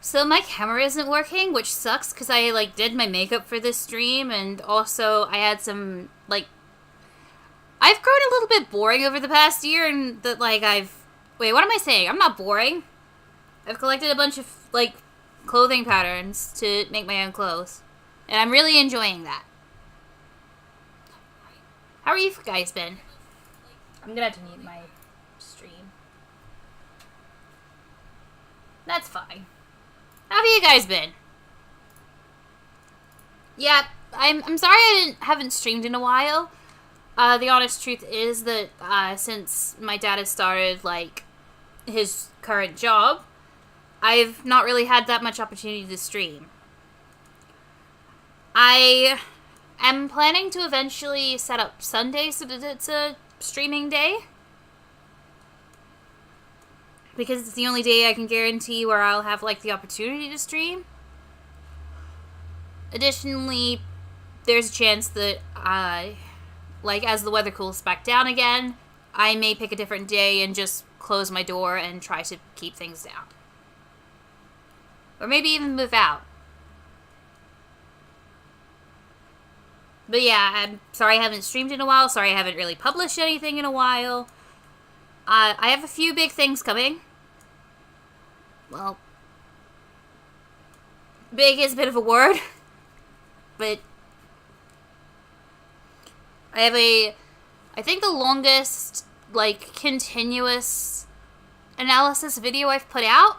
So my camera isn't working, which sucks because I, like, did my makeup for this stream, and also I had some, like... I've grown a little bit boring over the past year, and that, like, Wait, what am I saying? I'm not boring. I've collected a bunch of, like, clothing patterns to make my own clothes. And I'm really enjoying that. How are you guys been? I'm gonna have to mute my stream. That's fine. How have you guys been? Yeah, I'm sorry I haven't streamed in a while. The honest truth is that since my dad has started, like, his current job, I've not really had that much opportunity to stream. I am planning to eventually set up Sundays so that it's a streaming day. Because it's the only day I can guarantee where I'll have, like, the opportunity to stream. Additionally, there's a chance that, like, as the weather cools back down again, I may pick a different day and just close my door and try to keep things down. Or maybe even move out. But yeah, I'm sorry I haven't streamed in a while. Sorry I haven't really published anything in a while. I have a few big things coming. Well, big is a bit of a word. But I think the longest, like, continuous analysis video I've put out.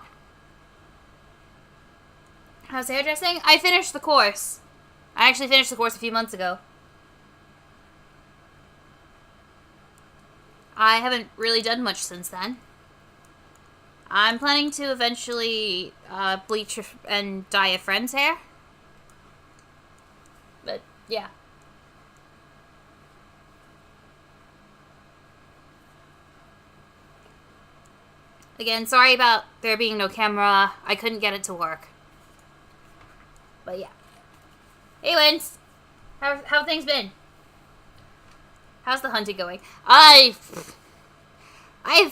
How's hairdressing? I finished the course. I actually finished the course a few months ago. I haven't really done much since then. I'm planning to eventually bleach and dye a friend's hair. But, yeah. Again, sorry about there being no camera. I couldn't get it to work. But, yeah. Hey, Wins! How have things been? How's the hunting going? I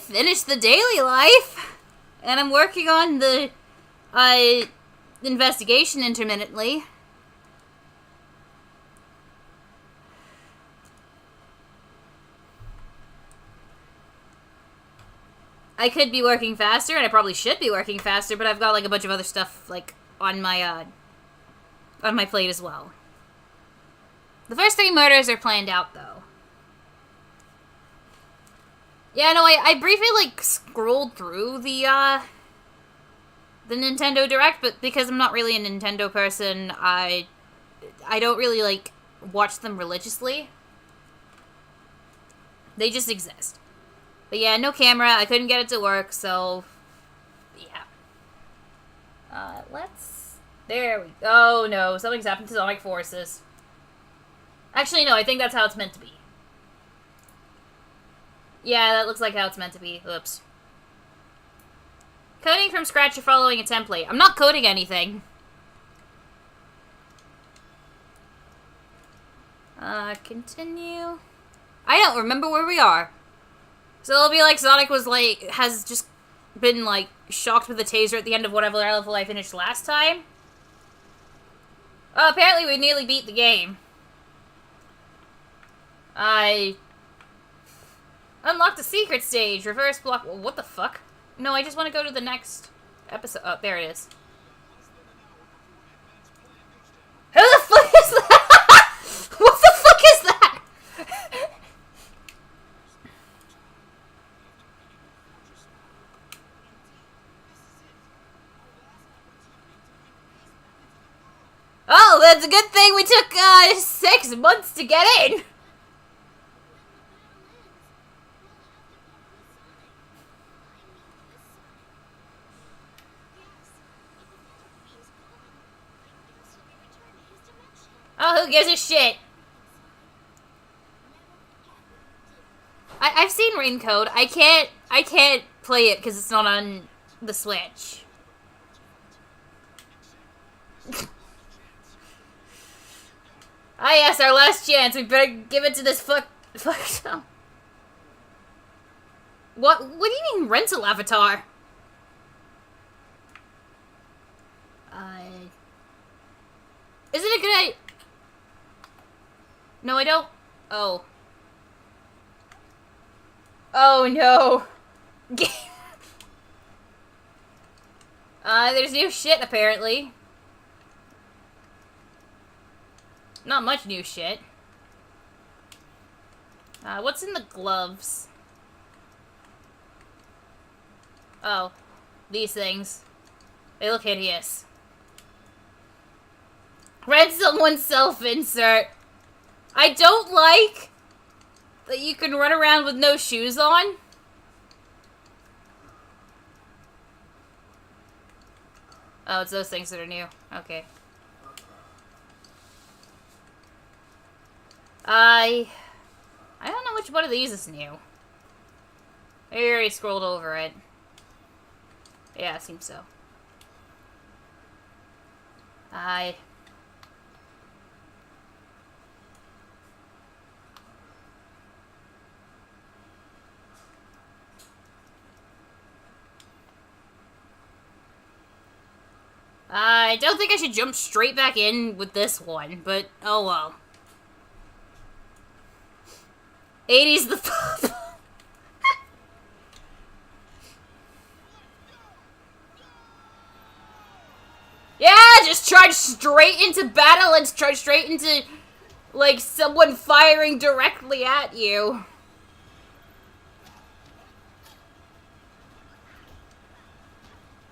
finished the daily life, and I'm working on the investigation intermittently. I could be working faster, and I probably should be working faster, but I've got, like, a bunch of other stuff, like, on my plate as well. The first 3 murders are planned out, though. Yeah, no, I briefly, like, scrolled through the Nintendo Direct, but because I'm not really a Nintendo person, I don't really, like, watch them religiously. They just exist. But yeah, no camera, I couldn't get it to work, so, yeah. There we go. Oh, no, something's happened to Sonic Forces. Actually, no, I think that's how it's meant to be. Yeah, that looks like how it's meant to be. Oops. Coding from scratch or following a template. I'm not coding anything. Continue. I don't remember where we are. So it'll be like Sonic was like, has just been like shocked with a taser at the end of whatever level I finished last time. Oh, apparently we nearly beat the game. I unlocked a secret stage. Reverse block. What the fuck? No, I just want to go to the next episode. Oh, there it is. Who the fuck is that? What the fuck is that? Oh, that's a good thing we took 6 months to get in. Oh, who gives a shit? I've seen Rain Code. I can't play it because it's not on the Switch. Ah, yes, our last chance. We better give it to this fuck. What do you mean rental avatar? Is it a good idea? No, I don't. Oh. Oh, no. There's new shit, apparently. Not much new shit. What's in the gloves? Oh. These things. They look hideous. Read someone's self-insert. I don't like that you can run around with no shoes on. Oh, it's those things that are new. Okay. I don't know which one of these is new. I already scrolled over it. Yeah, it seems so. I don't think I should jump straight back in with this one, but oh well. 80's the pop. Yeah, just charge straight into battle and charge straight into, like, someone firing directly at you.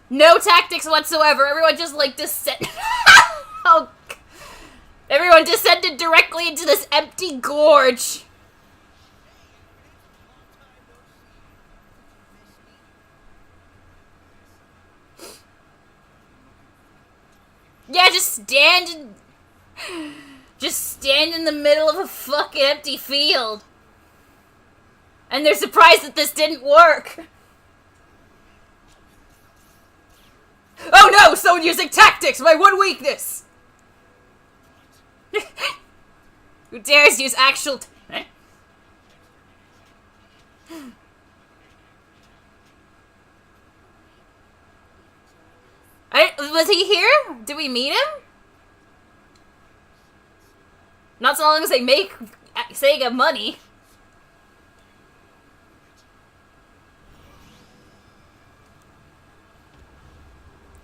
No tactics whatsoever. Everyone just, like, oh. Everyone descended directly into this empty gorge. Yeah, just stand in the middle of a fucking empty field. And they're surprised that this didn't work. Oh no, someone using tactics, my one weakness. Who dares use actual was he here? Did we meet him? Not so long as they make Sega money.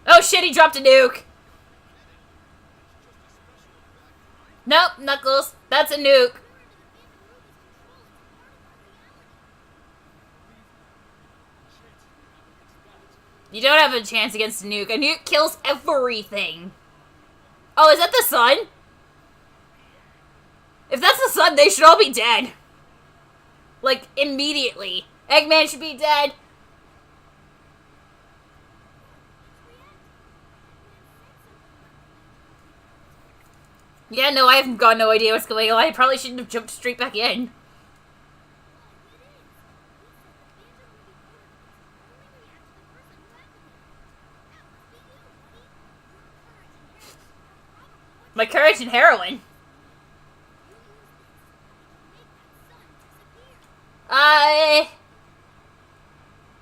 Oh shit, he dropped a nuke. Nope, Knuckles. That's a nuke. You don't have a chance against a nuke. A nuke kills everything. Oh, is that the sun? If that's the sun, they should all be dead. Like, immediately. Eggman should be dead. Yeah, no, I have got no idea what's going on. I probably shouldn't have jumped straight back in. My courage and heroin. I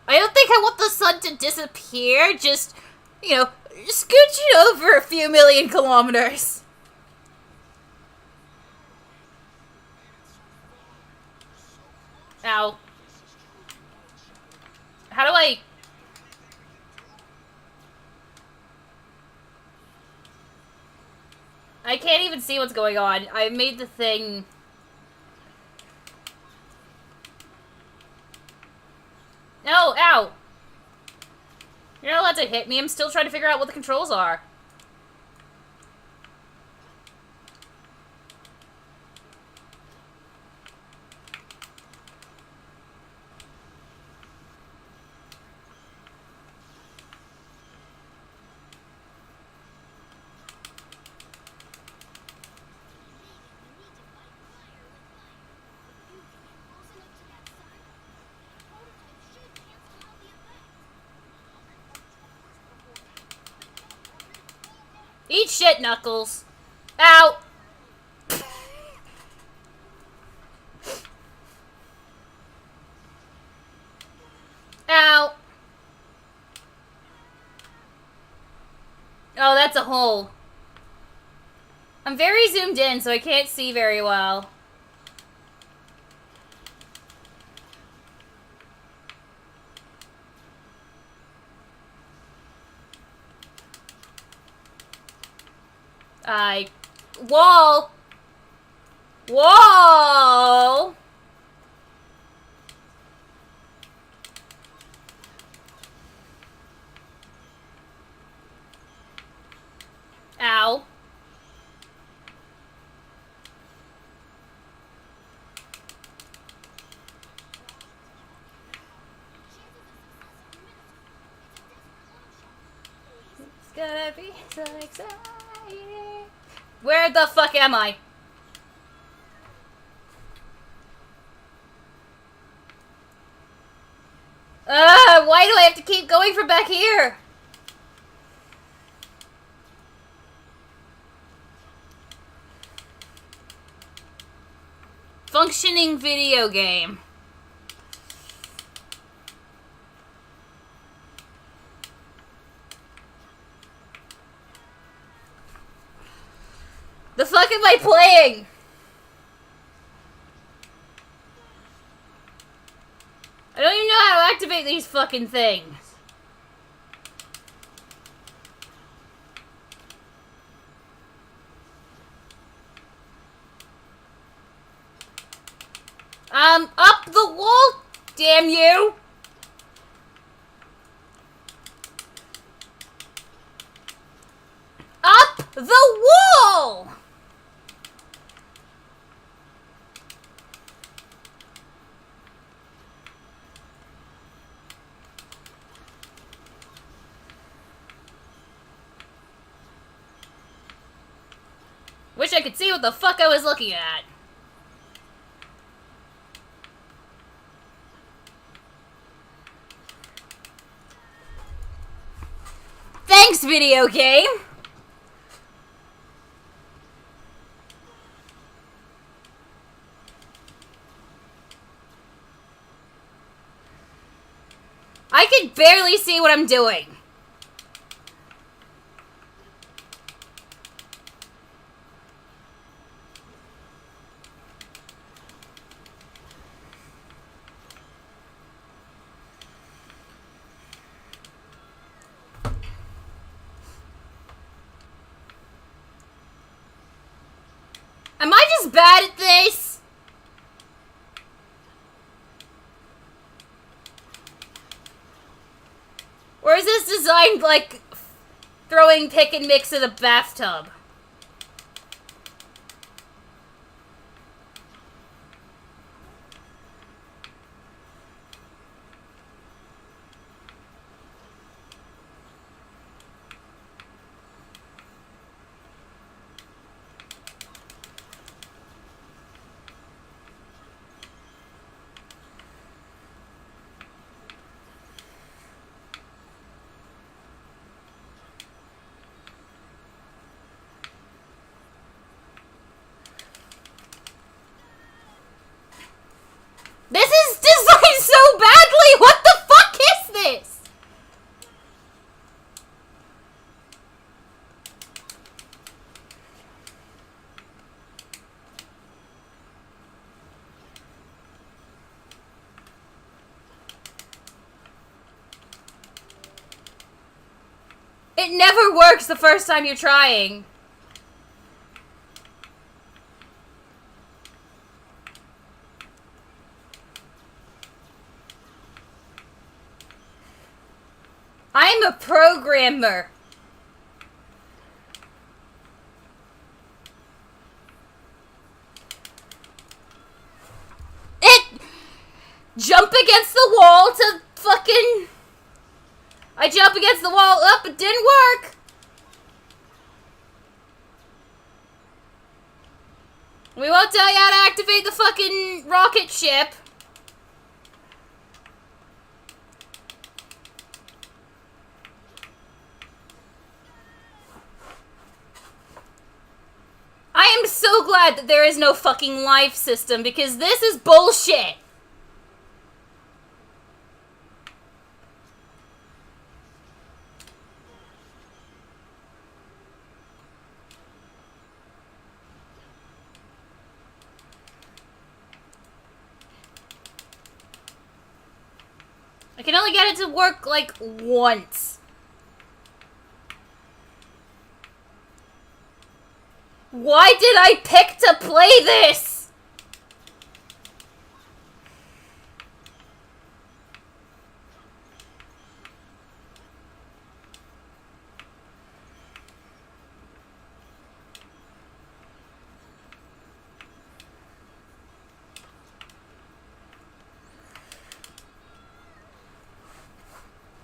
don't think I want the sun to disappear. Just, you know, scooch it over a few million kilometers. Ow. How do I... I can't even see what's going on. I made the thing... No, ow! You're not allowed to hit me. I'm still trying to figure out what the controls are. Eat shit, Knuckles. Ow! Ow! Oh, that's a hole. I'm very zoomed in, so I can't see very well. Wall! Wall! Ow. It's gonna be so exciting. Where the fuck am I? Why do I have to keep going from back here? Functioning video game. The fuck am I playing? I don't even know how to activate these fucking things. Up the wall, damn you! Up the wall! Wish I could see what the fuck I was looking at. Thanks, video game! I can barely see what I'm doing. Am I just bad at this? Or is this designed like throwing pick and mix in a bathtub? This is designed so badly! What the fuck is this? It never works the first time you're trying. I'm a programmer. Jump against the wall to fucking... I jump against the wall. Up, it didn't work. We won't tell you how to activate the fucking rocket ship. I am so glad that there is no fucking life system, because this is bullshit. I can only get it to work, like, once. Why did I pick to play this?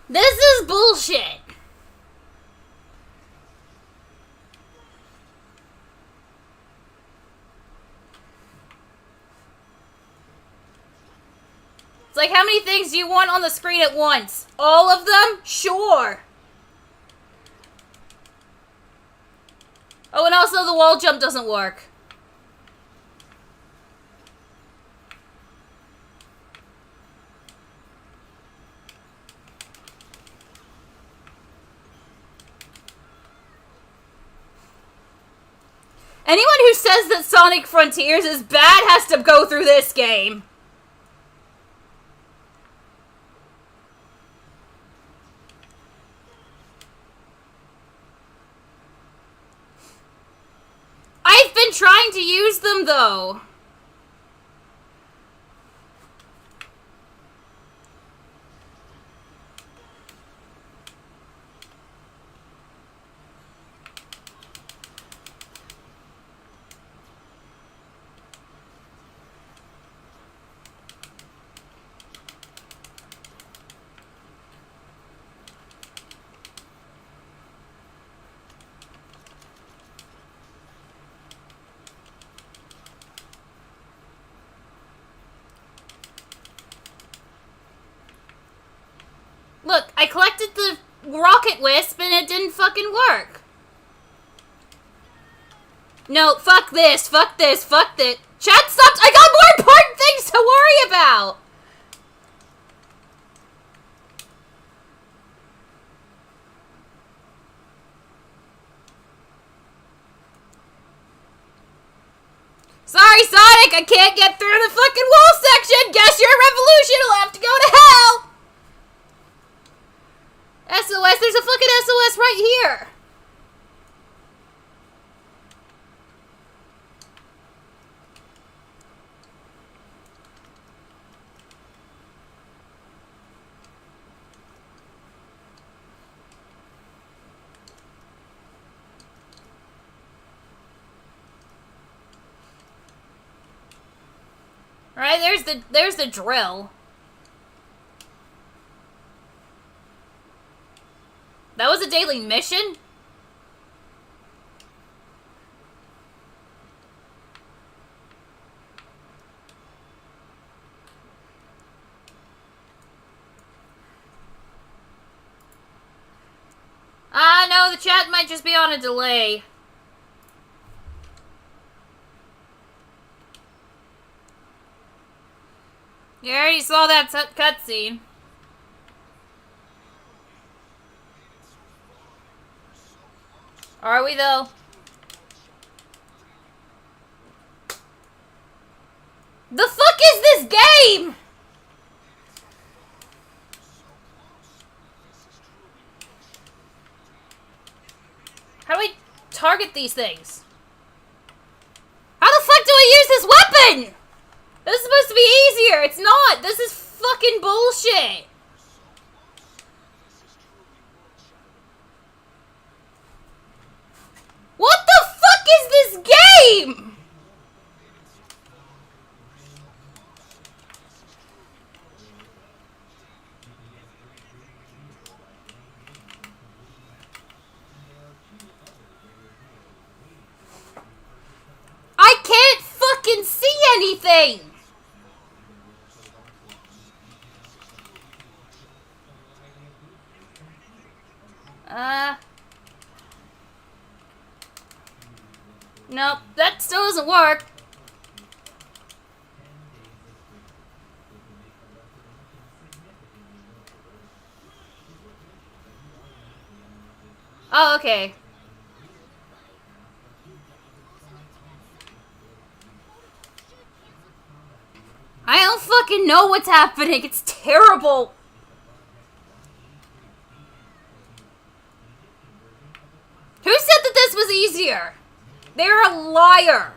This is bullshit. It's like, how many things do you want on the screen at once? All of them? Sure. Oh, and also the wall jump doesn't work. Anyone who says that Sonic Frontiers is bad has to go through this game. I've been trying to use them, though. Look, I collected the rocket wisp and it didn't fucking work. No, fuck this, fuck this, fuck this. Chat stopped. I got more important things to worry about. Sorry, Sonic, I can't get through the fucking wall section. Guess your revolution will have to go to hell. SOS, there's a fucking SOS right here. Alright, there's the drill. That was a daily mission? No, the chat might just be on a delay. You already saw that cutscene. Are we, though? The fuck is this game?! How do I target these things? How the fuck do I use this weapon?! This is supposed to be easier! It's not! This is fucking bullshit! What the fuck is this game?! I can't fucking see anything! Nope, that still doesn't work. Oh, okay. I don't fucking know what's happening. It's terrible. easier. They're a liar.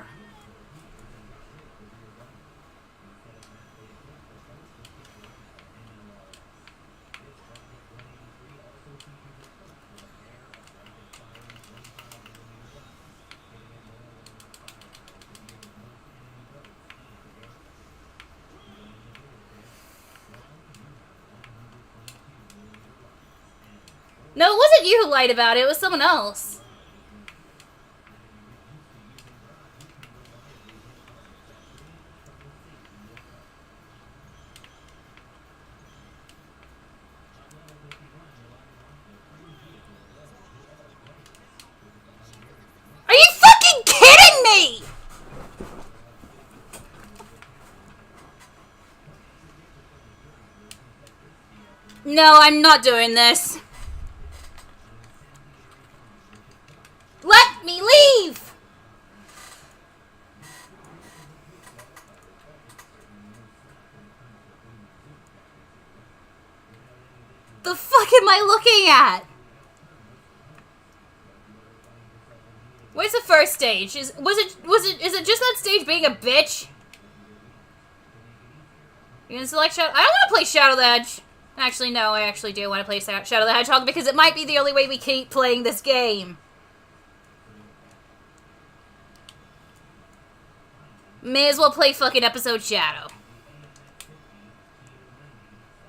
No, it wasn't you who lied about it. It was someone else. Are you fucking kidding me? No, I'm not doing this. Let me leave! The fuck am I looking at? Where's the first stage? Is it just that stage being a bitch? You gonna select Shadow? I don't want to play Shadow the Hedge. Actually, no, I actually do want to play Shadow the Hedgehog because it might be the only way we keep playing this game. May as well play fucking episode Shadow.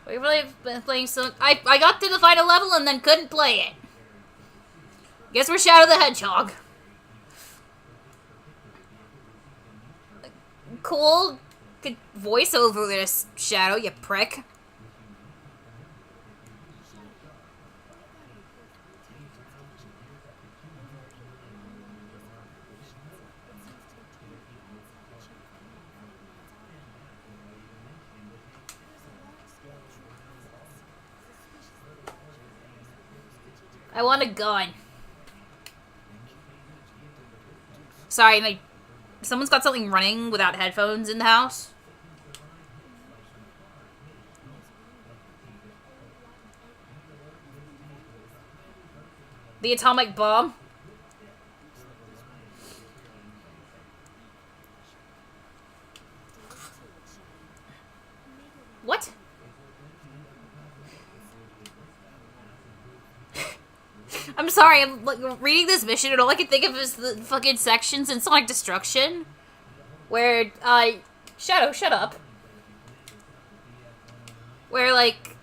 We've really been playing so... I got to the final level and then couldn't play it. Guess we're Shadow the Hedgehog. Cool. Good voice over this, Shadow, you prick. I want a gun. Sorry, someone's got something running without headphones in the house. The atomic bomb. What? I'm sorry, I'm like, reading this mission and all I can think of is the fucking sections in Sonic Destruction. Where, Shadow, shut up. Where, like,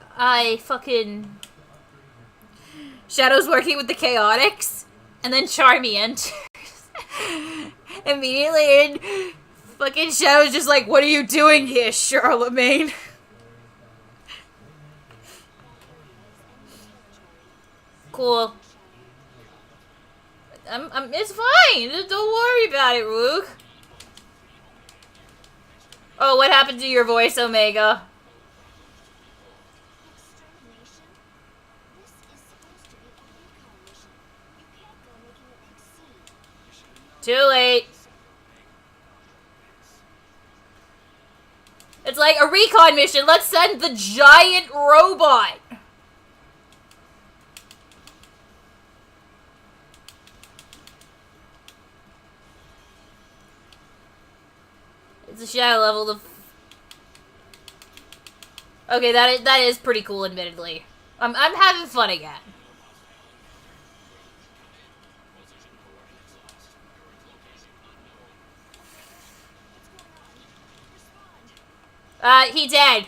Shadow's working with the Chaotix, and then Charmy enters. Immediately, and fucking Shadow's just like, what are you doing here, Charlemagne? Cool. It's fine. Just don't worry about it, Rook. Oh, what happened to your voice, Omega? Too late. It's like a recon mission. Let's send the giant robot. It's a shadow level. Okay, that is pretty cool, admittedly. I'm having fun again. He dead.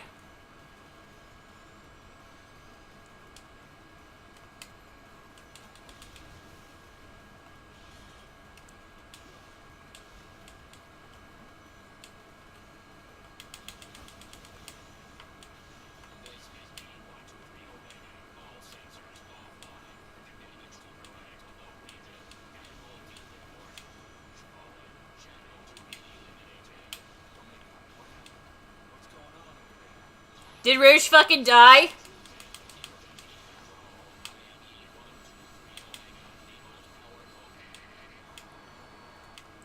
Did Rouge fucking die?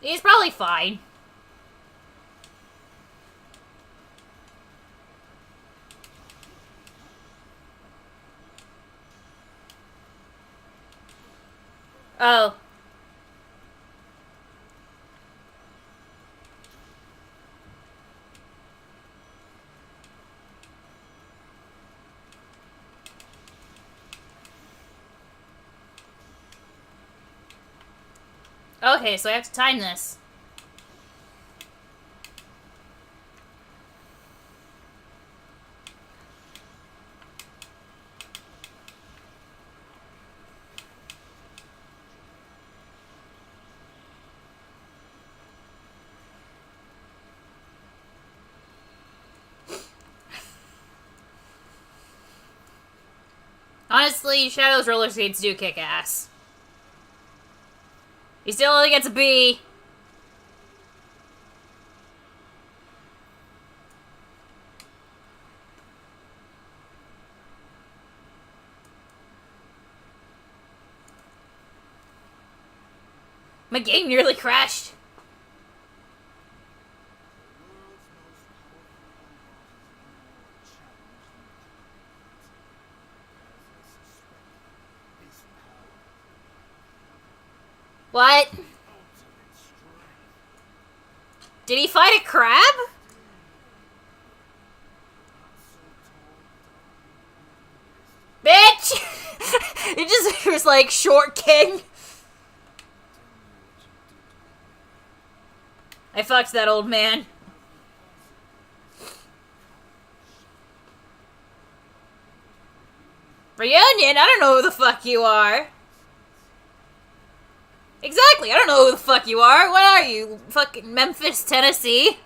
He's probably fine. Oh. Okay, so I have to time this. Honestly, Shadow's roller skates do kick ass. He still only gets a B. My game nearly crashed. What? Did he fight a crab? Bitch! It just was like short king. I fucked that old man. Reunion? I don't know who the fuck you are. Exactly, I don't know who the fuck you are. What are you? Fucking Memphis, Tennessee?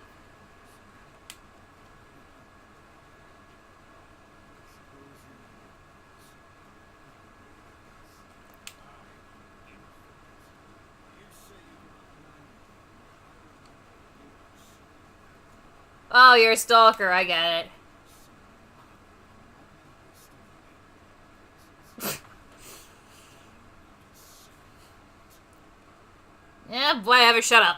Oh, you're a stalker, I get it. Yeah, whatever, shut up.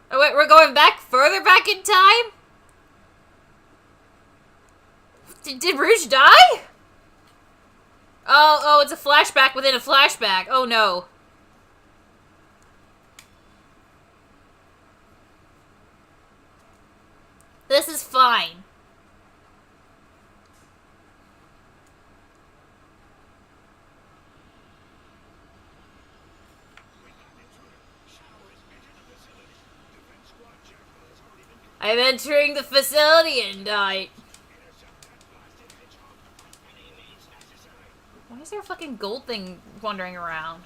Oh wait, we're going back further back in time? Did Rouge die? Oh, it's a flashback within a flashback. Oh no. This is fine. I'm entering the facility and died. Why is there a fucking gold thing wandering around?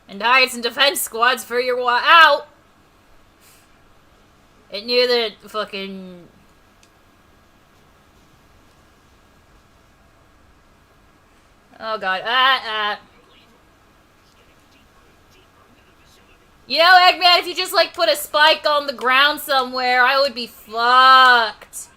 And hired some defense squads for your out. It knew that fucking. Oh god. You know, Eggman, if you just like put a spike on the ground somewhere, I would be fucked.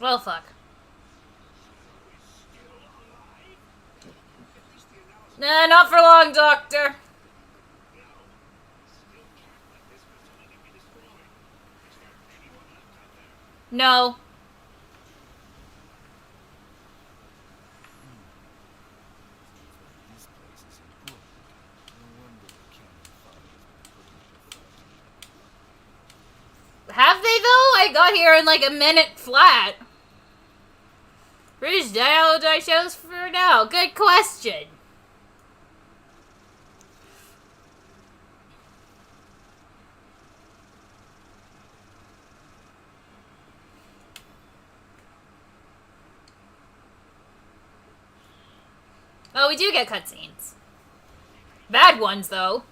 Well, fuck. Nah, not for long, Doctor. No. Have they, though? I got here in like a minute flat. British die shows for now. Good question. Oh, we do get cutscenes. Bad ones, though.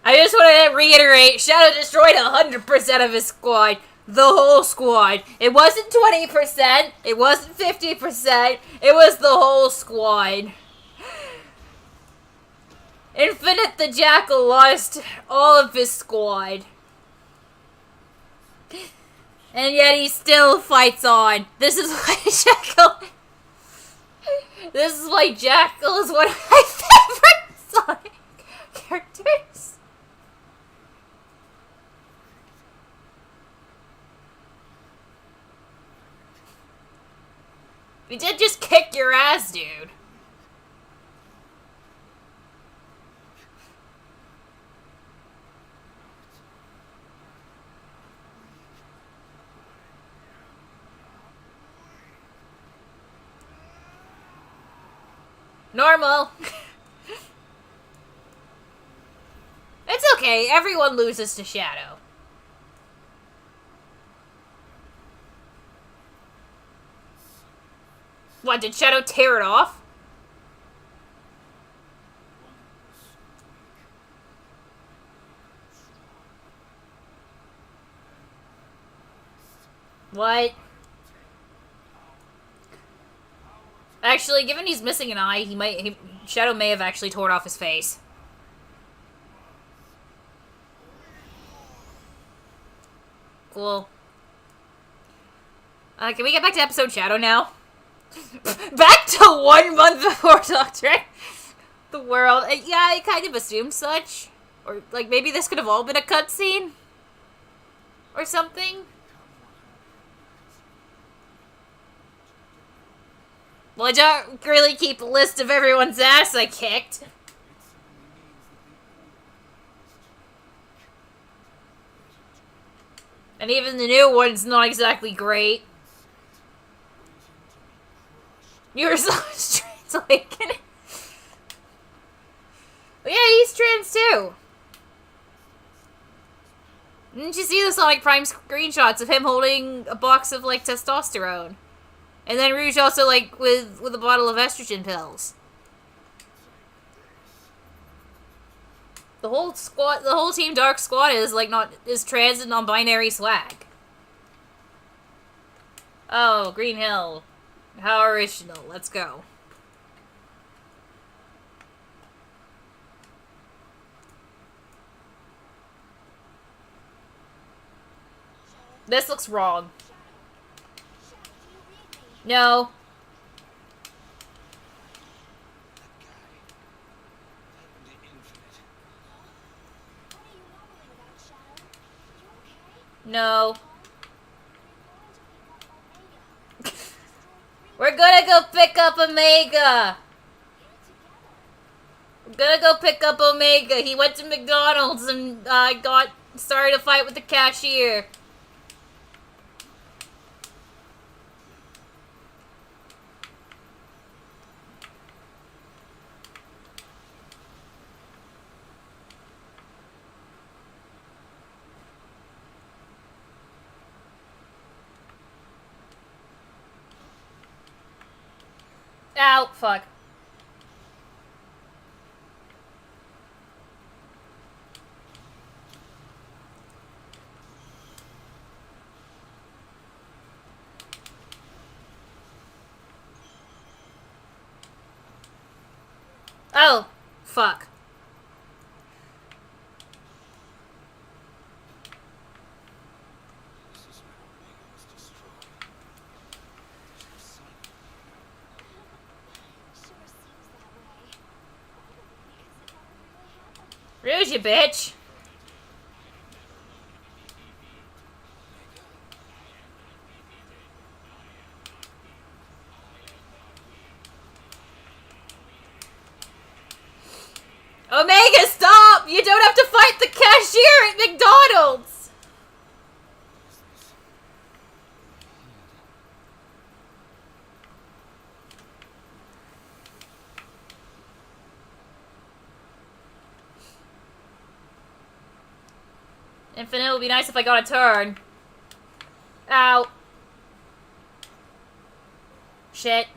I just want to reiterate, Shadow destroyed 100% of his squad. The whole squad. It wasn't 20%. It wasn't 50%. It was the whole squad. Infinite the Jackal lost all of his squad. And yet he still fights on. This is why Jackal... This is why Jackal is one of my favorite Sonic characters. We did just kick your ass, dude. Normal. It's okay, everyone loses to Shadow. What, did Shadow tear it off? What? Actually, given he's missing an eye, Shadow may have actually torn off his face. Cool. Can we get back to episode Shadow now? Back to 1 month before Doctrine the World. Yeah, I kind of assumed such. Or, like, maybe this could have all been a cutscene? Or something? Well, I don't really keep a list of everyone's ass I kicked. And even the new one's not exactly great. You're so trans awakening. Oh, yeah, he's trans too. Didn't you see the Sonic Prime screenshots of him holding a box of, like, testosterone? And then Rouge also, like, with a bottle of estrogen pills. The whole squad, the whole Team Dark squad is, like, is trans and non-binary swag. Oh, Green Hill. How original. Let's go. This looks wrong. No. No. We're gonna go pick up Omega. We're gonna go pick up Omega. He went to McDonald's and started a fight with the cashier. Ow, fuck. Oh, fuck. Rouge, you bitch. Omega, stop! You don't have to fight the cashier at McDonald's! Infinite would be nice if I got a turn. Ow. Shit.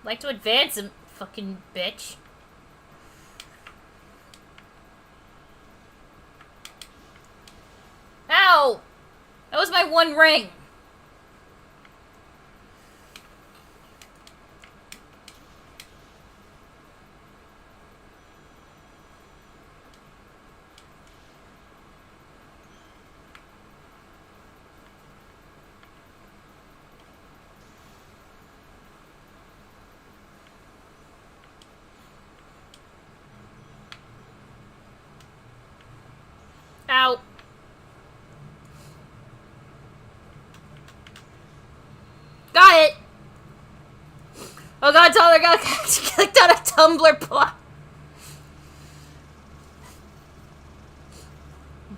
Like to advance him, fucking bitch. That was my one ring. Ow. Got it! Oh god, Tyler got clicked on a Tumblr plot.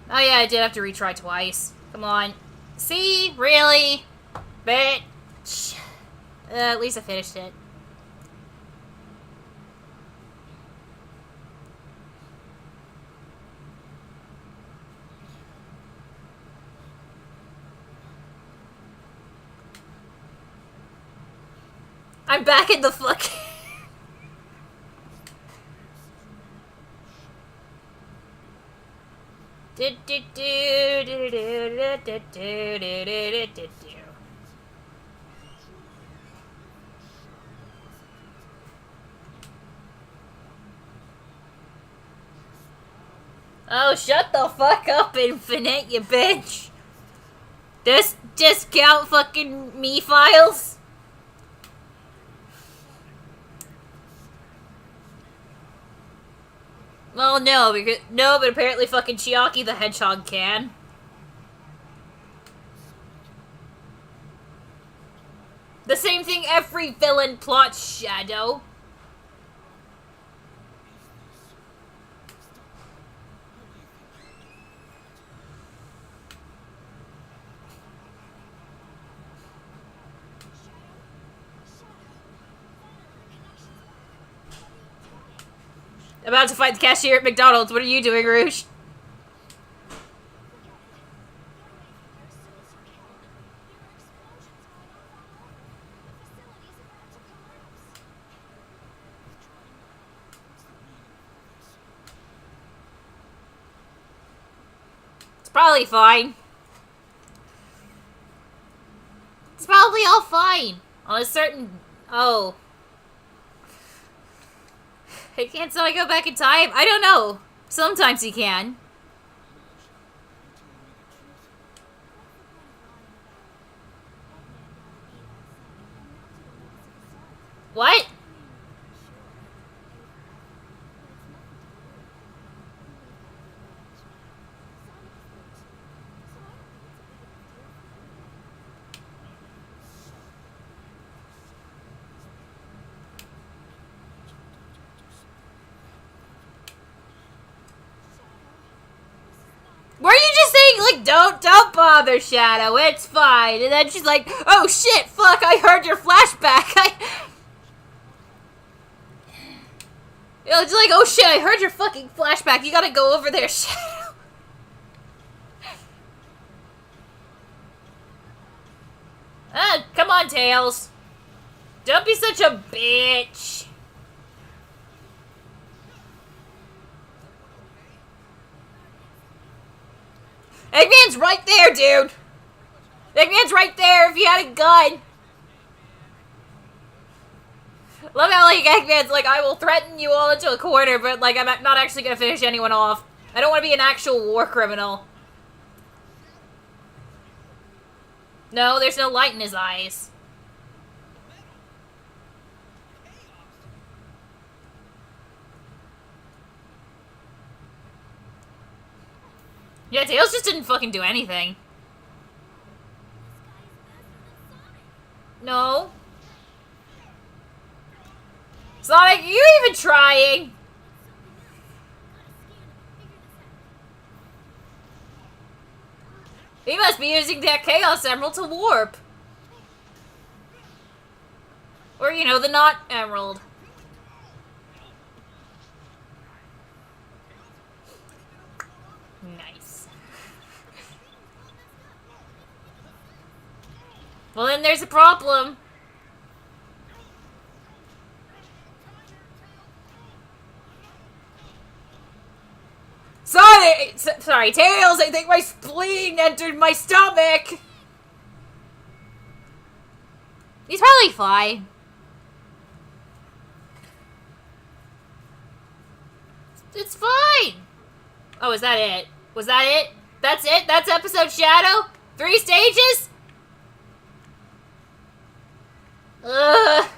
Oh yeah, I did have to retry twice. Come on. See? Really? Bitch. At least I finished it. I'm back in the fucking... Oh, shut the fuck up, Infinite, you bitch. This discount fucking me files. Well, no, but apparently fucking Chiaki the Hedgehog can. The same thing every villain plots, Shadow. About to fight the cashier at McDonald's. What are you doing, Rouge? It's probably fine. It's probably all fine. On a certain... Oh. Can't Sonic go back in time? I don't know. Sometimes he can. What? Were you just saying, like, don't bother, Shadow, it's fine. And then she's like, oh shit, fuck, I heard your flashback. It's like, oh shit, I heard your fucking flashback. You gotta go over there, Shadow. Come on, Tails. Don't be such a bitch. Eggman's right there, dude! Eggman's right there if you had a gun! Love how, like, Eggman's like, I will threaten you all into a corner, but, like, I'm not actually gonna finish anyone off. I don't want to be an actual war criminal. No, there's no light in his eyes. Yeah, Tails just didn't fucking do anything. No. Sonic, are you even trying? He must be using that Chaos Emerald to warp. Or, you know, the not Emerald. Nice. Well, then there's a problem. Sonic! Sorry, Tails, I think my spleen entered my stomach! He's probably fine. It's fine! Oh, is that it? Was that it? That's it? That's episode Shadow? 3 stages? Ugh.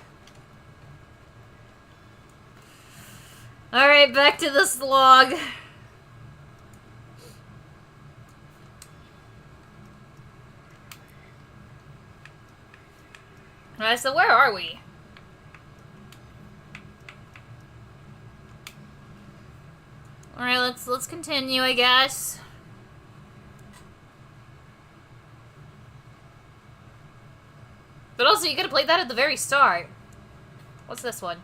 Alright, back to the slog. Alright, so where are we? Alright, let's continue, I guess. But also, you could have played that at the very start. What's this one?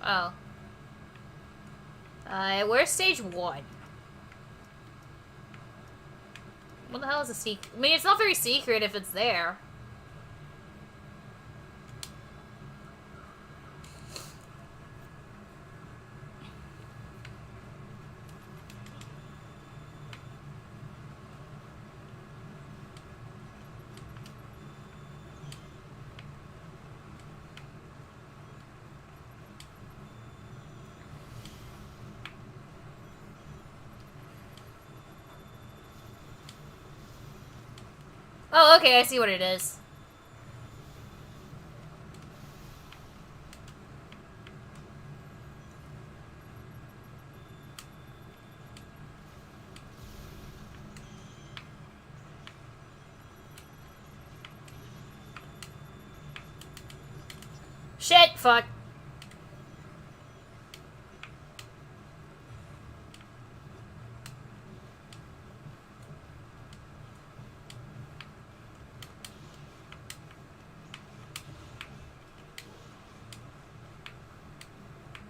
Oh. Where's stage 1? What the hell is a secret? I mean, it's not very secret if it's there. Oh, okay, I see what it is. Shit, fuck.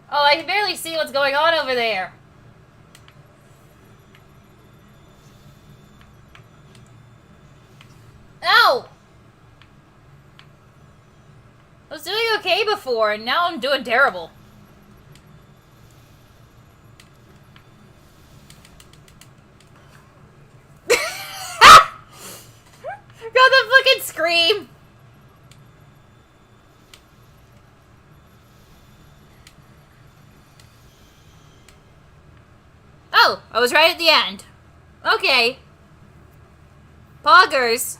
Oh, I can barely see what's going on over there. Ow! I was doing okay before, and now I'm doing terrible. Got the fucking scream! Oh, I was right at the end. Okay. Poggers.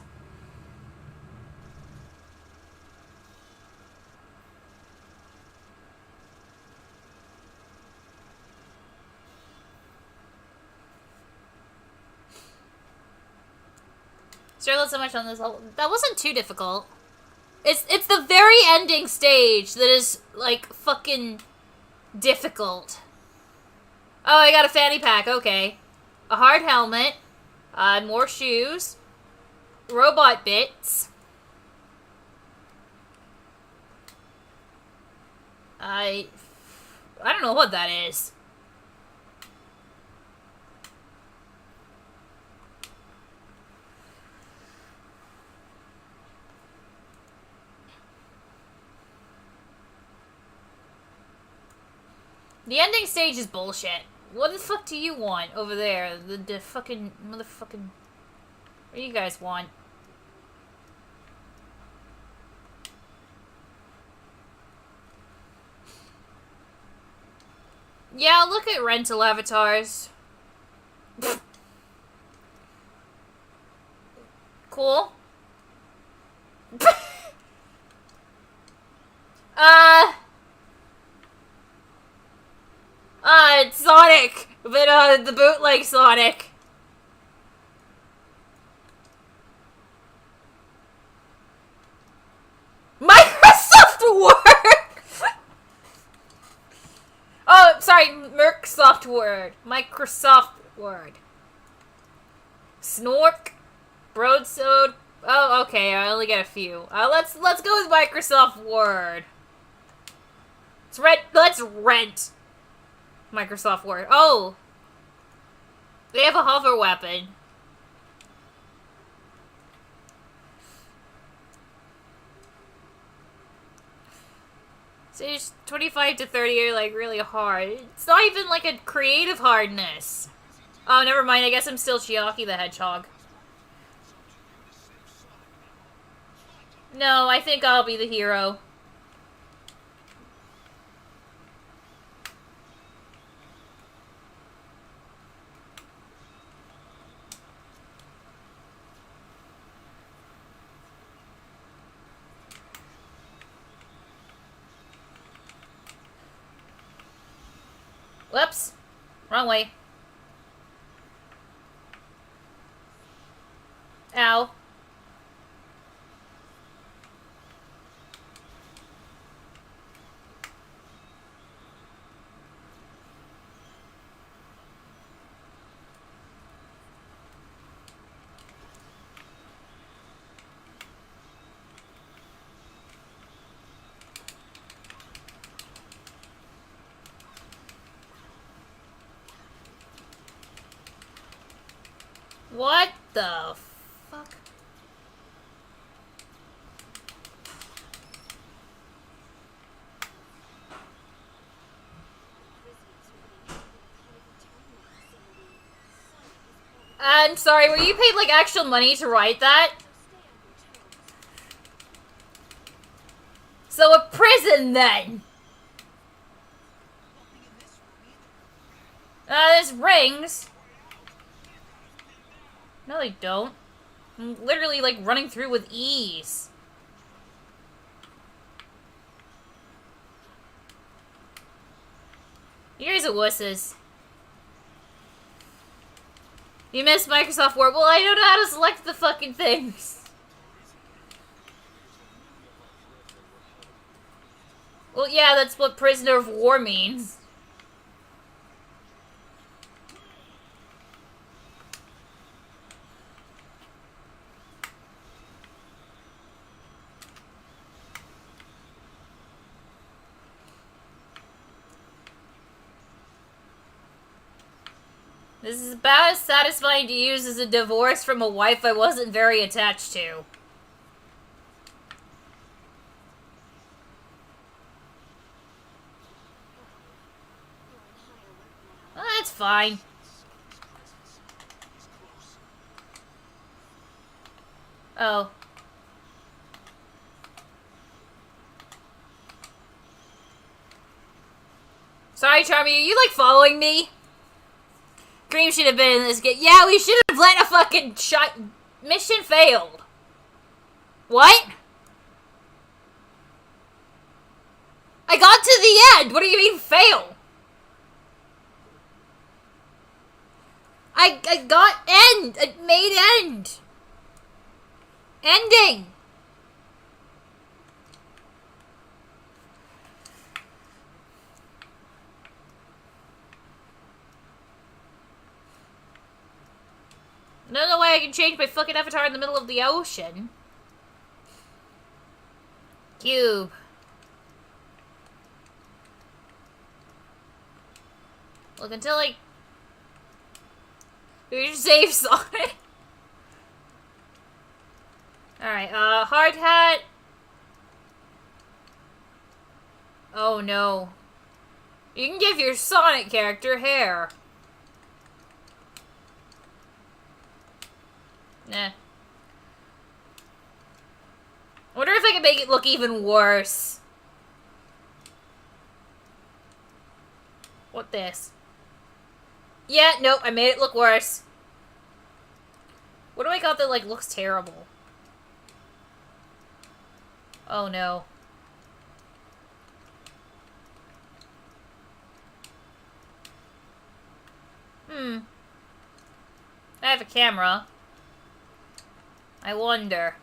Struggled so much on this whole... That wasn't too difficult. It's the very ending stage that is, like, fucking difficult. Oh, I got a fanny pack, okay. A hard helmet. More shoes. Robot bits. I don't know what that is. The ending stage is bullshit. What the fuck do you want over there? The fucking motherfucking... What do you guys want? Yeah, look at rental avatars. Cool. It's Sonic, but the bootleg Sonic. Microsoft Word! Oh, sorry, Microsoft Word. Microsoft Word. Snork. Broadsword. Oh, okay, I only get a few. Let's go with Microsoft Word. Let's rent Microsoft Word. Oh! They have a hover weapon. Stage 25 to 30 are, like, really hard. It's not even, like, a creative hardness. Oh, never mind. I guess I'm still Chiaki the Hedgehog. No, I think I'll be the hero. Whoops. Wrong way. Ow. What the fuck? I'm sorry, were you paid, like, actual money to write that? So a prison, then! There's rings. No, they don't. I'm literally, like, running through with ease. You guys are wusses. You missed Microsoft Word. Well, I don't know how to select the fucking things. Well, yeah, that's what prisoner of war means. This is about as satisfying to use as a divorce from a wife I wasn't very attached to. Well, that's fine. Oh. Sorry, Charmy, are you, like, following me? Dream should have been in this game. Yeah, we should have let a fucking shot. Mission failed. What? I got to the end. What do you mean fail? I got end. It made end. Ending. No way I can change my fucking avatar in the middle of the ocean. Cube. Look, until like... We just save Sonic. Alright, hard hat. Oh no. You can give your Sonic character hair. Nah. I wonder if I can make it look even worse. What this? Yeah, nope, I made it look worse. What do I got that, like, looks terrible? Oh, no. I have a camera. I wonder.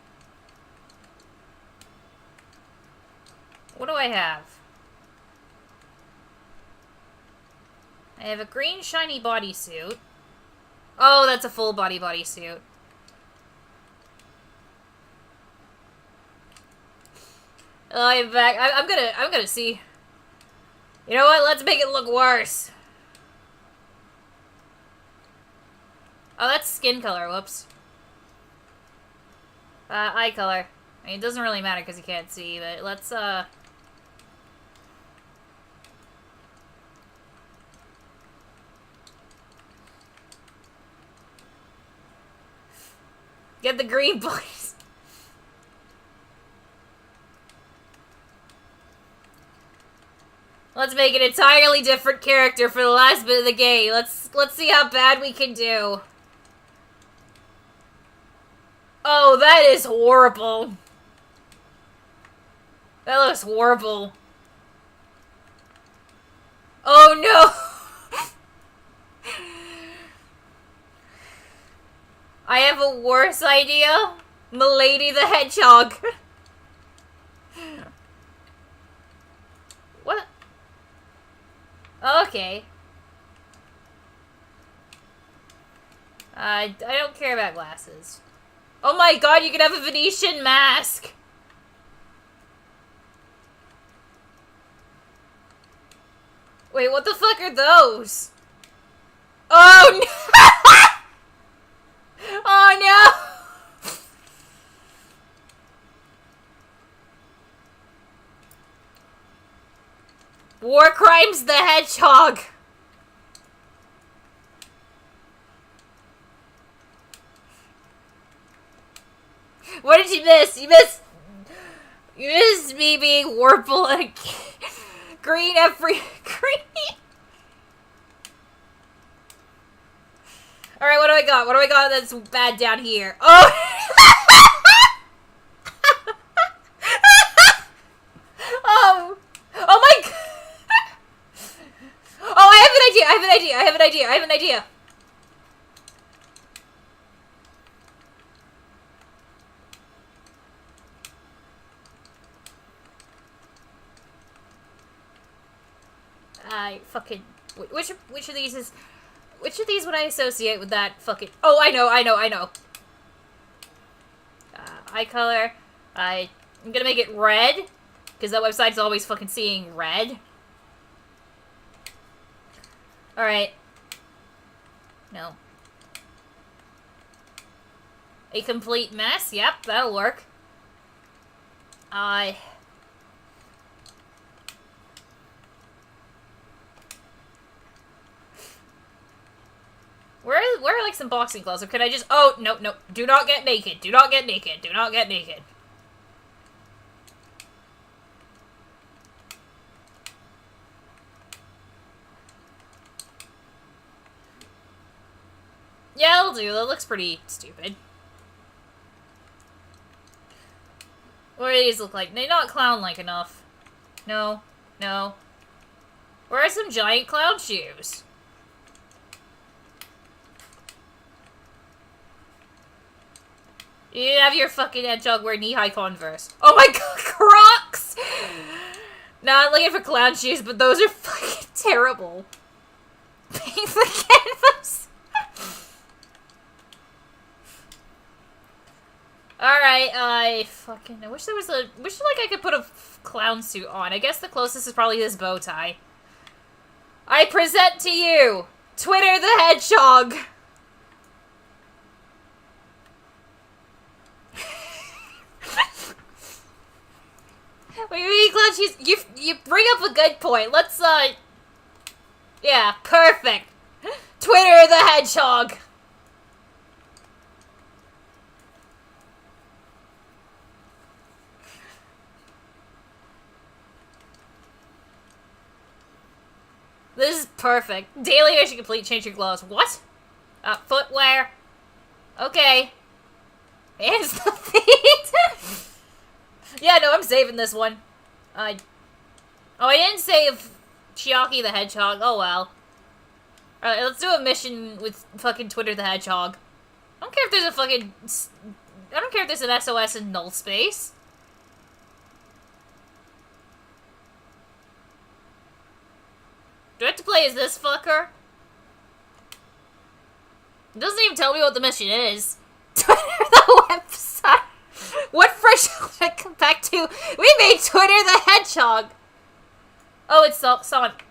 What do I have? I have a green shiny bodysuit. Oh, that's a full body bodysuit. I'm back. I'm gonna see. You know what? Let's make it look worse. Oh, that's skin color. Whoops. Eye color. I mean, it doesn't really matter because you can't see, but let's, Get the green boys. Let's make an entirely different character for the last bit of the game. Let's see how bad we can do. Oh, that is horrible. That looks horrible. Oh no! I have a worse idea. Milady the Hedgehog. What? Okay. I don't care about glasses. Oh my god, you can have a Venetian mask! Wait, what the fuck are those? Oh no! Oh no! War Crimes the Hedgehog! What did you miss? You missed me being Warple and green every green. Alright, what do I got? What do I got that's bad down here? Oh! Oh my god! Oh, I have an idea! I have an idea! Fucking... Which of these is... Which of these would I associate with that fucking... Oh, I know. Eye color. I'm gonna make it red. Because that website's always fucking seeing red. Alright. No. A complete mess? Yep, that'll work. Where are like some boxing gloves? Or can I just... Oh, no. Do not get naked. Do not get naked. Yeah, that'll do. That looks pretty stupid. What do these look like? They're not clown-like enough. No. Where are some giant clown shoes? You have your fucking hedgehog wear knee-high Converse. Oh my god, Crocs! Not looking for clown shoes, but those are fucking terrible. Paying for canvas. Alright, I wish there was a... Wish, like, I could put a clown suit on. I guess the closest is probably this bow tie. I present to you, Twitter the Hedgehog! What do you mean, clown shoes? You bring up a good point. Let's, yeah, perfect. Twitter the Hedgehog! This is perfect. Daily mission complete, change your gloves. What? Footwear. Okay. Hands the feet. Yeah, no, I'm saving this one. Oh, I didn't save Chiaki the Hedgehog. Oh, well. Alright, let's do a mission with fucking Twitter the Hedgehog. I don't care if there's a fucking... I don't care if there's an SOS in null space. Do I have to play as this fucker? It doesn't even tell me what the mission is. Twitter the website. What fresh should I come back to? We made Twitter the Hedgehog. Oh, it's Sonic.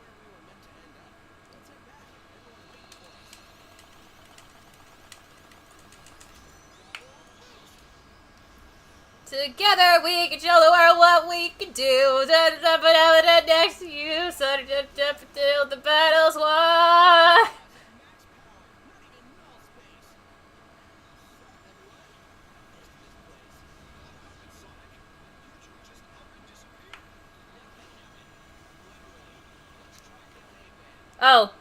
Together we can show the world what we can do. Next to you, till the battle's won. Oh.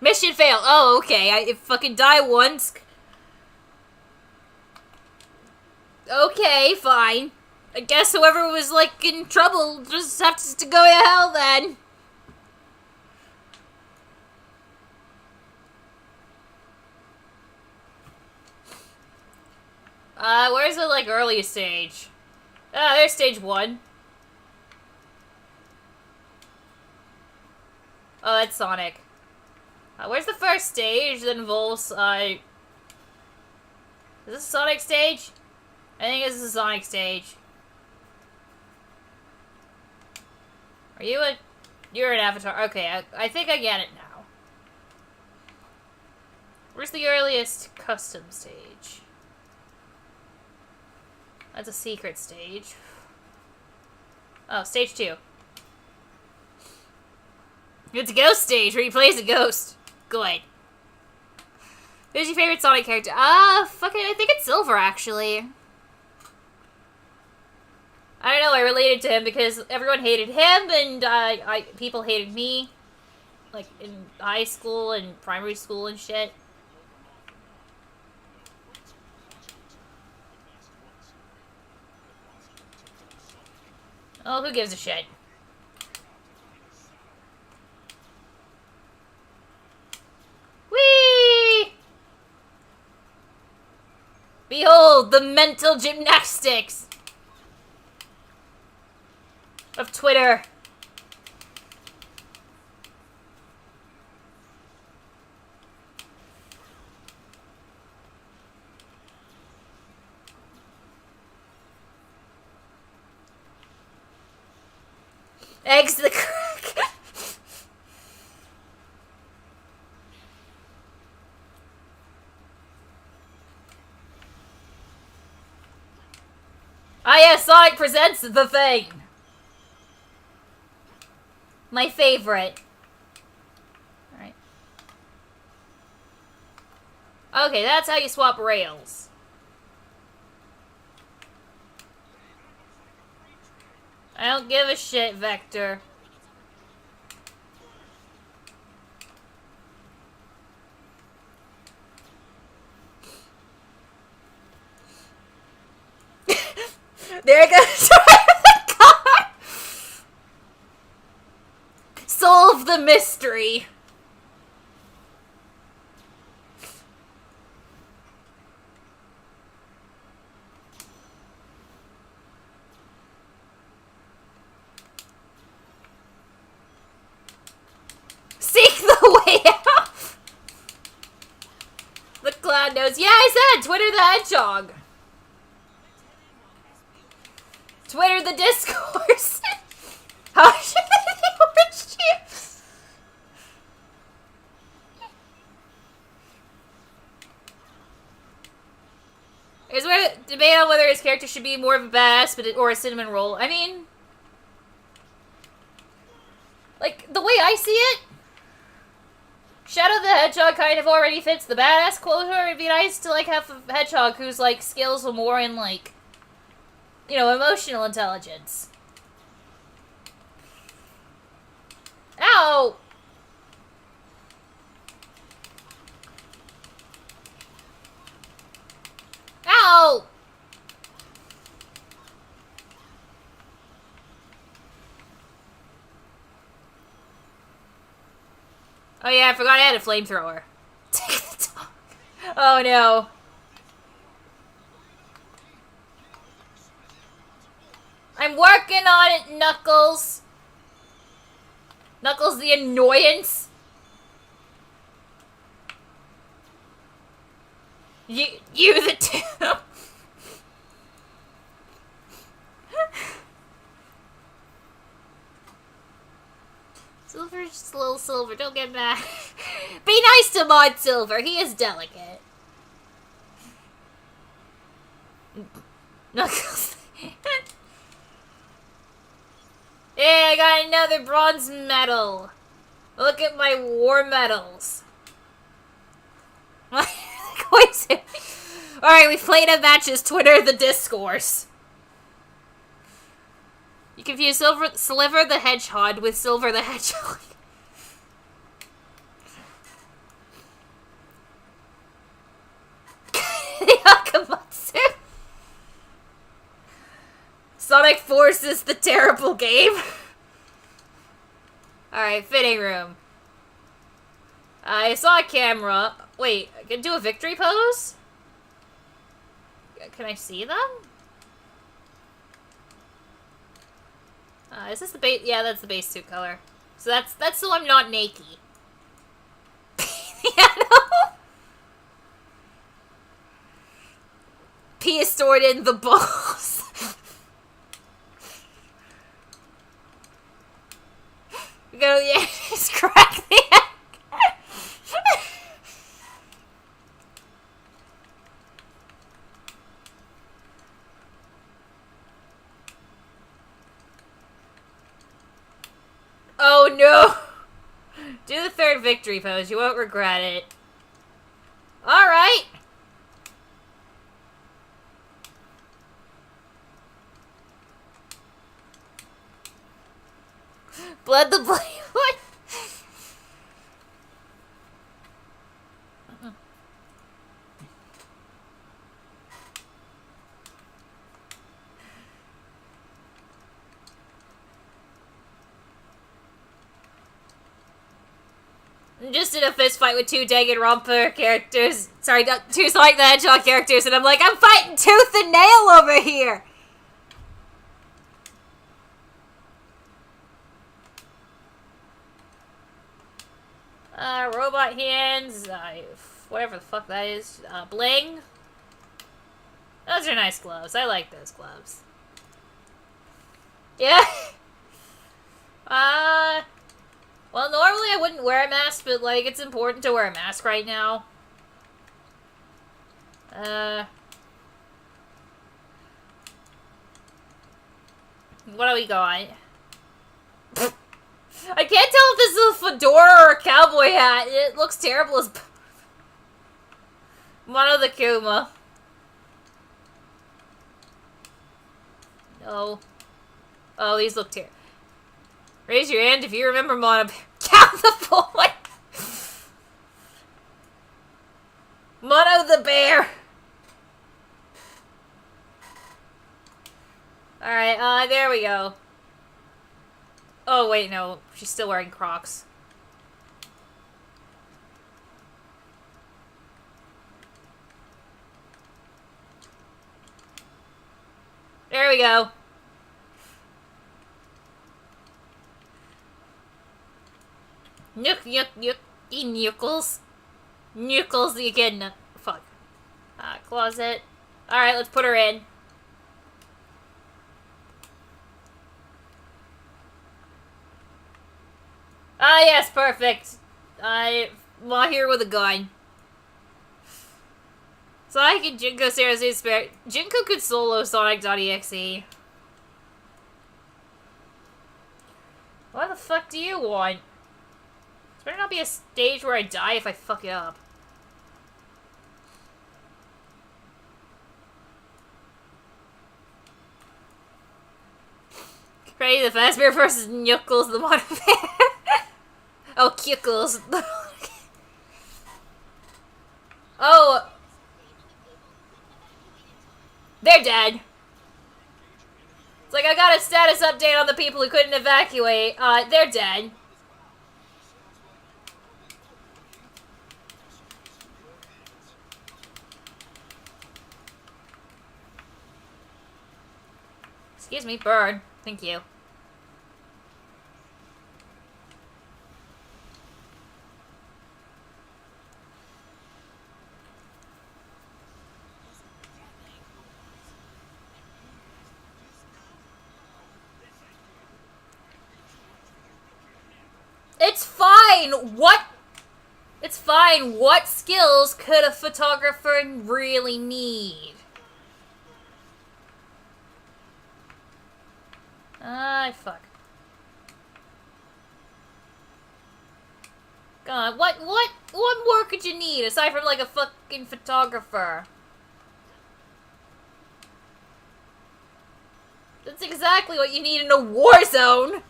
Mission failed. Oh, okay. I fucking die once. Okay, fine. I guess whoever was, like, in trouble just has to go to hell then. Where's the, like, earliest stage? Ah, there's stage 1. Oh, that's Sonic. Where's the first stage that involves, Is this a Sonic stage? I think this is a Sonic stage. Are you a... You're an avatar. Okay, I think I get it now. Where's the earliest custom stage? That's a secret stage. Oh, stage 2. It's a ghost stage where he plays a ghost. Good. Who's your favorite Sonic character? Fucking, I think it's Silver, actually. I don't know, I related to him because everyone hated him and, people hated me. Like, in high school and primary school and shit. Oh, who gives a shit? Whee! Behold, the mental gymnastics of Twitter. Eggs the crack. Ah, yes, Sonic presents the thing. My favorite. Alright. Okay, that's how you swap rails. I don't give a shit, Vector. There it goes. Solve the mystery. Seek the way out. The clown knows. Yeah, I said Twitter the Hedgehog. Twitter the discourse. How should the orange juice? There's where debate on whether his character should be more of a badass or a cinnamon roll. I mean, like, the way I see it, Shadow the Hedgehog kind of already fits the badass quota. It'd be nice to, like, have a hedgehog whose, like, skills are more in, like, you know, emotional intelligence. Ow! Ow! Oh yeah, I forgot I had a flamethrower. Oh no. I'm working on it, Knuckles. Knuckles the annoyance. You the two. Silver's just a little Silver, don't get mad. Be nice to Mod Silver, he is delicate. Knuckles. Yeah, I got another bronze medal. Look at my war medals. Alright, we played a matches, Twitter the discourse. You confuse Sliver the Hedgehog with Silver the Hedgehog. Yakamatsu. Sonic Forces the terrible game. Alright, fitting room. I saw a camera. Wait, I can do a victory pose? Can I see them? Is this the base? Yeah, that's the base suit color. So that's so I'm not naked. Piano. P is stored in the balls. Go, yeah, just crack the egg. Oh no! Do the third victory pose, you won't regret it. Alright! Blood the Blade. What? Just in a fist fight with two Danganronpa characters. Sorry, two Sonic the Hedgehog characters, and I'm like, I'm fighting tooth and nail over here! Robot hands, whatever the fuck that is. Bling. Those are nice gloves. I like those gloves. Yeah. Well, normally I wouldn't wear a mask, but, like, it's important to wear a mask right now. What do we got? I can't tell if this is a fedora or a cowboy hat. It looks terrible as... Mono the Kuma. No. Oh, these look terrible. Raise your hand if you remember Mono... Count the boy! Mono the bear! Alright, there we go. Oh, wait, no. She's still wearing Crocs. There we go. Nook, nook, nook. Nuckles. Nuckles again. Fuck. Closet. Alright, let's put her in. Ah, yes, perfect. I'm here with a gun. Sonic and Jinko seriously spare. Jinko could solo sonic.exe. What the fuck do you want? This better not be a stage where I die if I fuck it up. Ready, the Fazbear versus Knuckles the Mono Bear. Oh, Knuckles. Oh. They're dead. It's like I got a status update on the people who couldn't evacuate. They're dead. Excuse me, bird. Thank you. It's fine! What? It's fine. What skills could a photographer really need? Fuck. God, what more could you need aside from like a fucking photographer? That's exactly exactly what you need in a war zone.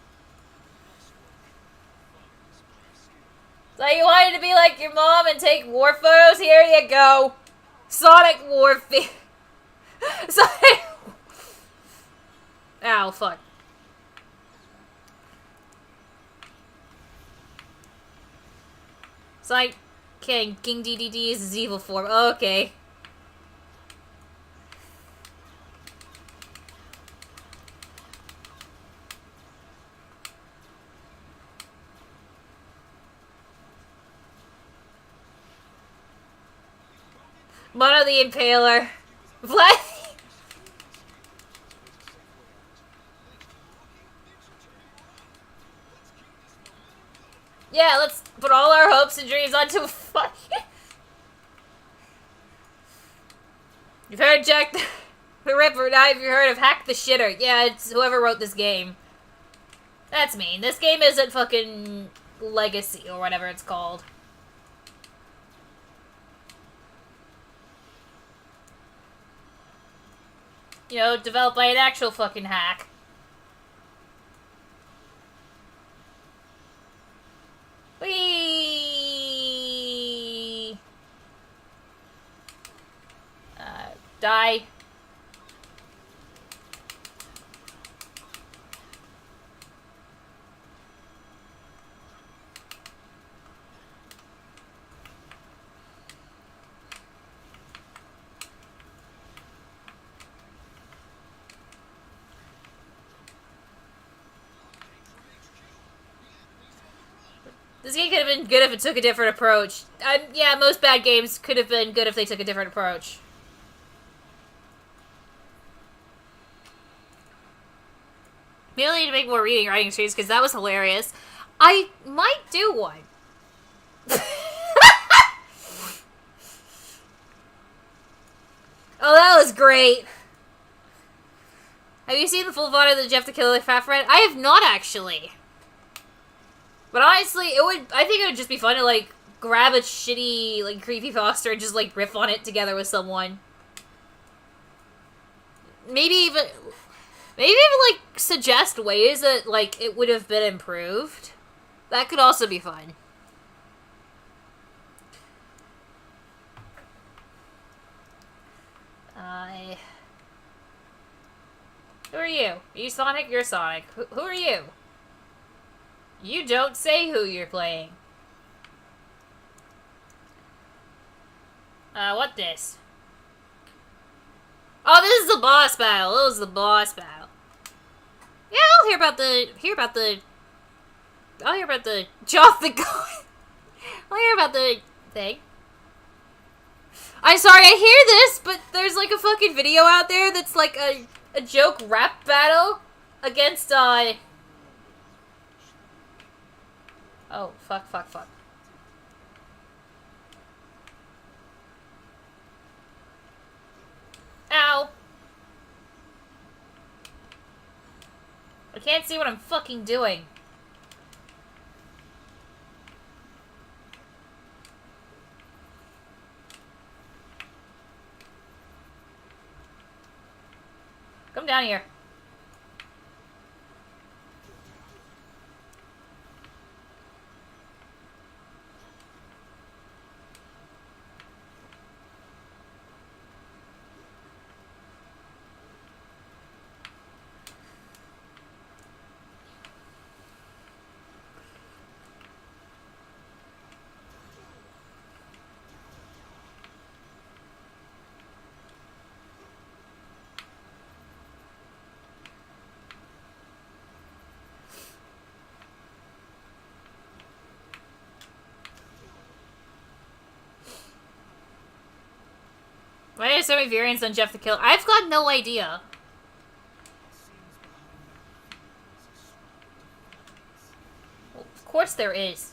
So you wanted to be like your mom and take war photos? Here you go. Sonic Warfare. Sonic. Ow, fuck. Sonic King DDD is his evil form. Okay. Mono the Impaler. What? Yeah, let's put all our hopes and dreams onto a fuck. You've heard Jack the Ripper, now have you heard of Hack the Shitter? Yeah, it's whoever wrote this game. That's mean. This game isn't fucking Legacy or whatever it's called. You know, developed by an actual fucking hack. Whee! Die. This game could have been good if it took a different approach. Yeah, most bad games could have been good if they took a different approach. Maybe I need to make more reading writing streams because that was hilarious. I might do one. Oh, that was great. Have you seen the full VOD of the Jeff the Killer Fat Friend? I have not actually. But honestly, I think it would just be fun to, like, grab a shitty, like, creepypasta and just, like, riff on it together with someone. Maybe even, like, suggest ways that, like, it would have been improved. That could also be fun. Who are you? Are you Sonic? You're Sonic. Who are you? You don't say who you're playing. What this? Oh, this is the boss battle. It was the boss battle. Yeah, I'll hear about the Joff the God. I'll hear about the thing. I'm sorry, I hear this, but there's like a fucking video out there that's like a joke rap battle against, Oh, fuck. Ow. I can't see what I'm fucking doing. Come down here. Why are there so many variants on Jeff the Killer? I've got no idea. Well, of course there is.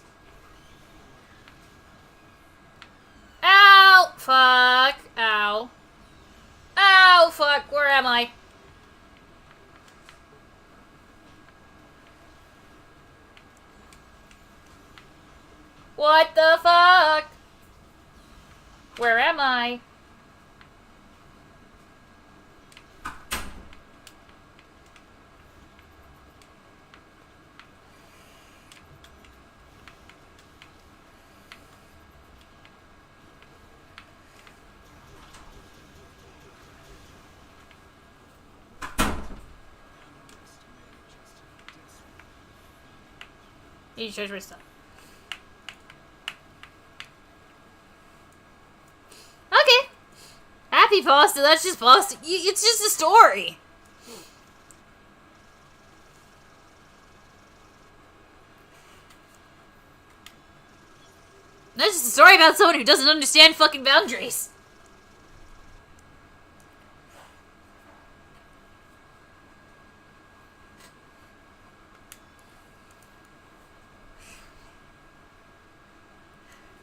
Ow! Fuck. Ow. Ow! Fuck. Where am I? What the fuck? Where am I? Need to charge my stuff. Okay. Happy pasta, that's just pasta. It's just a story. That's just a story about someone who doesn't understand fucking boundaries.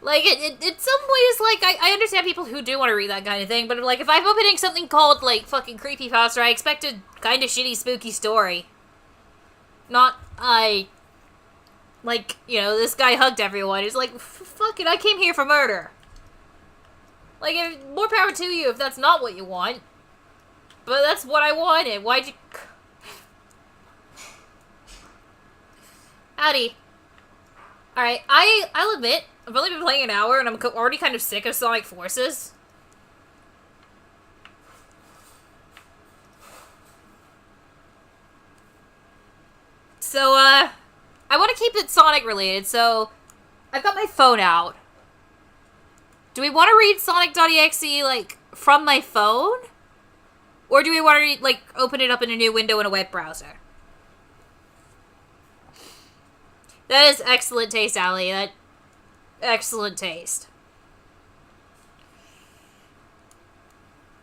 Like, in some ways, like, I understand people who do want to read that kind of thing, but, like, if I'm opening something called, like, fucking creepypasta, I expect a kind of shitty, spooky story. Not, like, you know, this guy hugged everyone. It's like, fuck it, I came here for murder. Like, more power to you if that's not what you want. But that's what I wanted. Why'd you... Howdy. Alright, I'll admit, I've only been playing an hour, and I'm already kind of sick of Sonic Forces. So, I want to keep it Sonic related, so I've got my phone out. Do we want to read sonic.exe, like, from my phone? Or do we want to, like, open it up in a new window in a web browser? That is excellent taste, Allie. Excellent taste.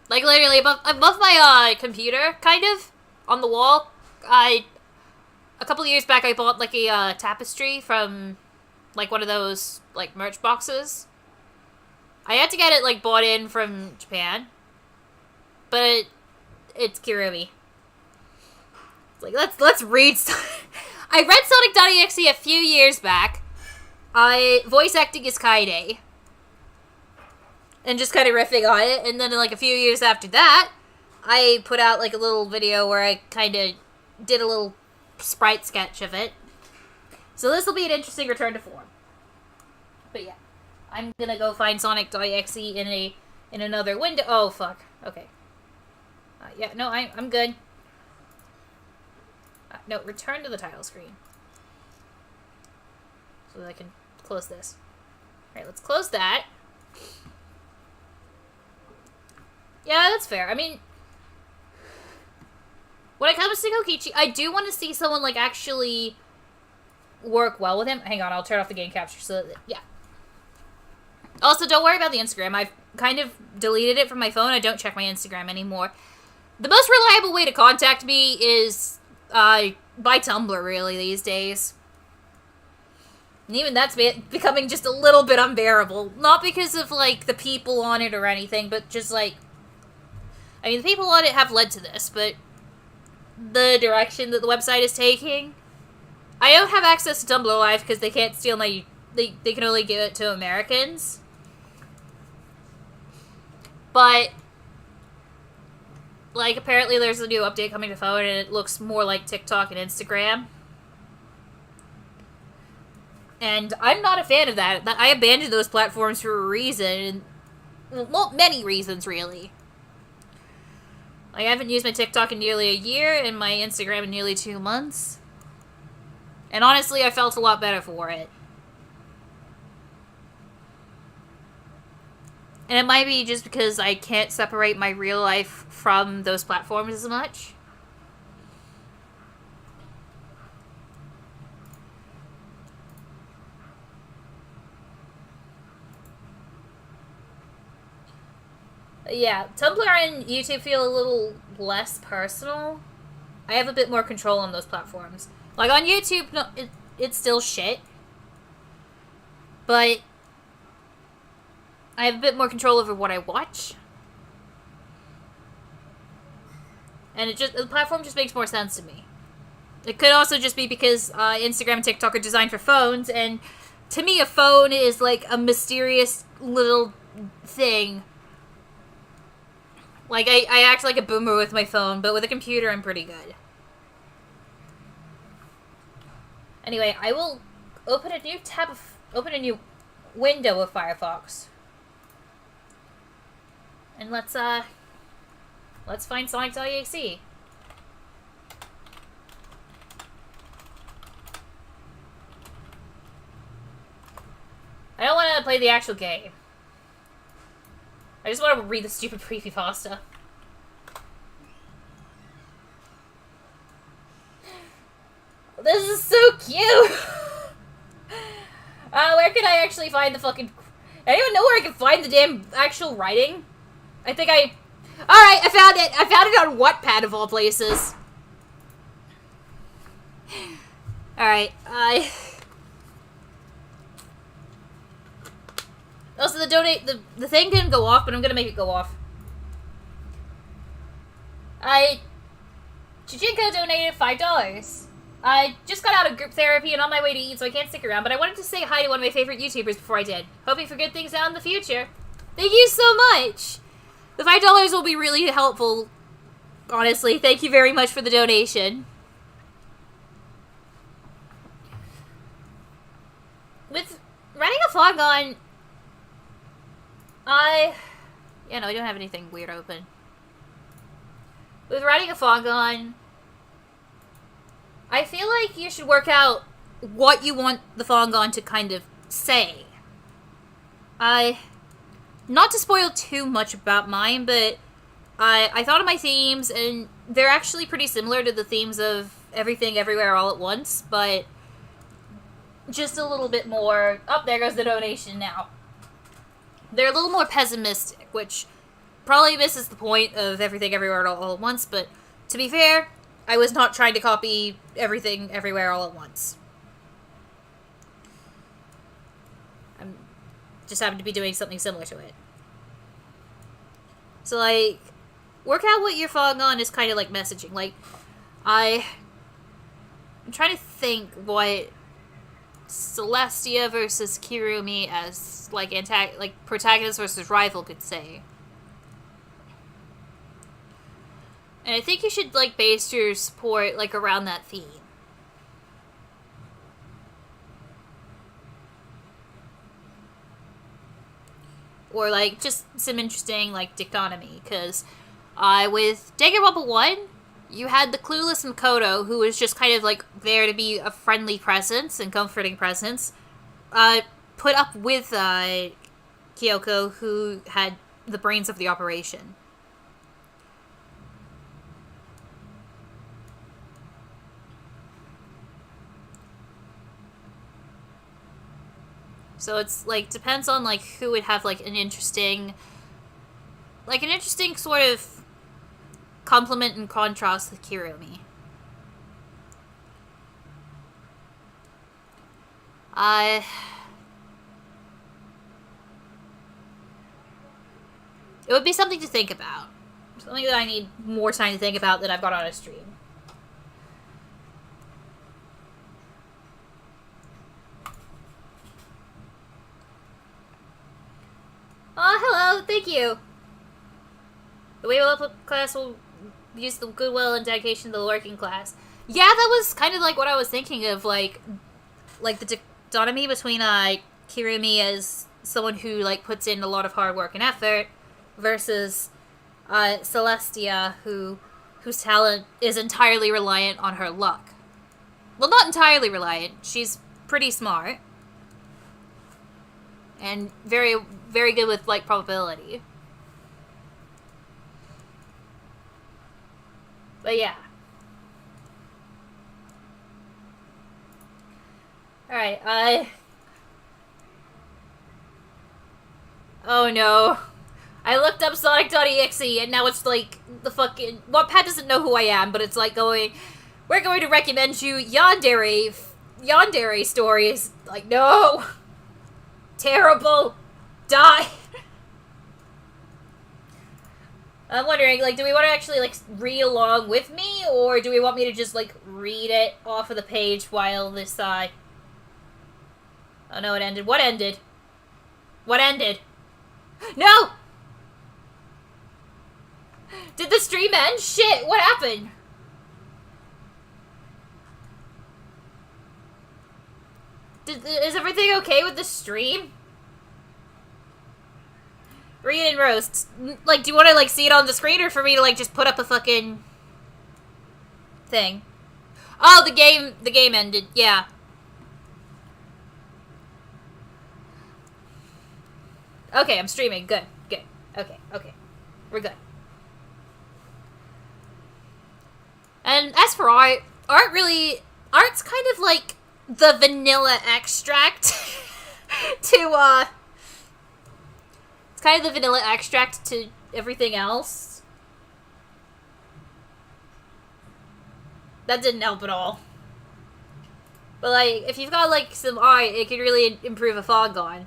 Like, literally, above my, computer, kind of, on the wall, a couple of years back, I bought, like, a, tapestry from, like, one of those, like, merch boxes. I had to get it, like, bought in from Japan. But it's Kirumi. Like, let's read I read sonic.exe a few years back. Voice acting is Kaide. And just kind of riffing on it. And then, like, a few years after that, I put out, like, a little video where I kind of did a little sprite sketch of it. So this will be an interesting return to form. But yeah. I'm gonna go find sonic.exe in another window. Oh, fuck. Okay. Yeah, no, I'm good. No, return to the title screen. So that I can close this. Alright, let's close that. Yeah, that's fair. I mean, when it comes to Kokichi, I do want to see someone, like, actually work well with him. Hang on, I'll turn off the game capture so that, yeah. Also, don't worry about the Instagram. I've kind of deleted it from my phone. I don't check my Instagram anymore. The most reliable way to contact me is by Tumblr, really, these days. And even that's becoming just a little bit unbearable. Not because of, like, the people on it or anything, but just, like... I mean, the people on it have led to this, but the direction that the website is taking... I don't have access to Tumblr Live because they can't steal my... They can only give it to Americans. But... like, apparently there's a new update coming to phone, and it looks more like TikTok and Instagram. And I'm not a fan of that. I abandoned those platforms for a reason. Well, many reasons, really. Like, I haven't used my TikTok in nearly a year, and my Instagram in nearly 2 months. And honestly, I felt a lot better for it. And it might be just because I can't separate my real life from those platforms as much. Yeah, Tumblr and YouTube feel a little less personal. I have a bit more control on those platforms. Like, on YouTube, no, it's still shit. But I have a bit more control over what I watch. And the platform just makes more sense to me. It could also just be because Instagram and TikTok are designed for phones, and to me a phone is like a mysterious little thing. Like, I act like a boomer with my phone, but with a computer I'm pretty good. Anyway, I will open a new open a new window of Firefox. And let's find play the actual game. I just want to read the stupid creepypasta. This is so cute! Where can I actually find the fucking... Anyone know where I can find the damn actual writing? I think I... Alright, I found it! I found it on Wattpad of all places. Alright, Also, the thing didn't go off, but I'm gonna make it go off. Chichinko donated $5. I just got out of group therapy and on my way to eat, so I can't stick around, but I wanted to say hi to one of my favorite YouTubers before I did. Hoping for good things out in the future. Thank you so much! The $5 will be really helpful, honestly. Thank you very much for the donation. With running a vlog on... Yeah, no, I don't have anything weird open. With writing a vlog on... I feel like you should work out what you want the Fongon to kind of say. Not to spoil too much about mine, but I thought of my themes, and they're actually pretty similar to the themes of Everything Everywhere All at Once, but just a little bit more... Oh, there goes the donation now. They're a little more pessimistic, which probably misses the point of Everything Everywhere All at Once, but to be fair... I was not trying to copy Everything Everywhere All at Once. I'm just happened to be doing something similar to it. So, like, work out what your Fongon is kind of like messaging. Like, I'm trying to think what Celestia versus Kirumi as, like, protagonist versus rival could say. And I think you should, like, base your support, like, around that theme. Or, like, just some interesting, like, dichotomy. Because, with Danganronpa 1, you had the clueless Makoto, who was just kind of, like, there to be a friendly presence and comforting presence, put up with, Kyoko, who had the brains of the operation. So it's, like, depends on, like, who would have, like, an interesting sort of complement and contrast with Kirumi. It would be something to think about. Something that I need more time to think about than I've got on a stream. Oh, hello, thank you. The Wave Up class will use the goodwill and dedication to the working class. Yeah, that was kind of like what I was thinking of, like the dichotomy between, Kirumi as someone who, like, puts in a lot of hard work and effort versus, Celestia, whose talent is entirely reliant on her luck. Well, not entirely reliant. She's pretty smart. And very, very good with, like, probability. But yeah. Alright, oh no. I looked up sonic.exe and now it's like the fucking... Wattpad doesn't know who I am, but it's like going... We're going to recommend you Yandere stories. Like, no! Terrible! Die! I'm wondering, like, do we want to actually, like, read along with me? Or do we want me to just, like, read it off of the page while this, Oh no, it ended. What ended? What ended? No! Did the stream end? Shit, what happened? Is everything okay with the stream? Read and roast. Like, do you want to, like, see it on the screen or for me to, like, just put up a fucking thing? Oh, the game ended. Yeah. Okay, I'm streaming. Good. Good. Okay. Okay. We're good. And as for art, art's kind of like the vanilla extract to, it's kind of the vanilla extract to everything else. That didn't help at all. But, like, if you've got, like, some art, it could really improve a Foghorn.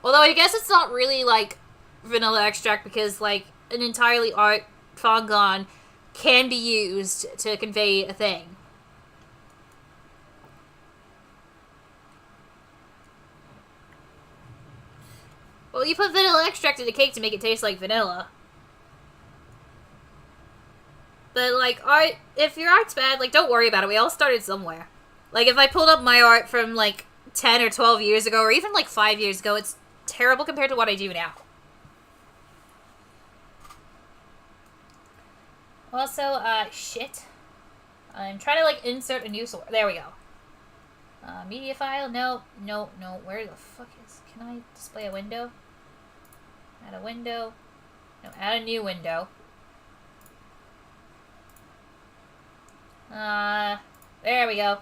Although I guess it's not really, like, vanilla extract because, like, an entirely art Foghorn can be used to convey a thing. Well, you put vanilla extract in a cake to make it taste like vanilla. But, like, art, if your art's bad, like, don't worry about it. We all started somewhere. Like, if I pulled up my art from, like, 10 or 12 years ago, or even, like, 5 years ago, it's terrible compared to what I do now. Also, shit. I'm trying to, like, insert a new source. There we go. Media file? No. Where the fuck is... Can I display a window? Add a window. No, add a new window. There we go.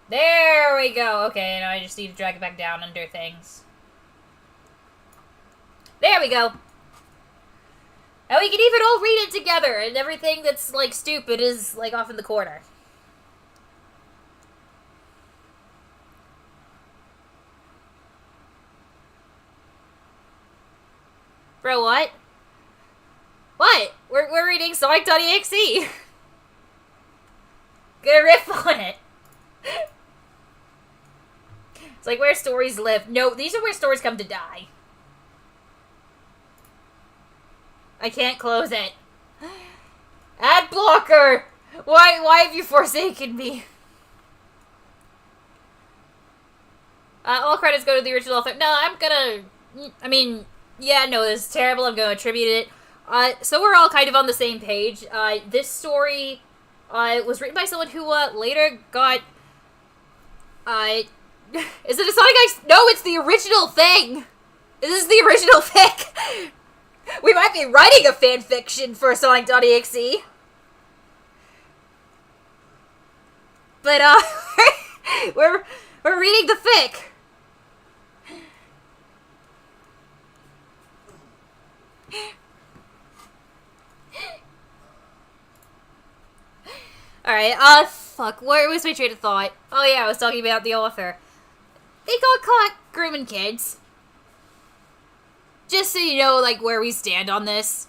There we go. Okay, now I just need to drag it back down under things. There we go. Now we can even all read it together, and everything that's, like, stupid is, like, off in the corner. Bro, what? What? We're reading sonic.exe. Get a riff on it. It's like where stories live. No, these are where stories come to die. I can't close it. Ad blocker! Why have you forsaken me? All credits go to the original author. No, I'm gonna... I mean, yeah, no, this is terrible. I'm gonna attribute it. So we're all kind of on the same page. This story was written by someone who later got... Is it a Sonic? No, it's the original thing! This is the original fic! We might be writing a fanfiction for sonic.exe. But, we're reading the fic. Alright, fuck, where was my train of thought? Oh yeah, I was talking about the author. They got caught grooming kids. Just so you know, like, where we stand on this.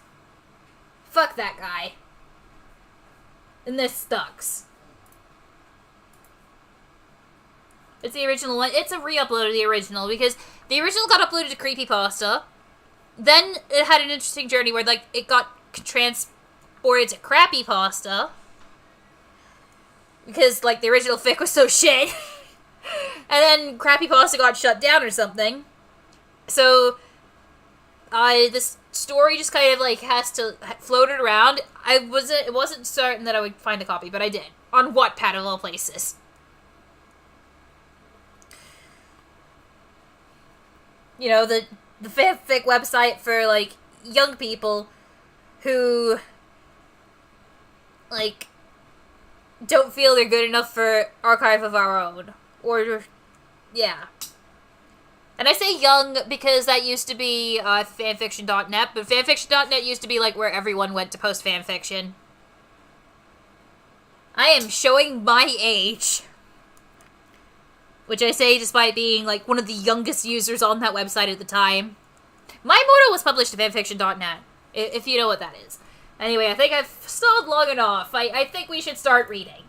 Fuck that guy. And this sucks. It's the original one. It's a re-upload of the original, because the original got uploaded to Creepypasta. Then it had an interesting journey where, like, it got transported to Crappypasta. Because, like, the original fic was so shit. And then Crappypasta got shut down or something. So... this story just kind of, like, has to float it around. It wasn't certain that I would find a copy, but I did. On Wattpad of all places. You know, the fanfic website for, like, young people who, like, don't feel they're good enough for Archive of Our Own. Or, yeah. And I say young because that used to be fanfiction.net, but fanfiction.net used to be like where everyone went to post fanfiction. I am showing my age. Which I say despite being like one of the youngest users on that website at the time. My motto was published to fanfiction.net, if you know what that is. Anyway, I think I've stalled long enough. I think we should start reading.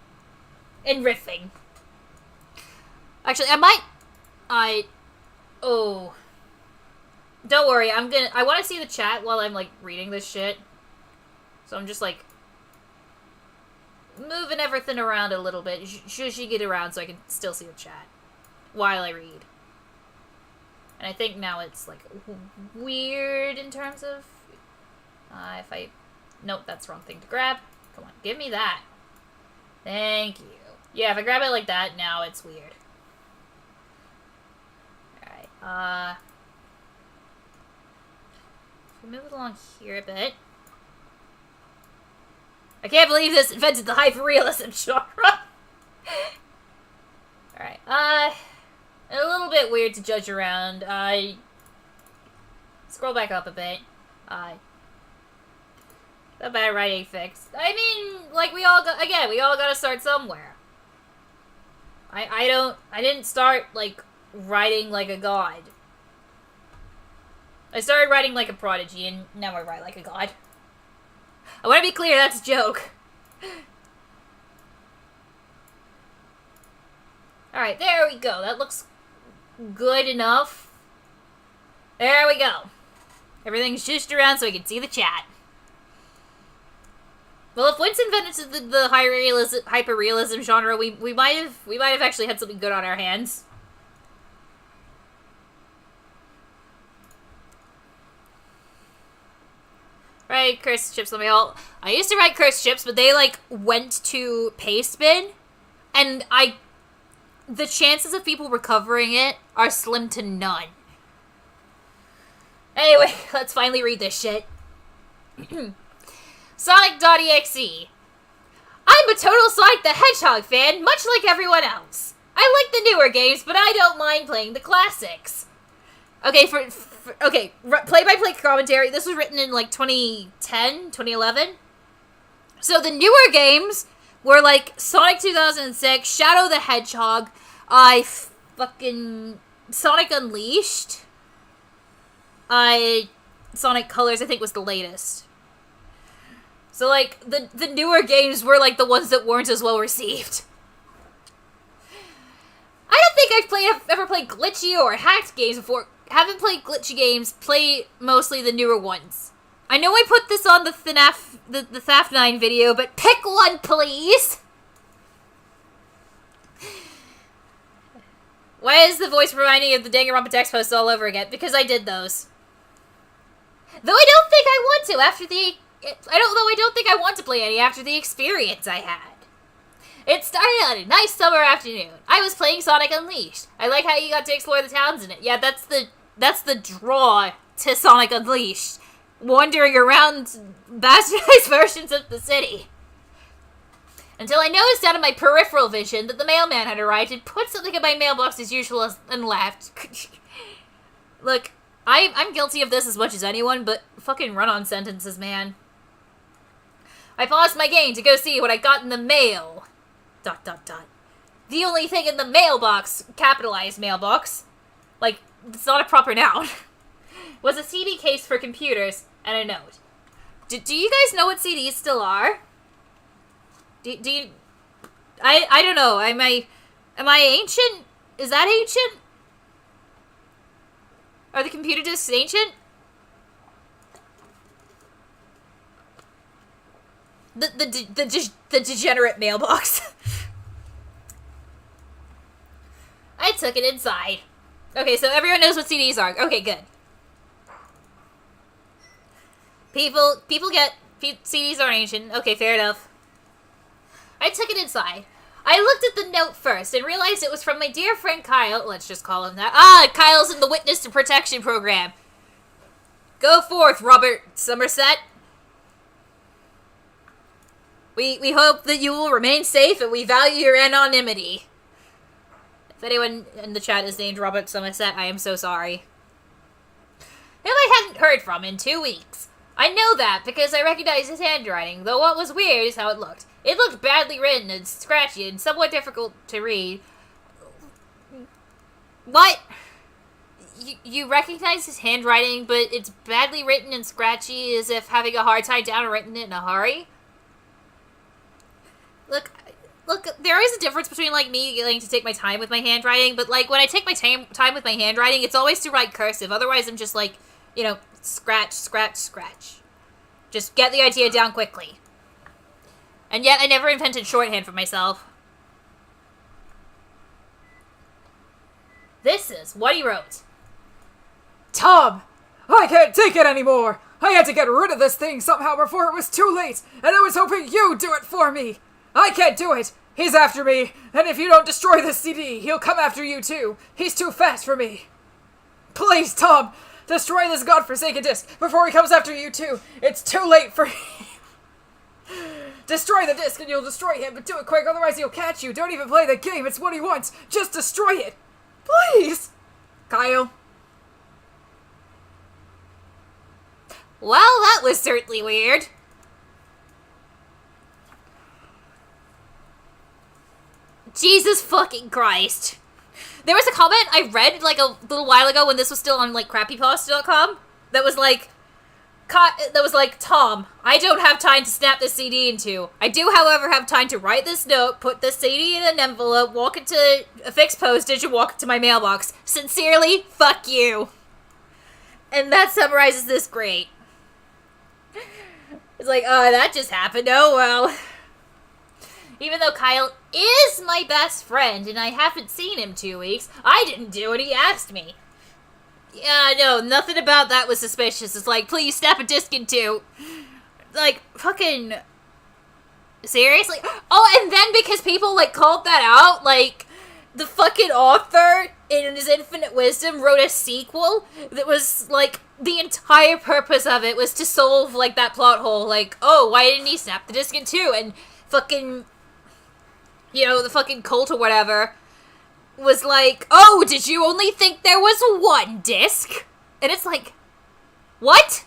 And riffing. Actually, Oh. Don't worry, I want to see the chat while I'm, like, reading this shit. So I'm just, like, moving everything around a little bit. Shushing it around so I can still see the chat while I read. And I think now it's, like, weird in terms of... if I... Nope, that's the wrong thing to grab. Come on, give me that. Thank you. Yeah, if I grab it like that, now it's weird. Alright. We'll move it along here a bit. I can't believe this invented the hyperrealism genre. Alright, a little bit weird to judge around. Scroll back up a bit. The bad writing fixed. I mean, like, we all gotta start somewhere. I didn't start, like, writing like a god. I started writing like a prodigy, and now I write like a god. I want to be clear, that's a joke. Alright, there we go. That looks good enough. There we go. Everything's shushed around so we can see the chat. Well, if Wince invented the hyperrealism genre, we might have actually had something good on our hands. Right, cursed chips, let me all. I used to write cursed chips, but they, like, went to paste bin, and the chances of people recovering it are slim to none. Anyway, let's finally read this shit. Sonic.exe. I'm a total Sonic the Hedgehog fan, much like everyone else. I like the newer games, but I don't mind playing the classics. Okay, play-by-play commentary. This was written in, like, 2010, 2011. So the newer games were, like, Sonic 2006, Shadow the Hedgehog, Sonic Unleashed. Sonic Colors, I think, was the latest. So, like, the newer games were, like, the ones that weren't as well received. I don't think I've ever played glitchy or hacked games before. Haven't played glitchy games, play mostly the newer ones. I know I put this on the FNAF 9 video, but pick one, please! Why is the voice reminding me of the Danganronpa text posts all over again? Because I did those. Though I don't think I want to after the... I don't think I want to play any after the experience I had. It started on a nice summer afternoon. I was playing Sonic Unleashed. I like how you got to explore the towns in it. Yeah, that's the draw to Sonic Unleashed. Wandering around bastardized versions of the city. Until I noticed out of my peripheral vision that the mailman had arrived and put something in my mailbox as usual and left. Look, I'm guilty of this as much as anyone, but fucking run-on sentences, man. I paused my game to go see what I got in the mail. ... The only thing in the mailbox, capitalized mailbox, like, it's not a proper noun, was a CD case for computers and a note. Do you guys know what CDs still are? Do you... I don't know. Am I ancient? Is that ancient? Are the computer discs ancient? The degenerate mailbox. I took it inside. Okay, so everyone knows what CDs are. Okay, good. People get... CDs are ancient. Okay, fair enough. I took it inside. I looked at the note first and realized it was from my dear friend Kyle. Let's just call him that. Kyle's in the Witness to Protection program. Go forth, Robert Somerset. We hope that you will remain safe and we value your anonymity. If anyone in the chat is named Robert Somerset, I am so sorry. Whom I hadn't heard from in 2 weeks. I know that because I recognized his handwriting, though what was weird is how it looked. It looked badly written and scratchy and somewhat difficult to read. What? You recognize his handwriting, but it's badly written and scratchy as if having a hard time down and written it in a hurry? Look, there is a difference between, like, me getting to take my time with my handwriting, but, like, when I take my time with my handwriting, it's always to write cursive. Otherwise, I'm just, like, you know, scratch, scratch, scratch. Just get the idea down quickly. And yet, I never invented shorthand for myself. This is what he wrote. Tom, I can't take it anymore. I had to get rid of this thing somehow before it was too late, and I was hoping you'd do it for me. I can't do it. He's after me, and if you don't destroy this CD, he'll come after you too. He's too fast for me. Please, Tom, destroy this godforsaken disc before he comes after you too. It's too late for Destroy the disc and you'll destroy him, but do it quick, otherwise he'll catch you. Don't even play the game, it's what he wants. Just destroy it. Please. Kyle. Well, that was certainly weird. Jesus fucking Christ. There was a comment I read, like, a little while ago when this was still on, like, crappypasta.com that was like, Tom, I don't have time to snap this CD in two. I do, however, have time to write this note, put this CD in an envelope, walk it to a fixed postage, and walk it to my mailbox. Sincerely, fuck you. And that summarizes this great. It's like, that just happened. Oh, well. Even though Kyle is my best friend and I haven't seen him 2 weeks, I didn't do what he asked me. Yeah, no, nothing about that was suspicious. It's like, please snap a disc in two. Like, fucking... Seriously? Oh, and then because people, like, called that out, like, the fucking author, in his infinite wisdom, wrote a sequel that was, like, the entire purpose of it was to solve, like, that plot hole. Like, oh, why didn't he snap the disc in two? And fucking... You know, the fucking cult or whatever was like, oh, did you only think there was one disc? And it's like, what?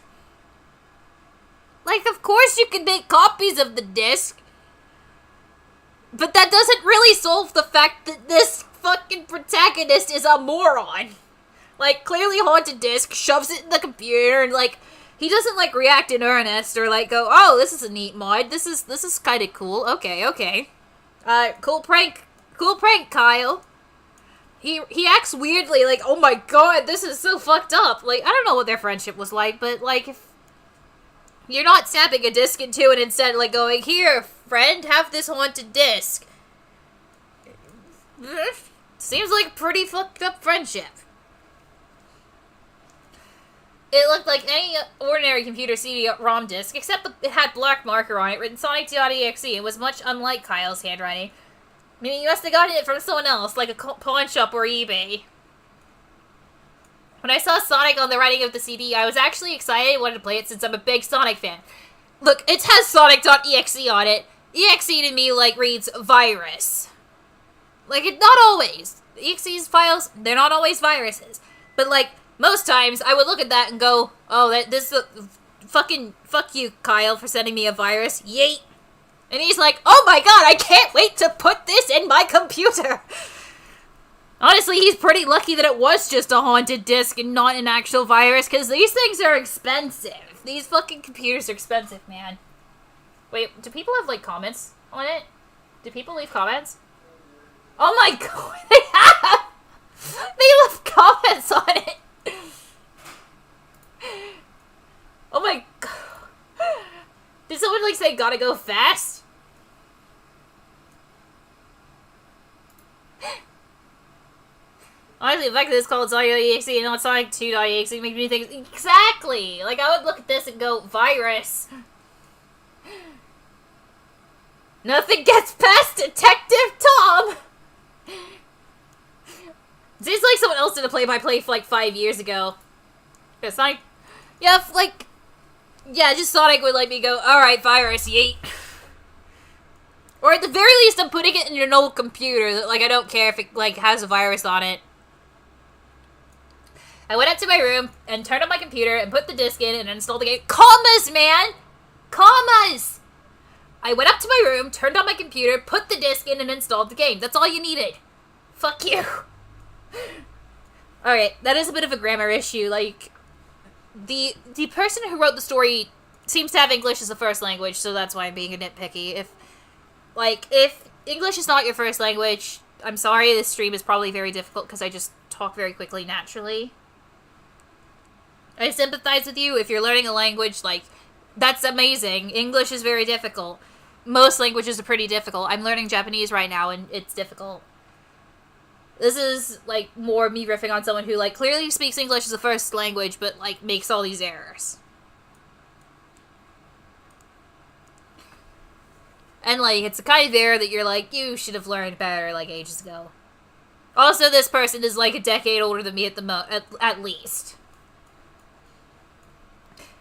Like, of course you can make copies of the disc, but that doesn't really solve the fact that this fucking protagonist is a moron. Like, clearly Haunted Disc shoves it in the computer and, like, he doesn't, like, react in earnest or, like, go, oh, this is a neat mod. This is kind of cool. Okay. Cool prank, Kyle. He acts weirdly, like, oh my god, this is so fucked up. Like, I don't know what their friendship was like, but, like, if you're not snapping a disc in two and instead, like, going, here, friend, have this haunted disc. Seems like a pretty fucked up friendship. It looked like any ordinary computer CD-ROM disc, except it had black marker on it, written sonic.exe, and was much unlike Kyle's handwriting. Meaning you must have gotten it from someone else, like a pawn shop or eBay. When I saw Sonic on the writing of the CD, I was actually excited and wanted to play it since I'm a big Sonic fan. Look, it has sonic.exe on it. EXE to me, like, reads virus. Like, not always. EXE's files, they're not always viruses. But, like, most times, I would look at that and go, oh, this is fucking, fuck you, Kyle, for sending me a virus. Yeet. And he's like, oh my god, I can't wait to put this in my computer. Honestly, he's pretty lucky that it was just a haunted disk and not an actual virus, because these things are expensive. These fucking computers are expensive, man. Wait, do people have, like, comments on it? Do people leave comments? Oh my god, they have! They left comments on it! Oh my god. Did someone, like, say, gotta go fast? Honestly, the fact that it's called Sonic.exe and not Sonic2.exe makes me think, exactly! Like, I would look at this and go, virus. Nothing gets past Detective Tom! Seems like someone else did a play-by-play for, like, 5 years ago. Yeah, Sonic... Yeah, like... Yeah, just Sonic would let me go, alright, virus, yeet. Or at the very least, I'm putting it in an old computer that, like, I don't care if it, like, has a virus on it. I went up to my room and turned on my computer and put the disc in and installed the game. Commas, man! Commas! I went up to my room, turned on my computer, put the disc in, and installed the game. That's all you needed. Fuck you. Alright, that is a bit of a grammar issue. Like, the person who wrote the story seems to have English as a first language, so that's why I'm being a nitpicky. If English is not your first language, I'm sorry, this stream is probably very difficult because I just talk very quickly naturally. I sympathize with you. If you're learning a language, like, that's amazing. English is very difficult. Most languages are pretty difficult. I'm learning Japanese right now, and it's difficult. This is, like, more me riffing on someone who, like, clearly speaks English as a first language, but, like, makes all these errors. And, like, it's the kind of error that you're like, you should have learned better, like, ages ago. Also, this person is like a decade older than me at least.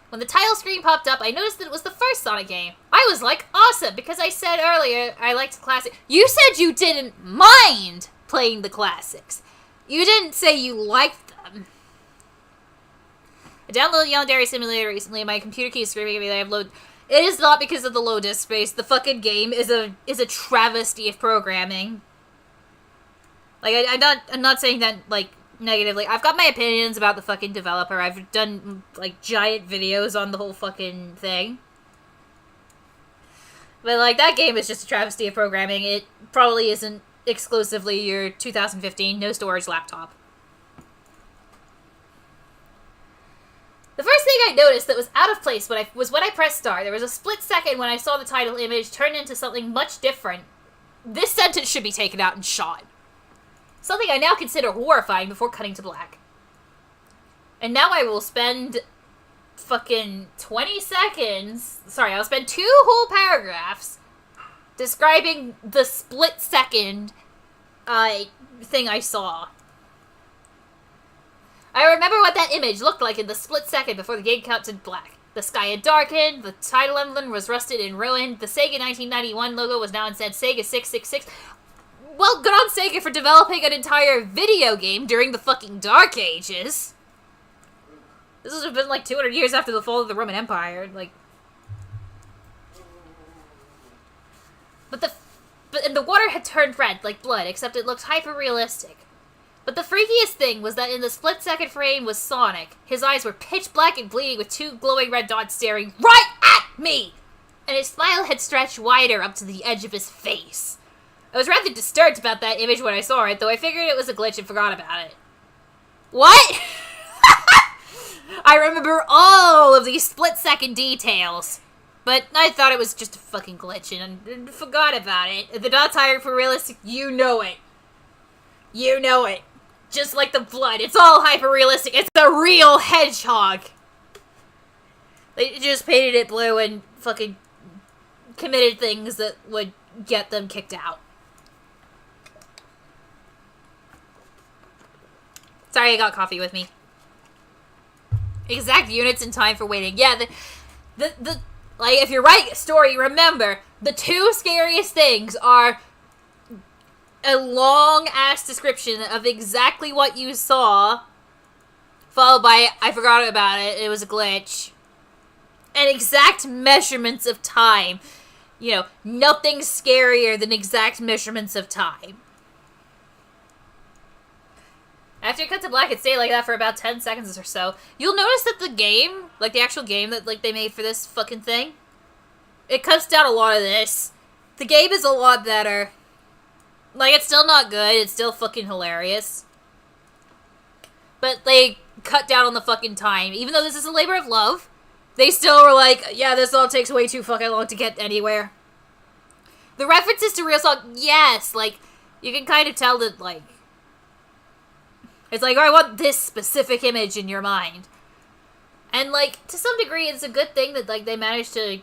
When the title screen popped up, I noticed that it was the first Sonic game. I was like, awesome, because I said earlier I liked classic. You said you didn't mind playing the classics. You didn't say you liked them. I downloaded Yellow Dairy Simulator recently, and my computer keeps screaming at me that I have load. It is not because of the low disk space. The fucking game is a travesty of programming. Like, I'm not saying that, like, negatively. I've got my opinions about the fucking developer. I've done, like, giant videos on the whole fucking thing. But, like, that game is just a travesty of programming. It probably isn't exclusively your 2015 no storage laptop. The first thing I noticed that was out of place was when I pressed start. There was a split second when I saw the title image turn into something much different. This sentence should be taken out and shot. Something I now consider horrifying before cutting to black. And now I will spend fucking 20 seconds... Sorry, I'll spend 2 whole paragraphs describing the split second thing I saw. I remember what that image looked like in the split second before the game cut to black. The sky had darkened, the title emblem was rusted and ruined, the Sega 1991 logo was now instead Sega 666. Well, good on Sega for developing an entire video game during the fucking Dark Ages. This would have been like 200 years after the fall of the Roman Empire, like... And the water had turned red, like blood, except it looked hyper-realistic. But the freakiest thing was that in the split-second frame was Sonic. His eyes were pitch black and bleeding with 2 glowing red dots staring right at me! And his smile had stretched wider up to the edge of his face. I was rather disturbed about that image when I saw it, though I figured it was a glitch and forgot about it. What? I remember all of these split-second details. But I thought it was just a fucking glitch and forgot about it. The dots hired for realistic, you know it. You know it. Just like the blood. It's all hyper-realistic. It's a real hedgehog. They just painted it blue and fucking committed things that would get them kicked out. Sorry, I got coffee with me. Exact units in time for waiting. Yeah, like, if you're right, story, remember, the 2 scariest things are a long-ass description of exactly what you saw, followed by, I forgot about it, it was a glitch, and exact measurements of time. You know, nothing's scarier than exact measurements of time. After you cut to black and stay like that for about 10 seconds or so, you'll notice that the game, like the actual game that like they made for this fucking thing, it cuts down a lot of this. The game is a lot better. Like, it's still not good, it's still fucking hilarious. But they cut down on the fucking time. Even though this is a labor of love, they still were like, yeah, this all takes way too fucking long to get anywhere. The references to real song, yes, like, you can kind of tell that, like, it's like, oh, I want this specific image in your mind. And, like, to some degree, it's a good thing that, like, they managed to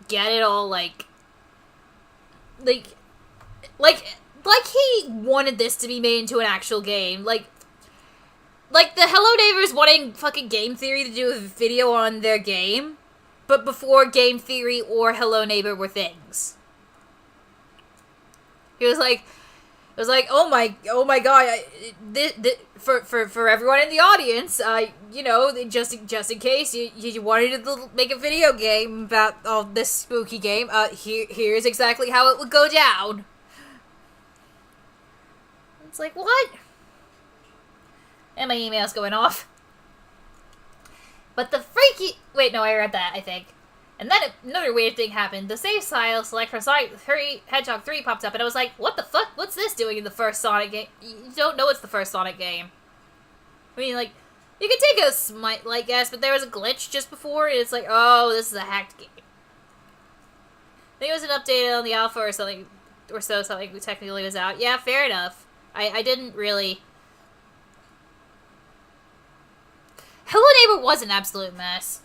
get it all, like he wanted this to be made into an actual game. Like the Hello Neighbors wanting fucking Game Theory to do a video on their game, but before Game Theory or Hello Neighbor were things. It was like, oh my god, for everyone in the audience, you know, just in case you wanted to make a video game about this spooky game, here's exactly how it would go down. It's like, what? And my email's going off. But the freaky... Wait, no, I read that, I think. And then another weird thing happened. The save file select for Sonic 3, Hedgehog 3 popped up, and I was like, what the fuck? What's this doing in the first Sonic game? You don't know it's the first Sonic game. I mean, like, you could take a smite, like, guess, but there was a glitch just before, and it's like, oh, this is a hacked game. I think it was an update on the alpha or something, something technically was out. Yeah, fair enough. I didn't really... Hello Neighbor was an absolute mess.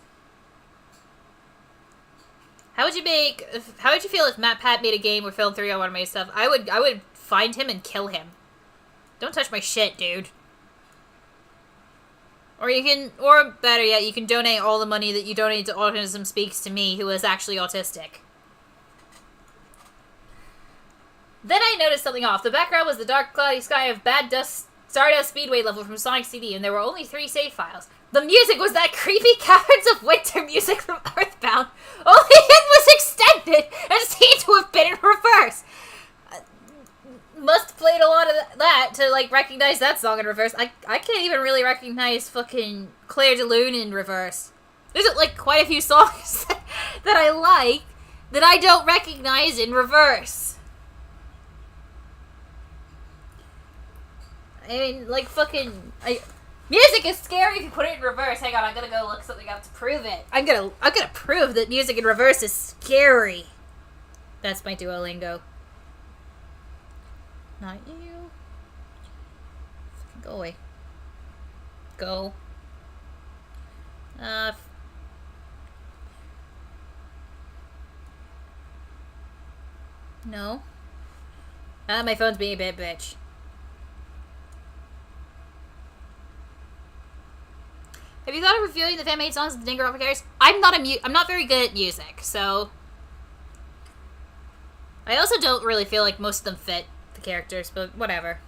How would you feel if Matt Pat made a game where Film 301 made stuff? I would find him and kill him. Don't touch my shit, dude. Or you can, or better yet, you can donate all the money that you donate to Autism Speaks to me, who is actually autistic. Then I noticed something off. The background was the dark, cloudy sky of Bad Dust Stardust Speedway level from Sonic CD, and there were only 3 save files. The music was that creepy Caverns of Winter music from Earthbound, only it was extended and seemed to have been in reverse. Must have played a lot of that to, like, recognize that song in reverse. I can't even really recognize fucking Claire de Lune in reverse. There's, like, quite a few songs that I like that I don't recognize in reverse. I mean, like, fucking... music is scary if you put it in reverse. Hang on, I'm gonna go look something up to prove it. I'm gonna prove that music in reverse is scary. That's my Duolingo. Not you. Go away. Go. No. My phone's being a bit bitch. Have you thought of reviewing the fan-made songs of the Danganronpa characters? I'm not very good at music, so... I also don't really feel like most of them fit the characters, but whatever.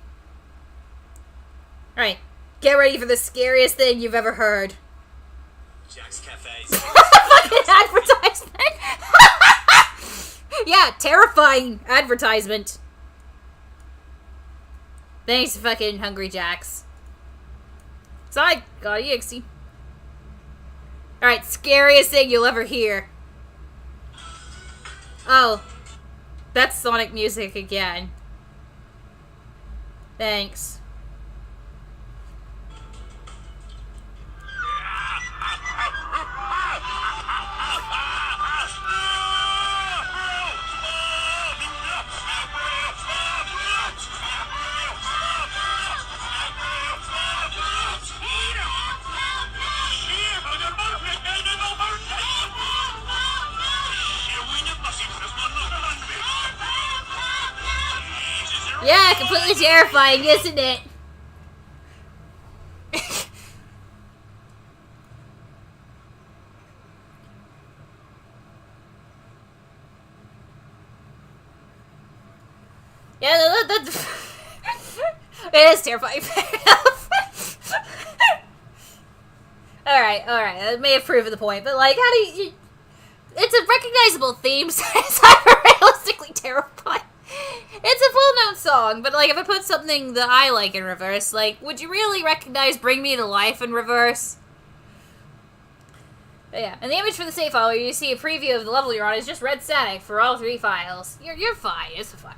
Alright, get ready for the scariest thing you've ever heard. Jack's Cafes. Fucking advertisement! Yeah, terrifying advertisement. Thanks, fucking Hungry Jacks. Sonic.exe. Alright, scariest thing you'll ever hear. Oh. That's Sonic music again. Thanks. Yeah, completely terrifying, isn't it? Yeah, that's... It is terrifying. Alright, that may have proven the point, but like, how do you... It's a recognizable theme, so it's not realistically terrifying. It's a full-known song, but like, if I put something that I like in reverse, like, would you really recognize Bring Me to Life in reverse? But yeah, and the image for the save file where you see a preview of the level you're on is just red static for all 3 files. You're fine, it's fine.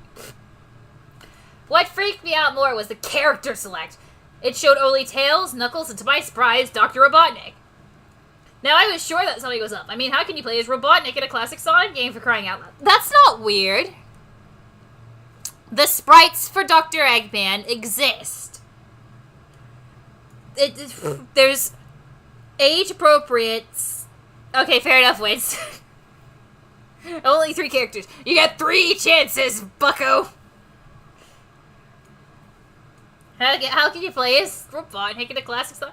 What freaked me out more was the character select. It showed only Tails, Knuckles, and to my surprise, Dr. Robotnik. Now, I was sure that something was up. I mean, how can you play as Robotnik in a classic Sonic game, for crying out loud? That's not weird. The sprites for Dr. Eggman exist. There's age-appropriate... Okay, fair enough, Wins. Only 3 characters. You get 3 chances, bucko! How can you play as Robotnik in a classic song?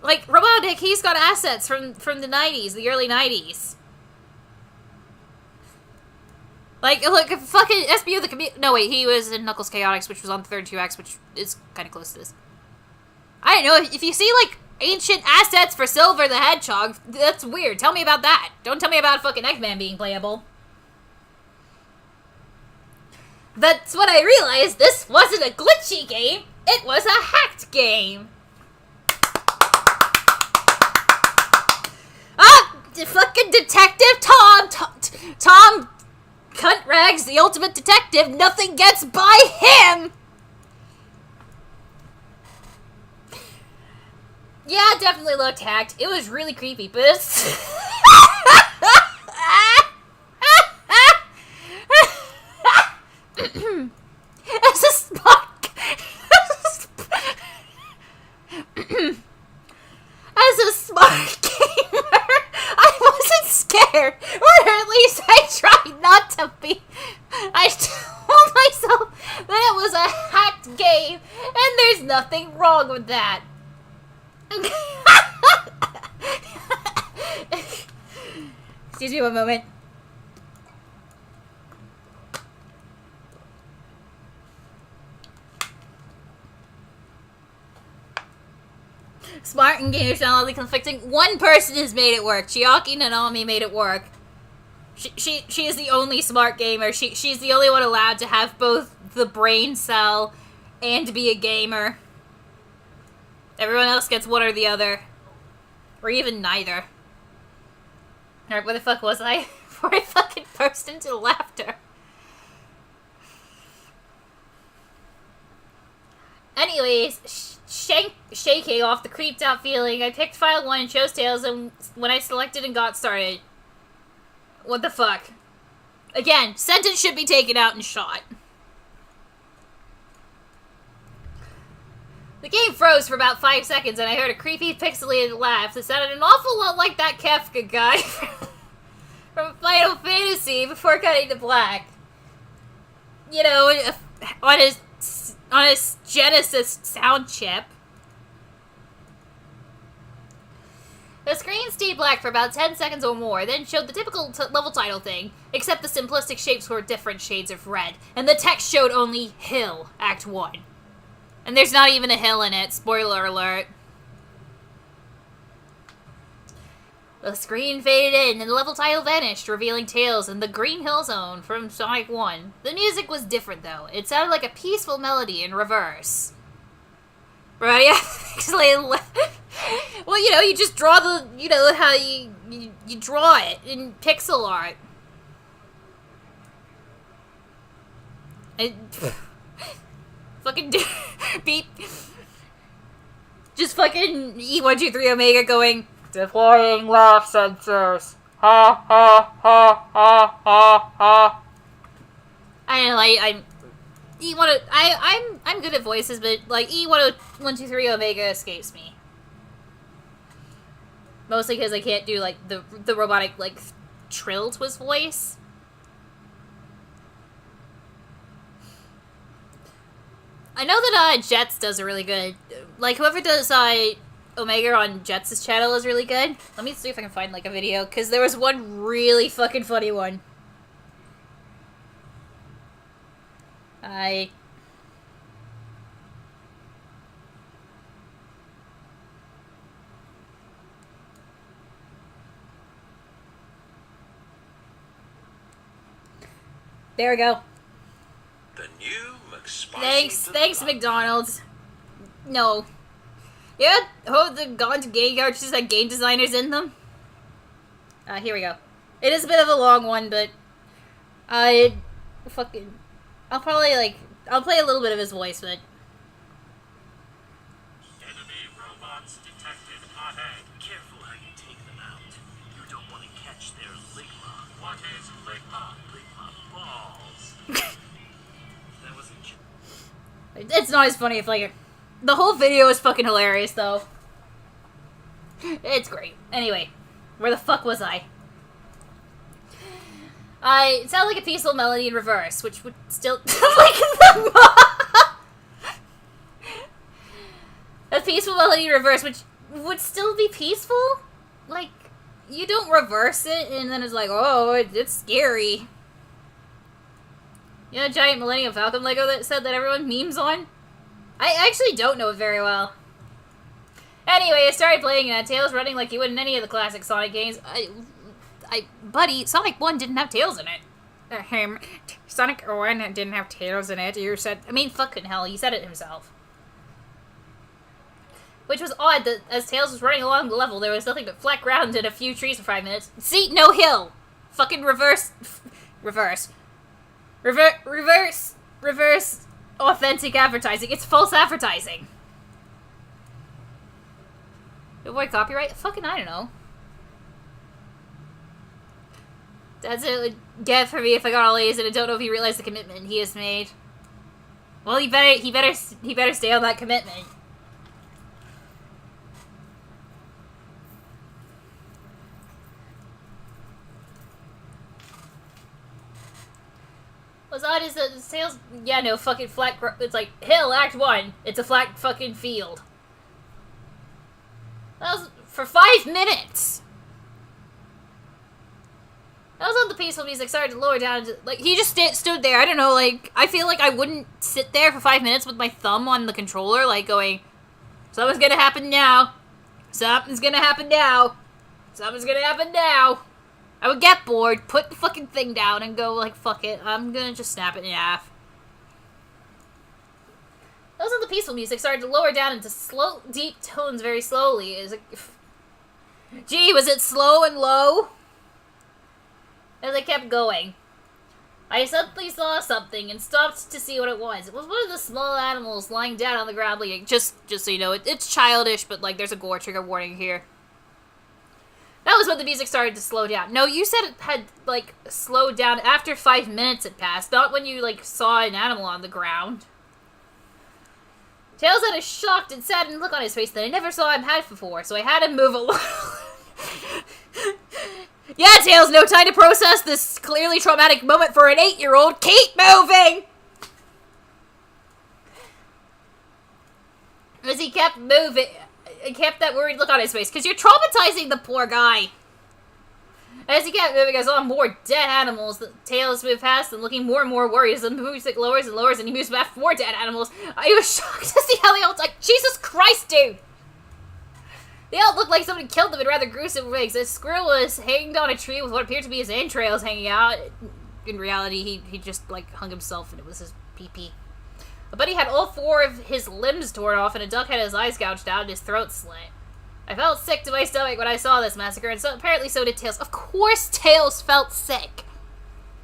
Like, Robotnik, he's got assets from the 90s, the early 90s. Like, look, fucking SBO the community... No, wait, he was in Knuckles Chaotix, which was on 32X, which is kind of close to this. I don't know, if you see, like, ancient assets for Silver the Hedgehog, that's weird. Tell me about that. Don't tell me about fucking Eggman being playable. That's when I realized this wasn't a glitchy game, it was a hacked game. Ah! Fucking Detective Tom Cunt Rags, the ultimate detective, nothing gets by him! Yeah, it definitely looked hacked. It was really creepy, but it's... As a smart... As a smart gamer, I wasn't scared. Or at least I tried not to be. I told myself that it was a hacked game, and There's nothing wrong with that. Excuse me one moment. Smart and game soundly conflicting. One person has made it work. Chiaki Nanami made it work. She is the only smart gamer. She's the only one allowed to have both the brain cell and be a gamer. Everyone else gets one or the other. Or even neither. Alright, where the fuck was I? Before I fucking burst into laughter. Anyways, shaking off the creeped out feeling, I picked file 1 and chose Tails, and when I selected and got started. What the fuck? Again, sentence should be taken out and shot. The game froze for about 5 seconds, and I heard a creepy, pixelated laugh that sounded an awful lot like that Kefka guy from Final Fantasy before cutting to black. You know, on his Genesis sound chip. The screen stayed black for about 10 seconds or more, then showed the typical level title thing, except the simplistic shapes were different shades of red, and the text showed only Hill, Act 1. And there's not even a hill in it, spoiler alert. The screen faded in, and the level title vanished, revealing Tails in the Green Hill Zone from Sonic 1. The music was different, though. It sounded like a peaceful melody in reverse. Right, yeah, well, you know, you just draw the, you know, how you draw it in pixel art. Fucking beep. Just fucking E123 Omega going, deploying laugh sensors. Ha ha ha ha ha ha. I don't know, I'm good at voices, but like E123 Omega escapes me. Mostly because I can't do like the robotic like trill to his voice. I know that Jets does a really good, like whoever does Omega on Jets' channel is really good. Let me see if I can find like a video, because there was one really fucking funny one. There we go. The new McSpicy. Thanks, McDonald's. No. Yeah, the gone to game cartridges had game designers in them. Here we go. It is a bit of a long one, but I'll play a little bit of his voice, but Enemy robots detected ahead. Careful how you take them out. You don't want to catch their ligma. What is ligma? Ligma balls. That wasn't. It's not as funny if like the whole video is fucking hilarious though. It's great. Anyway, where the fuck was I? It sounded like a peaceful melody in reverse, which would still like a peaceful melody in reverse, which would still be peaceful. Like you don't reverse it, and then it's like, oh, it's scary. You know, giant Millennium Falcon Lego that said that everyone memes on. I actually don't know it very well. Anyway, I started playing and had Tails running like you would in any of the classic Sonic games. Buddy, Sonic 1 didn't have Tails in it. Sonic 1 didn't have Tails in it. You said, I mean, fucking hell, he said it himself. Which was odd that as Tails was running along the level, there was nothing but flat ground and a few trees for 5 minutes. See, no hill. Fucking reverse authentic advertising. It's false advertising. Avoid copyright? Fucking I don't know. That's a get for me if I got all A's, and I don't know if he realized the commitment he has made. Well, he better stay on that commitment. What's odd is that Tails, yeah, no, fucking flat, it's like, hill, act 1. It's a flat fucking field. That was for 5 minutes. That was when the peaceful music started to lower down. Like, he just stood there. I don't know, like, I feel like I wouldn't sit there for 5 minutes with my thumb on the controller, like, going, something's gonna happen now. Something's gonna happen now. Something's gonna happen now. I would get bored, put the fucking thing down, and go, like, fuck it. I'm gonna just snap it in half. That was when the peaceful music started to lower down into slow, deep tones very slowly. It was like, gee, was it slow and low? As I kept going, I suddenly saw something and stopped to see what it was. It was one of the small animals lying down on the ground, bleeding. Just so you know, it's childish, but, like, there's a gore trigger warning here. That was when the music started to slow down. No, you said it had, like, slowed down after 5 minutes had passed, not when you, like, saw an animal on the ground. Tails had a shocked and saddened look on his face that I never saw him have before, so I had him move a little. Yeah, Tails, no time to process this clearly traumatic moment for an 8-year-old. Keep moving! As he kept moving, kept that worried look on his face, because you're traumatizing the poor guy. As he kept moving, I saw more dead animals. The Tails moved past them, looking more and more worried as the music lowers and lowers, and he moves past more dead animals. I was shocked to see how they all like, Jesus Christ, dude! They all looked like somebody killed them in rather gruesome ways. A squirrel was hanged on a tree with what appeared to be his entrails hanging out. In reality, he just, like, hung himself, and it was his pee-pee. A bunny had all 4 of his limbs torn off, and a duck had his eyes gouged out and his throat slit. I felt sick to my stomach when I saw this massacre, and so apparently so did Tails. Of course Tails felt sick.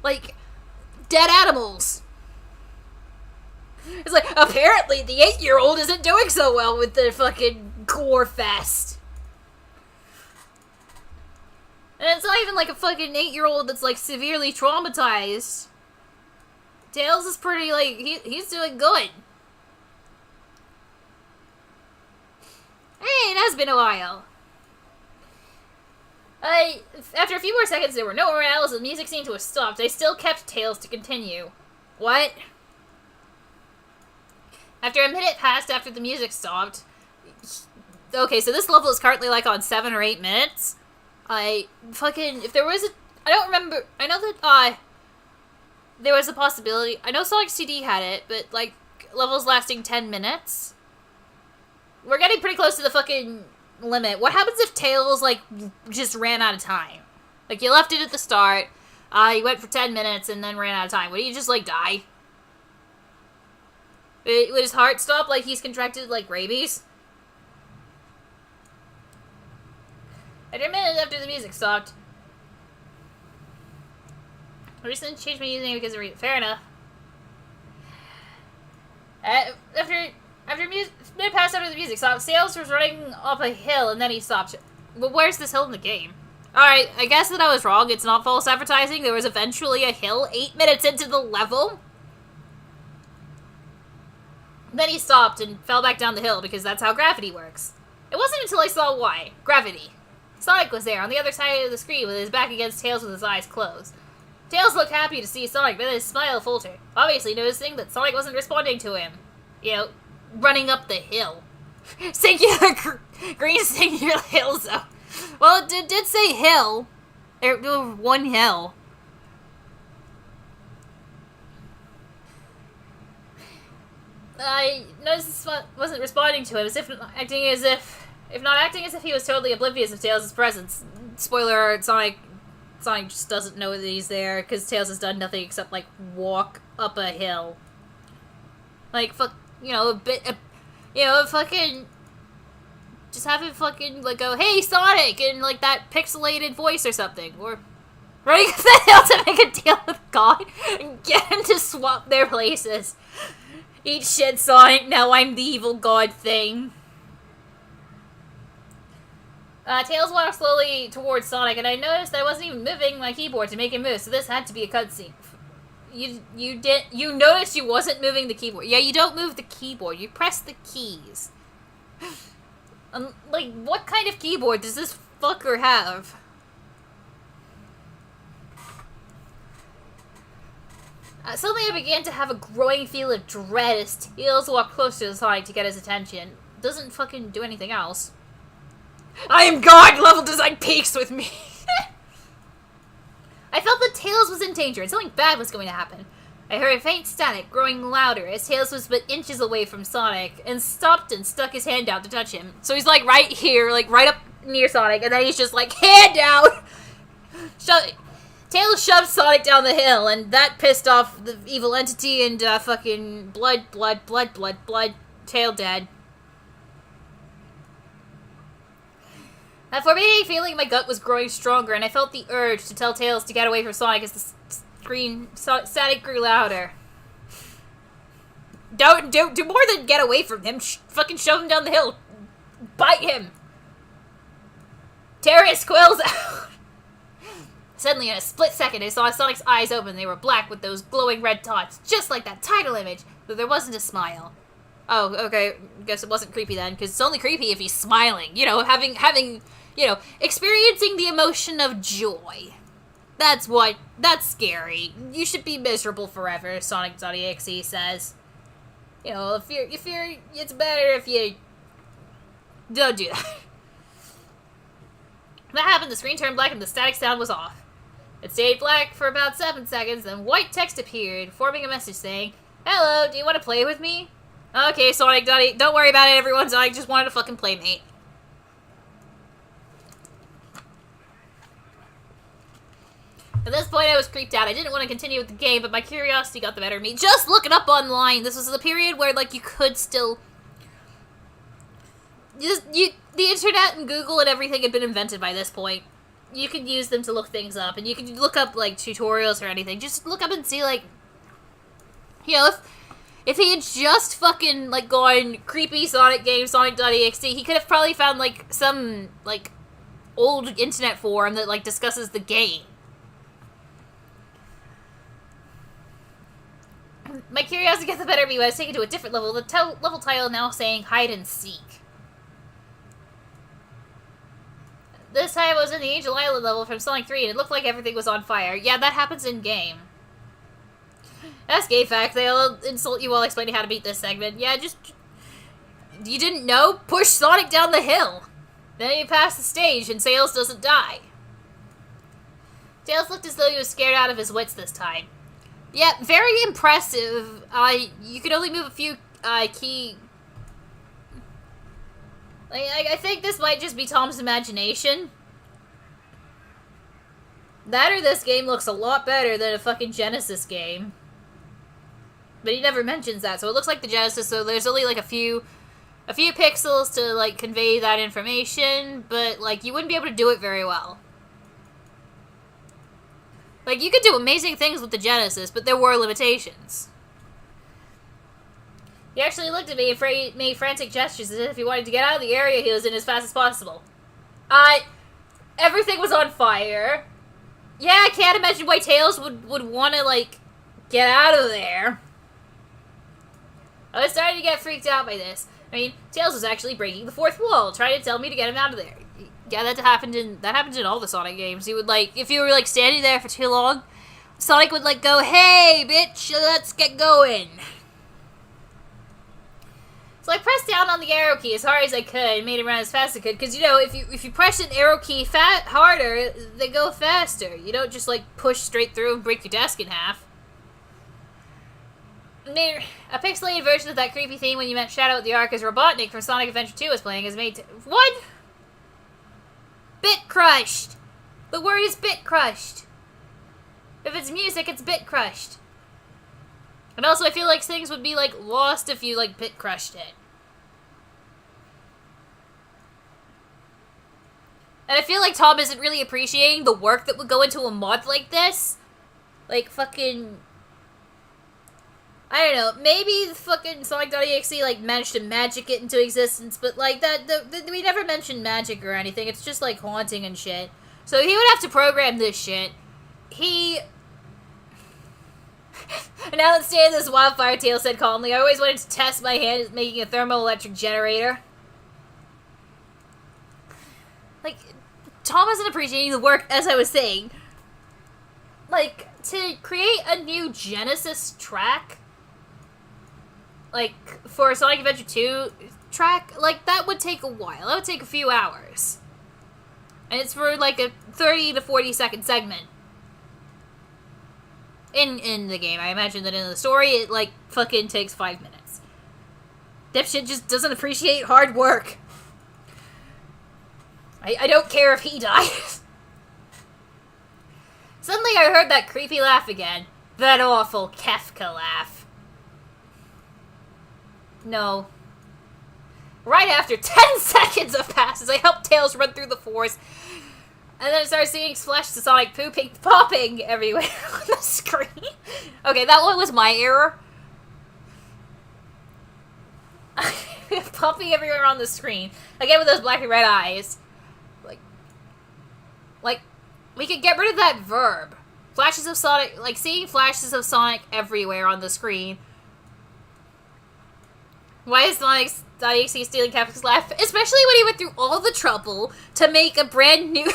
Like, dead animals. It's like, apparently the 8-year-old isn't doing so well with the fucking gore fest. And it's not even like a fucking 8-year-old that's, like, severely traumatized. Tails is pretty, like, he's doing good. Hey, it has been a while. After a few more seconds, there were no more animals, and the music seemed to have stopped. I still kept Tails to continue. What? After a minute passed after the music stopped. Okay, so this level is currently, like, on 7 or 8 minutes. If there was I don't remember, I know that, there was a possibility, I know Sonic CD had it, but, like, levels lasting 10 minutes. We're getting pretty close to the fucking limit. What happens if Tails, like, just ran out of time? Like, you left it at the start, you went for 10 minutes and then ran out of time. Would he just, like, die? Would his heart stop like he's contracted, like, rabies? After a minute after the music stopped. I recently changed my username because of fair enough. After a minute passed after the music stopped, Tails was running up a hill and then he stopped. Well, where's this hill in the game? Alright, I guess that I was wrong. It's not false advertising. There was eventually a hill 8 minutes into the level. Then he stopped and fell back down the hill because that's how gravity works. It wasn't until I saw why. Gravity. Sonic was there on the other side of the screen with his back against Tails with his eyes closed. Tails looked happy to see Sonic, but his smile faltered, obviously noticing that Sonic wasn't responding to him. You know, running up the hill. Singular, green singular hill zone. Well, it did say hill. There was one hill. I noticed wasn't responding to him, as if not acting as if he was totally oblivious of Tails' presence. Spoiler alert, Sonic just doesn't know that he's there, because Tails has done nothing except, like, walk up a hill. Like, fucking, just have him fucking, like, go, hey, Sonic, in, like, that pixelated voice or something, or running up the hill to make a deal with God, and get him to swap their places. Eat shit, Sonic, now I'm the evil God thing. Tails walked slowly towards Sonic, and I noticed that I wasn't even moving my keyboard to make him move, so this had to be a cutscene. You noticed you wasn't moving the keyboard. Yeah, you don't move the keyboard, you press the keys. Like, what kind of keyboard does this fucker have? Suddenly I began to have a growing feel of dread as Tails walked closer to Sonic to get his attention. Doesn't fucking do anything else. I am God! Level design peaks with me! I felt that Tails was in danger and something bad was going to happen. I heard a faint static growing louder as Tails was but inches away from Sonic and stopped and stuck his hand out to touch him. So he's like right here, like right up near Sonic, and then he's just like, hand out! Tails shoved Sonic down the hill, and that pissed off the evil entity, and fucking blood, Tail dead. That foreboding feeling in my gut was growing stronger, and I felt the urge to tell Tails to get away from Sonic as the static grew louder. Don't do more than get away from him. Fucking shove him down the hill. Bite him. Tear his squills out. Suddenly, in a split second, I saw Sonic's eyes open. They were black with those glowing red dots, just like that title image, though there wasn't a smile. Oh, okay. Guess it wasn't creepy then, because it's only creepy if he's smiling. You know, having, you know, experiencing the emotion of joy. That's scary. You should be miserable forever, sonic.exe says. You know, if you're, it's better if you don't do that. That happened, the screen turned black and the static sound was off. It stayed black for about 7 seconds, then white text appeared, forming a message saying, "Hello, do you want to play with me?" Okay, Sonic, don't worry about it, everyone. Sonic just wanted a fucking playmate. At this point, I was creeped out. I didn't want to continue with the game, but my curiosity got the better of me. Just looking up online. This was the period where, like, you could still... the internet and Google and everything had been invented by this point. You could use them to look things up, and you could look up, like, tutorials or anything. Just look up and see, like... You know, if he had just fucking, like, gone creepy Sonic game, sonic.exe, he could have probably found, like, some, like, old internet forum that, like, discusses the game. My curiosity got the better of me when I was taken to a different level. The level title now saying hide and seek. This time I was in the Angel Island level from Sonic 3 and it looked like everything was on fire. Yeah, that happens in game. That's gay fact. They'll insult you while explaining how to beat this segment. Yeah, just... You didn't know? Push Sonic down the hill. Then you pass the stage and Tails doesn't die. Tails looked as though he was scared out of his wits this time. Yeah, very impressive. You could only move a few key... I think this might just be Tom's imagination. That or this game looks a lot better than a fucking Genesis game. But he never mentions that, so it looks like the Genesis, so there's only like a few pixels to like convey that information, but like you wouldn't be able to do it very well. Like, you could do amazing things with the Genesis, but there were limitations. He actually looked at me and made frantic gestures as if he wanted to get out of the area he was in as fast as possible. Everything was on fire. Yeah, I can't imagine why Tails would want to, like, get out of there. I was starting to get freaked out by this. I mean, Tails was actually breaking the fourth wall, trying to tell me to get him out of there. Yeah, that happened in all the Sonic games. He would, like, if you were, like, standing there for too long, Sonic would, like, go, "Hey, bitch, let's get going." So I pressed down on the arrow key as hard as I could and made him run as fast as I could. Because, you know, if you press an arrow key harder, they go faster. You don't just, like, push straight through and break your desk in half. A pixelated version of that creepy theme when you met Shadow at the Ark as Robotnik from Sonic Adventure 2 was playing is made to... What? Bit crushed. The word is bit crushed. If it's music, it's bit crushed. And also, I feel like things would be, like, lost if you, like, bit crushed it. And I feel like Tom isn't really appreciating the work that would go into a mod like this. Like, fucking... I don't know, maybe the fucking Sonic.exe, like, managed to magic it into existence, but, like, we never mentioned magic or anything. It's just, like, haunting and shit. So he would have to program this shit. And now let's stay in this wildfire, Tails said calmly. I always wanted to test my hand at making a thermoelectric generator. Like, Tom isn't appreciating the work, as I was saying. Like, to create a new Genesis track, like, for Sonic Adventure 2 track, like, that would take a while. That would take a few hours. And it's for, like, a 30 to 40 second segment. In the game. I imagine that in the story, it, like, fucking takes 5 minutes. Dipshit just doesn't appreciate hard work. I don't care if he dies. Suddenly I heard that creepy laugh again. That awful Kefka laugh. No. Right after 10 seconds have passed as I helped Tails run through the forest, and then I started seeing flashes of Sonic popping everywhere on the screen. Okay, that one was my error. Popping everywhere on the screen. Again with those black and red eyes. Like, we could get rid of that verb. Flashes of Sonic, like, seeing flashes of Sonic everywhere on the screen. Why is Sonic.exe stealing Kefka's laugh? Especially when he went through all the trouble to make a brand new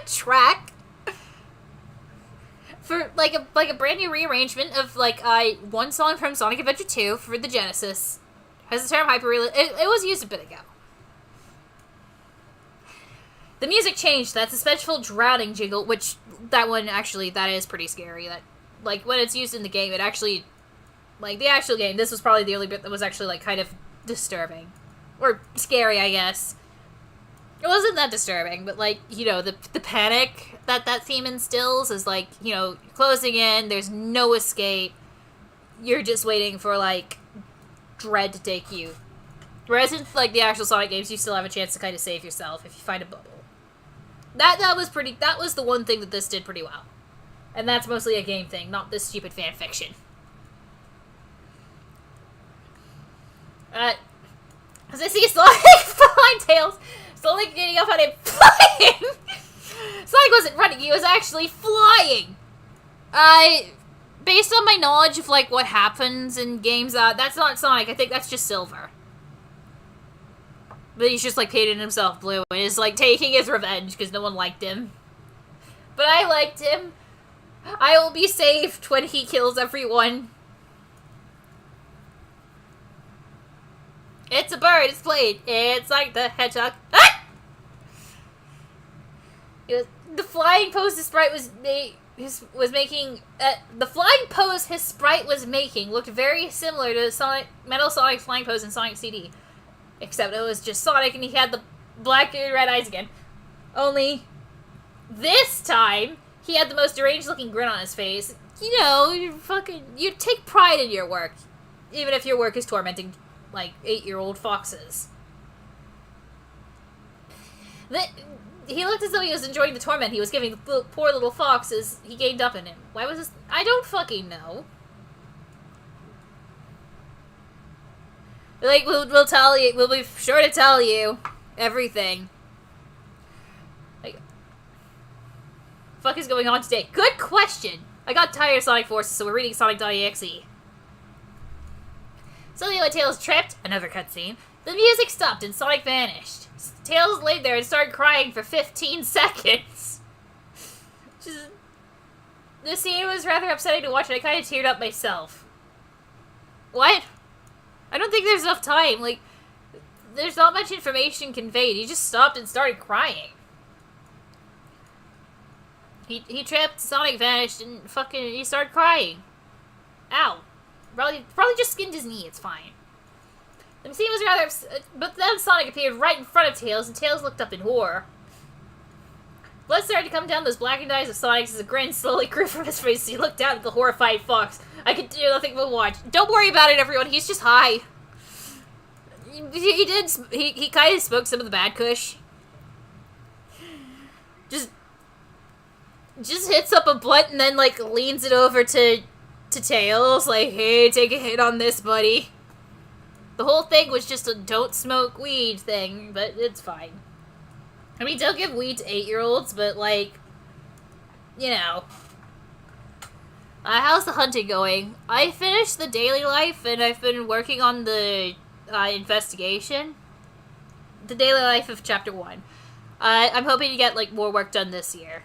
track for like a brand new rearrangement of like one song from Sonic Adventure 2 for the Genesis. Has the term hyperrealism? It was used a bit ago. The music changed. That suspenseful drowning jingle, which that one actually that is pretty scary. That like when it's used in the game, it actually like the actual game. This was probably the only bit that was actually like kind of disturbing or scary, I guess. It wasn't that disturbing, but, like, you know, the panic that theme instills is, like, you know, closing in, there's no escape, you're just waiting for, like, dread to take you. Whereas in, like, the actual Sonic games, you still have a chance to kind of save yourself if you find a bubble. That was the one thing that this did pretty well. And that's mostly a game thing, not this stupid fan fiction. As I see Sonic behind Tails, Sonic getting up on him, flying! Sonic wasn't running, he was actually flying! Based on my knowledge of, like, what happens in games, that's not Sonic, I think that's just Silver. But he's just, like, painted himself blue and is, like, taking his revenge because no one liked him. But I liked him. I will be saved when he kills everyone. It's a bird, it's played. It's like the hedgehog. Ah! The flying pose his sprite was making. The flying pose his sprite was making looked very similar to Metal Sonic's flying pose in Sonic CD, except it was just Sonic and he had the black and red eyes again. Only this time he had the most deranged looking grin on his face. You know, you take pride in your work, even if your work is tormenting, like, 8-year-old foxes. He looked as though he was enjoying the torment he was giving the poor little fox as he gained up in him. Why was this? I don't fucking know. Like, we'll tell you, we'll be sure to tell you everything. Like, fuck is going on today? Good question! I got tired of Sonic Forces, so we're reading sonic.exe. Suddenly when Tails tripped, another cutscene, the music stopped and Sonic vanished. Tails laid there and started crying for 15 seconds. The scene was rather upsetting to watch and I kind of teared up myself. What? I don't think there's enough time, like, there's not much information conveyed. He just stopped and started crying. He tripped, Sonic vanished, and he started crying. Ow. Probably just skinned his knee, it's fine. The scene was rather upset, but then Sonic appeared right in front of Tails, and Tails looked up in horror. Blood started to come down those blackened eyes of Sonic's as a grin slowly grew from his face as he looked down at the horrified fox. I could do nothing but watch. Don't worry about it, everyone, he's just high. He kind of smoked some of the bad kush. Just hits up a blunt and then, like, leans it over to Tails, like, hey, take a hit on this, buddy. The whole thing was just a don't smoke weed thing, but it's fine. I mean, don't give weed to 8-year-olds, but, like, you know. How's the hunting going? I finished the daily life, and I've been working on the investigation. The daily life of Chapter 1. I'm hoping to get, like, more work done this year.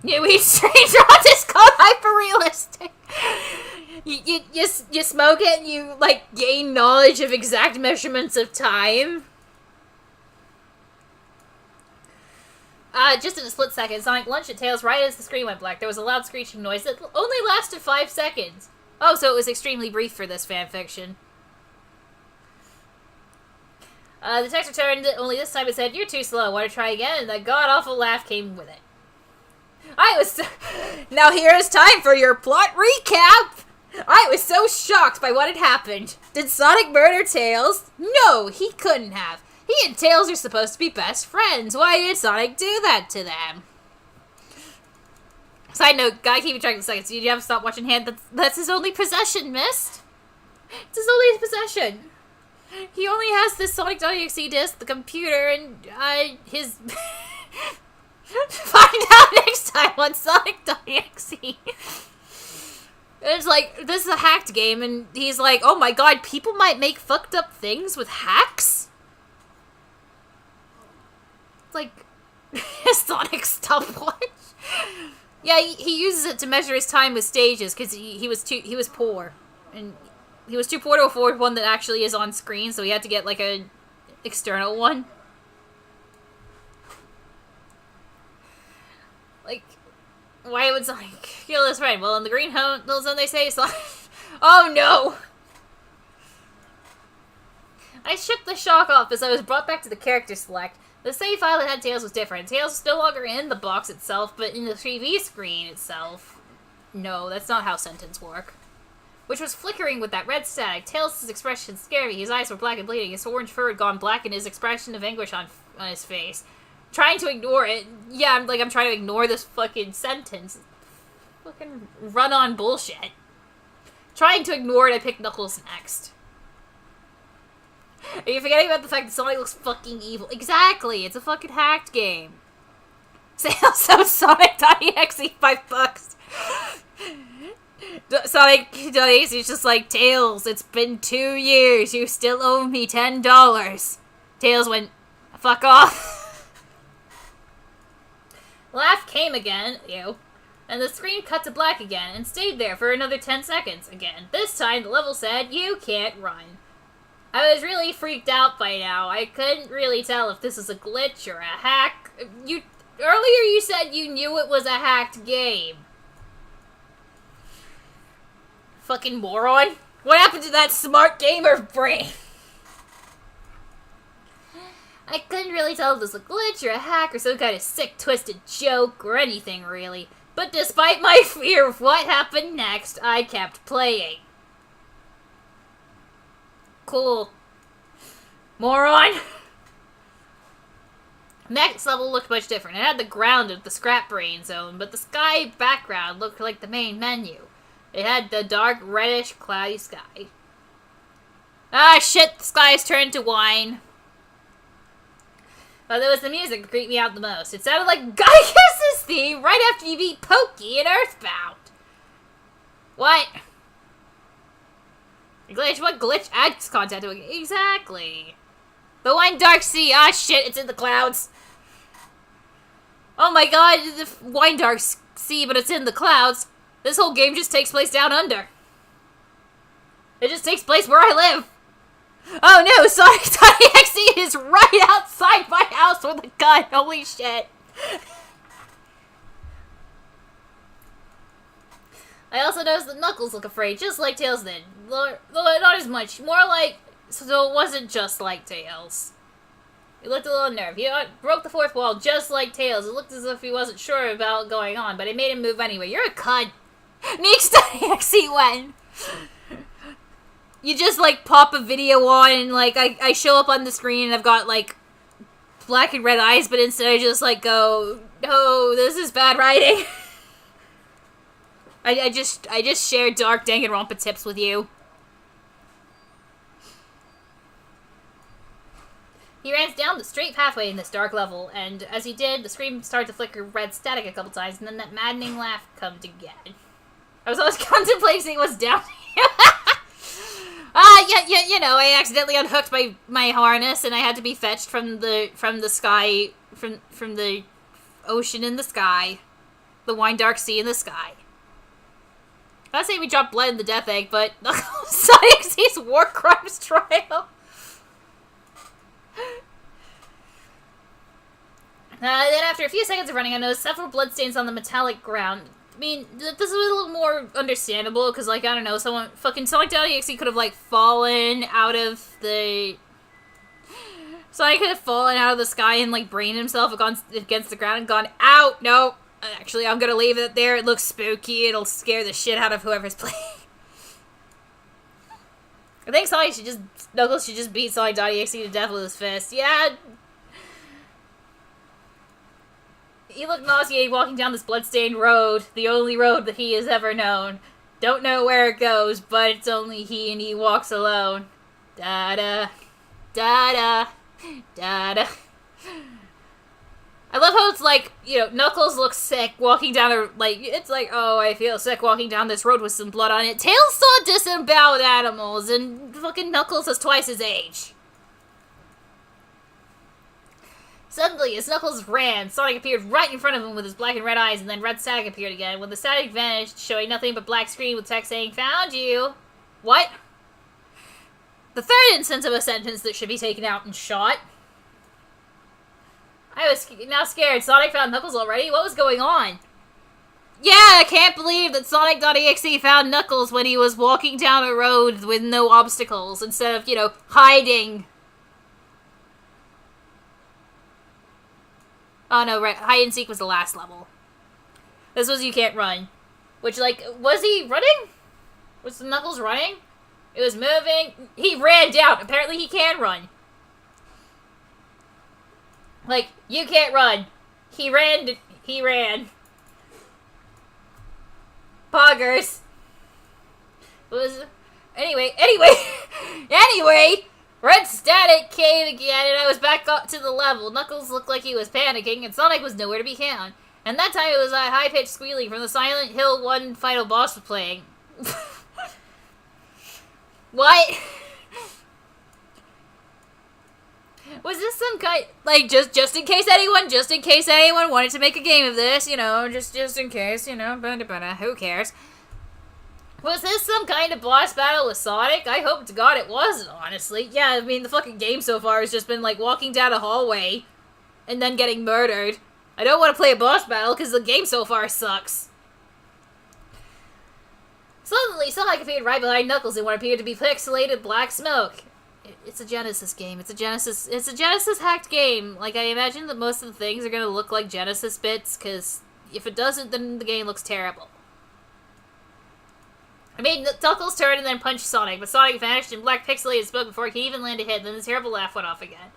New Eat Strange Rot is called hyper-realistic. You smoke it and you, like, gain knowledge of exact measurements of time. Just in a split second, Sonic lunged at Tails right as the screen went black. There was a loud screeching noise that only lasted 5 seconds. Oh, so it was extremely brief for this fanfiction. The text returned, only this time it said, "You're too slow, want to try again?" And that god-awful laugh came with it. Now here's time for your plot recap! I was so shocked by what had happened. Did Sonic murder Tails? No, he couldn't have. He and Tails are supposed to be best friends. Why did Sonic do that to them? Side note, gotta keep track of the seconds. You have to stop watching Hand. That's his only possession, Mist. It's his only possession. He only has this sonic.exe disc, the computer, and, his... Find out next time on sonic.exe. It's like, this is a hacked game, and he's like, oh my god, people might make fucked up things with hacks? It's like, Sonic stopwatch. Yeah, he uses it to measure his time with stages, because he was poor. And he was too poor to afford one that actually is on screen, so he had to get, like, a external one. Like, why would Sonic kill his friend? Well, in the Green Hill Zone, they say Sonic... Oh, no! I shook the shock off as I was brought back to the character select. The save file that had Tails was different. Tails was no longer in the box itself, but in the TV screen itself. No, that's not how sentences work. Which was flickering with that red static. Tails' expression scared me. His eyes were black and bleeding. His orange fur had gone black, and his expression of anguish on his face. Trying to ignore it. Yeah, I'm trying to ignore this fucking sentence. Fucking run-on bullshit. Trying to ignore it, I picked Knuckles next. Are you forgetting about the fact that Sonic looks fucking evil? Exactly, it's a fucking hacked game. Say also Sonic.exe, $5. Sonic.exe is just like, Tails, it's been 2 years, you still owe me $10. Tails went, fuck off. Laugh came again, ew, and the screen cut to black again and stayed there for another 10 seconds again. This time the level said, you can't run. I was really freaked out by now. I couldn't really tell if this was a glitch or a hack. Earlier you said you knew it was a hacked game. Fucking moron. What happened to that smart gamer brain? I couldn't really tell if this was a glitch or a hack or some kind of sick, twisted joke or anything, really. But despite my fear of what happened next, I kept playing. Cool. Moron! Next level looked much different. It had the ground of the Scrap Brain Zone, but the sky background looked like the main menu. It had the dark, reddish, cloudy sky. Ah, shit, the sky's turned to wine. But it was the music that creeped me out the most. It sounded like Gaius's theme right after you beat Pokey in Earthbound. What? Glitch? What glitch adds content to it? Exactly. The Wine Dark Sea. Ah, shit, it's in the clouds. Oh my god, the Wine Dark Sea, but it's in the clouds. This whole game just takes place down under. It just takes place where I live. Oh no, Sonic.exe is right outside my house with a gun. Holy shit. I also noticed that Knuckles looked afraid, just like Tails did. Though not as much. More like... So it wasn't just like Tails. He looked a little unnerved. He broke the fourth wall just like Tails. It looked as if he wasn't sure about going on, but it made him move anyway. You're a cunt. Neeks.exe went. You just, like, pop a video on and, like, I show up on the screen and I've got, like, black and red eyes, but instead I just, like, go, no, this is bad writing. I just shared dark Danganronpa tips with you. He ran down the straight pathway in this dark level, and as he did, the screen started to flicker red static a couple times, and then that maddening laugh come again. I was always contemplating what's down here. Yeah, you know, I accidentally unhooked my harness, and I had to be fetched from the sky, from the ocean in the sky. the wine dark sea in the sky. I'd say we dropped blood in the death egg, but Sonic.exe's war crimes trial. Then after a few seconds of running, I noticed several bloodstains on the metallic ground. I mean, this is a little more understandable, because, like, I don't know, someone, fucking Sonic.exe could have, like, fallen out of the... Sonic could have fallen out of the sky and, like, brained himself against the ground and gone, ow, no, actually, I'm gonna leave it there, it looks spooky, it'll scare the shit out of whoever's playing. I think Knuckles should just beat Sonic.exe to death with his fist. Yeah. He looked nauseated walking down this bloodstained road, the only road that he has ever known. Don't know where it goes, but it's only he and he walks alone. Da-da, da-da, da-da. I love how it's like, you know, Knuckles looks sick walking down it's like, oh, I feel sick walking down this road with some blood on it. Tails saw disemboweled animals, and fucking Knuckles is twice his age. Suddenly, as Knuckles ran, Sonic appeared right in front of him with his black and red eyes, and then red static appeared again. When the static vanished, showing nothing but black screen with text saying, "Found you." What? The third instance of a sentence that should be taken out and shot. I was now scared. Sonic found Knuckles already? What was going on? Yeah, I can't believe that Sonic.exe found Knuckles when he was walking down a road with no obstacles, instead of, you know, hiding. Oh no, right, hide and seek was the last level. This was you can't run. Which, like, was he running? Was Knuckles running? It was moving. He ran down. Apparently he can run. Like, you can't run. He ran. Poggers. Anyway. Red static came again, and I was back up to the level. Knuckles looked like he was panicking, and Sonic was nowhere to be found. And that time it was a high-pitched squealing from the Silent Hill 1 final boss was playing. What? Was this some kind, like, just in case anyone wanted to make a game of this, you know, just in case, you know, who cares? Was this some kind of boss battle with Sonic? I hope to God it wasn't, honestly. Yeah, I mean, the fucking game so far has just been, like, walking down a hallway and then getting murdered. I don't want to play a boss battle because the game so far sucks. Suddenly, Sonic appeared right behind Knuckles in what appeared to be pixelated black smoke. It's a Genesis game. It's a Genesis hacked game. Like, I imagine that most of the things are gonna look like Genesis bits, because if it doesn't, then the game looks terrible. I made Knuckles turn and then punch Sonic, but Sonic vanished in black pixelated smoke before he could even land a hit, then the terrible laugh went off again.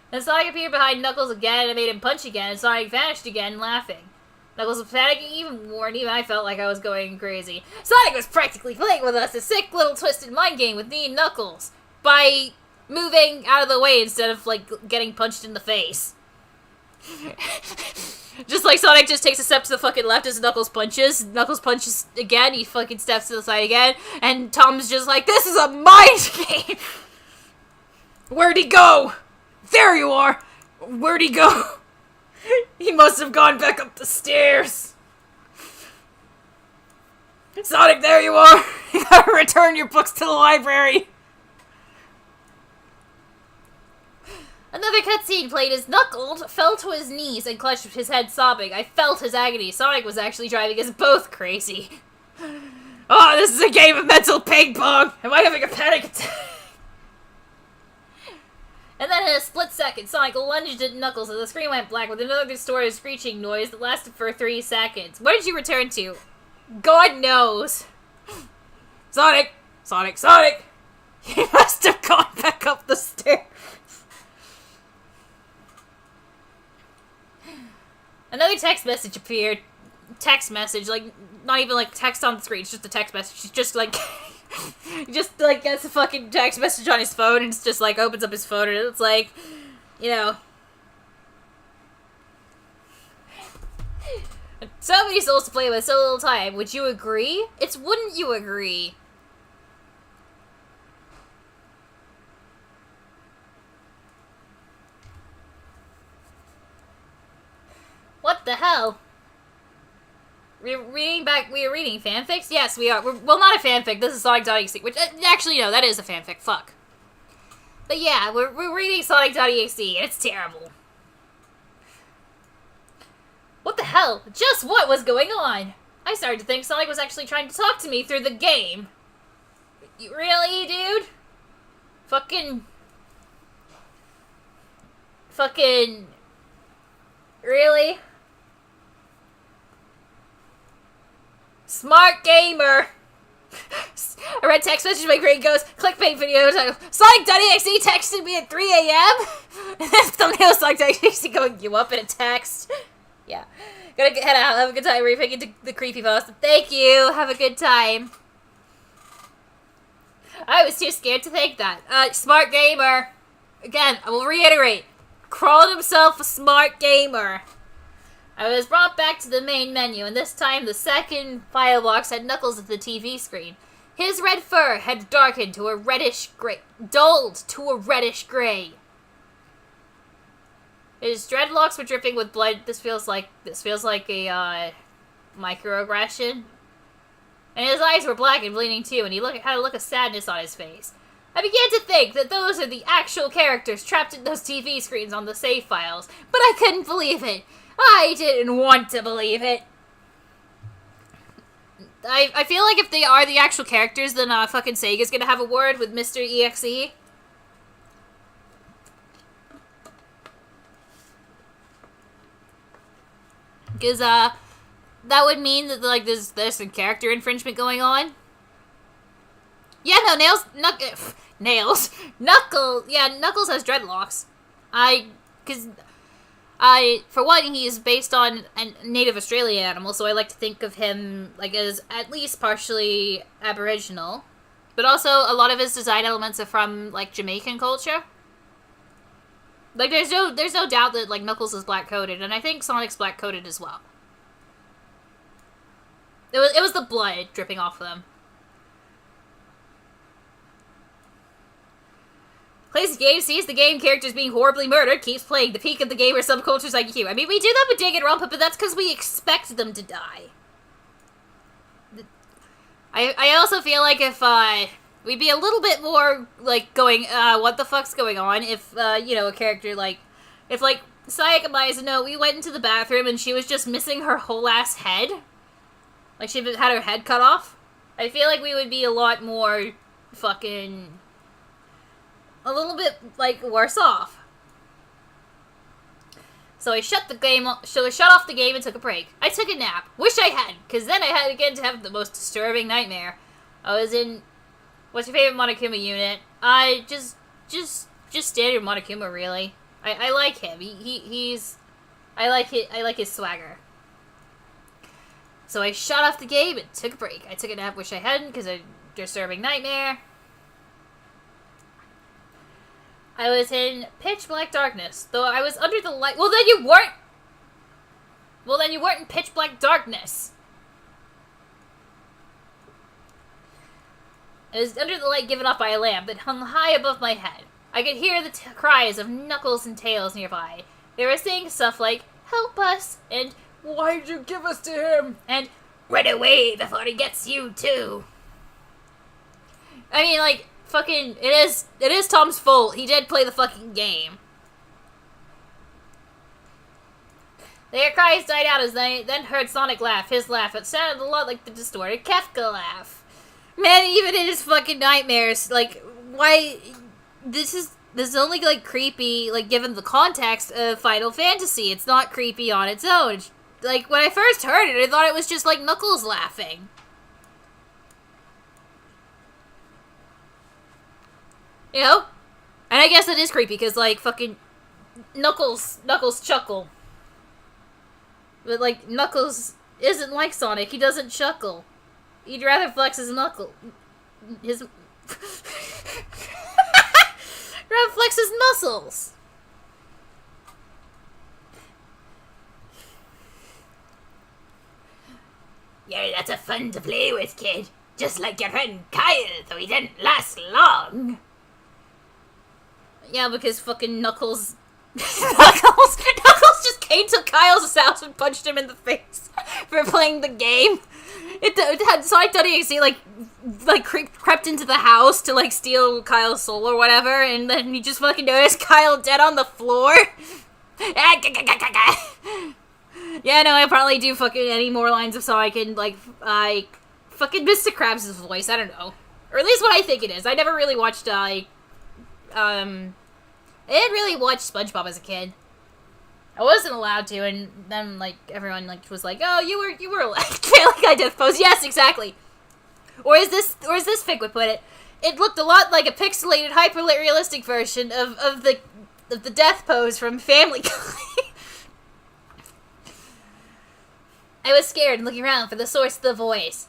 Then Sonic appeared behind Knuckles again and made him punch again, and Sonic vanished again, laughing. Knuckles was panicking even more, and even I felt like I was going crazy. Sonic was practically playing with us, a sick little twisted mind game with me and Knuckles, by moving out of the way instead of, like, getting punched in the face. Just like Sonic just takes a step to the fucking left as Knuckles punches again, he fucking steps to the side again, and Tom's just like, this is a mind game! Where'd he go? There you are! Where'd he go? He must have gone back up the stairs. Sonic, there you are! You gotta return your books to the library! Another cutscene played as Knuckles fell to his knees and clutched his head sobbing. I felt his agony. Sonic was actually driving us both crazy. Oh, this is a game of mental ping pong! Am I having a panic attack? And then in a split second, Sonic lunged at Knuckles and the screen went black with another distorted screeching noise that lasted for 3 seconds. What did you return to? God knows. Sonic! He must have gone back up the stairs. Another text message appeared. Text message, like, not even like text on the screen, it's just a text message. It's just like, gets a fucking text message on his phone and it's just like, opens up his phone and it's like, you know. So many souls to play with, so little time. Would you agree? It's wouldn't you agree? What the hell? We were reading fanfics? Yes, we are. Well, not a fanfic. This is sonic.exe, which, actually, no, that is a fanfic. Fuck. But yeah, we're reading sonic.exe, and it's terrible. What the hell? Just what was going on? I started to think Sonic was actually trying to talk to me through the game. You really, dude? Fucking... Really? Smart gamer! I read text message, my grade goes, clickbait video title, Sonic.exe texted me at 3 a.m. And then thumbnail Sonic.exe going, you up in a text? Yeah. Gotta head out, have a good time rethinking the creepypasta. Thank you, have a good time. I was too scared to think that. Smart gamer. Again, I will reiterate. Called himself a smart gamer. I was brought back to the main menu, and this time the second file box had Knuckles at the TV screen. His red fur had darkened to a reddish gray. Dulled to a reddish gray. His dreadlocks were dripping with blood. This feels like a microaggression. And his eyes were black and bleeding too, and he had a look of sadness on his face. I began to think that those are the actual characters trapped in those TV screens on the save files, but I couldn't believe it. I didn't want to believe it. I feel like if they are the actual characters, then fucking Sega's gonna have a word with Mr. EXE. Because, that would mean that, like, there's some character infringement going on. Yeah, no, Knuckles has dreadlocks. For one, he is based on a native Australian animal, so I like to think of him, like, as at least partially Aboriginal. But also, a lot of his design elements are from, like, Jamaican culture. Like, there's no doubt that, like, Knuckles is black-coated, and I think Sonic's black-coated as well. It was the blood dripping off them. Plays the game, sees the game characters being horribly murdered, keeps playing. The peak of the gamer subculture's IQ. I mean, we do that with Danganronpa, but that's because we expect them to die. I also feel like if, we'd be a little bit more, like, going, what the fuck's going on if, you know, a character, like, if, like, Sayaka Mizuno, we went into the bathroom and she was just missing her whole ass head. Like, she had her head cut off. I feel like we would be a lot more fucking... a little bit, like, worse off. So I shut off the game and took a break. I took a nap. Wish I had, because then I had again to have the most disturbing nightmare. I was in... What's your favorite Monokuma unit? Just standard Monokuma, really. I like him. I like his swagger. So I shut off the game and took a break. I took a nap, wish I hadn't, because a disturbing nightmare. I was in pitch black darkness, though I was under the light. Well, then you weren't in pitch black darkness. I was under the light given off by a lamp that hung high above my head. I could hear the cries of Knuckles and Tails nearby. They were saying stuff like, "Help us," and "Why'd you give us to him?" and "Run away before he gets you too." I mean, like, fucking, it is Tom's fault. He did play the fucking game. Their cries died out as they then heard Sonic laugh. His laugh, it sounded a lot like the distorted Kefka laugh. Man, even in his fucking nightmares, like, why... This is only, like, creepy, like, given the context of Final Fantasy. It's not creepy on its own. Like, when I first heard it, I thought it was just, like, Knuckles laughing. You know? And I guess it is creepy, because, like, fucking Knuckles chuckle. But, like, Knuckles isn't like Sonic. He doesn't chuckle. He'd rather flex his knuckle. Rather flex his muscles. Yeah, that's a fun to play with, kid. Just like your friend Kyle, though he didn't last long. Yeah, because fucking Knuckles just came to Kyle's house and punched him in the face. for playing the game. It had sonic.exe crept into the house to like steal Kyle's soul or whatever, and then you just fucking notice Kyle dead on the floor. Yeah, no, I probably do fucking any more lines of Sonic and like I fucking Mr. Krabs' voice. I don't know, or at least what I think it is. I never really watched I didn't really watch SpongeBob as a kid. I wasn't allowed to, and then like everyone like was like, "Oh, you were like failing I death pose." Yes, exactly. Or as this fic would put it, it looked a lot like a pixelated, hyper-realistic version of the death pose from Family Guy. I was scared and looking around for the source of the voice.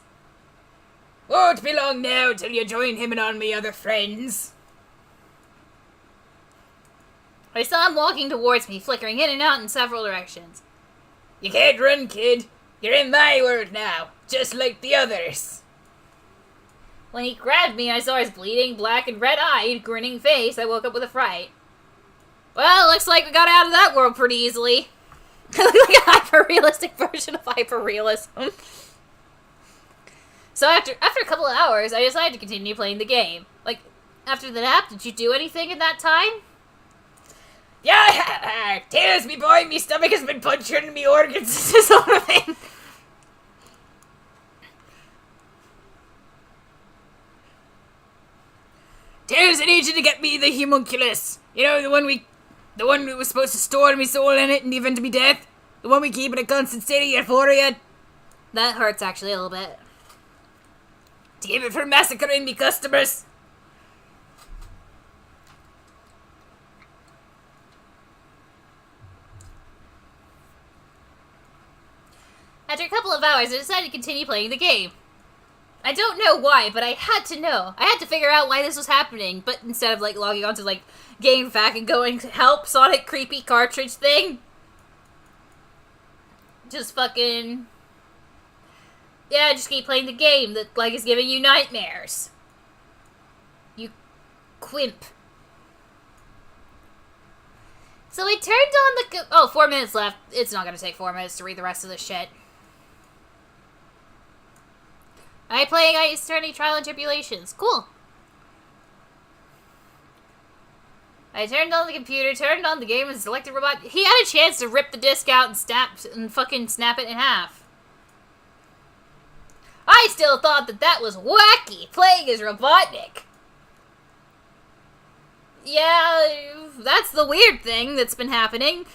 Won't be long now till you join him and all me other friends. I saw him walking towards me, flickering in and out in several directions. You can't run, kid. You're in my world now, just like the others. When he grabbed me, I saw his bleeding, black and red-eyed, grinning face. I woke up with a fright. Well, looks like we got out of that world pretty easily. Like a hyper-realistic version of hyper-realism. So after a couple of hours, I decided to continue playing the game. Like, after the nap, did you do anything in that time? Yeah, Tails, me boy, me stomach has been puncturing me organs. Sort of thing. Tails, I need you to get me the homunculus. You know, the one who was supposed to store me soul in it and even to me death. The one we keep in a constant state of euphoria. That hurts actually a little bit. To keep it from massacring me customers. After a couple of hours, I decided to continue playing the game. I don't know why, but I had to know. I had to figure out why this was happening, but instead of, like, logging onto, like, GameFAQ and going to help Sonic creepy cartridge thing, just fucking... yeah, just keep playing the game that, like, is giving you nightmares. You quimp. So I turned on the... 4 minutes left. It's not gonna take 4 minutes to read the rest of this shit. I playing Ice Attorney Trial and Tribulations. Cool. I turned on the computer, turned on the game, and selected robot. He had a chance to rip the disc out and fucking snap it in half. I still thought that was wacky, playing as Robotnik. Yeah, that's the weird thing that's been happening.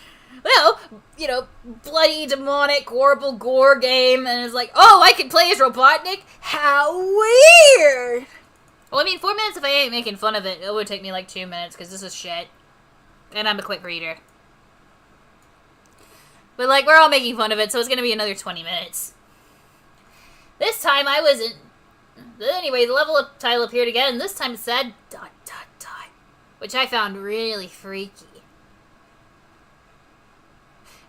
Well, you know, bloody, demonic, horrible gore game, and it's like, oh, I can play as Robotnik? How weird! Well, I mean, 4 minutes if I ain't making fun of it, it would take me like 2 minutes, because this is shit. And I'm a quick reader. But, like, we're all making fun of it, so it's gonna be another 20 minutes. This time I wasn't... Anyway, the level title appeared again, and this time it said... ... which I found really freaky.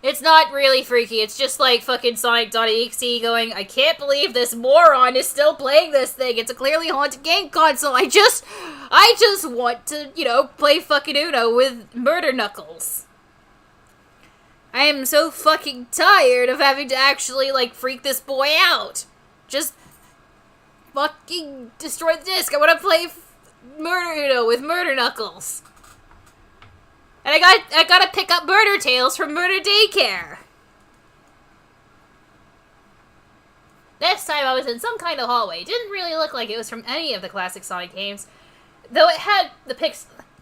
It's not really freaky, it's just like fucking sonic.exe going, I can't believe this moron is still playing this thing. It's a clearly haunted game console. I just want to, you know, play fucking Uno with Murder Knuckles. I am so fucking tired of having to actually, like, freak this boy out. Just fucking destroy the disc. I want to play Murder Uno with Murder Knuckles. And I gotta pick up Murder Tales from Murder Daycare. This time I was in some kind of hallway. It didn't really look like it was from any of the classic Sonic games, though it had the pixelated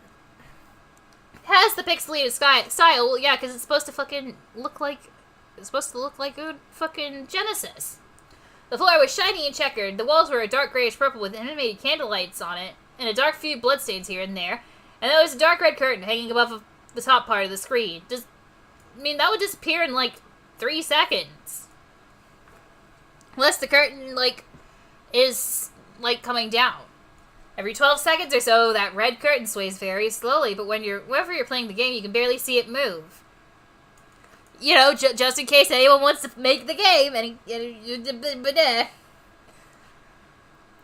style. Well, yeah, because it's supposed to fucking look like a fucking Genesis. The floor was shiny and checkered. The walls were a dark grayish purple with animated candle lights on it, and a dark few bloodstains here and there. And there was a dark red curtain hanging above the top part of the screen. That would disappear in, like, 3 seconds. Unless the curtain, like, is, like, coming down. Every 12 seconds or so, that red curtain sways very slowly, but whenever you're playing the game, you can barely see it move. You know, just in case anyone wants to make the game,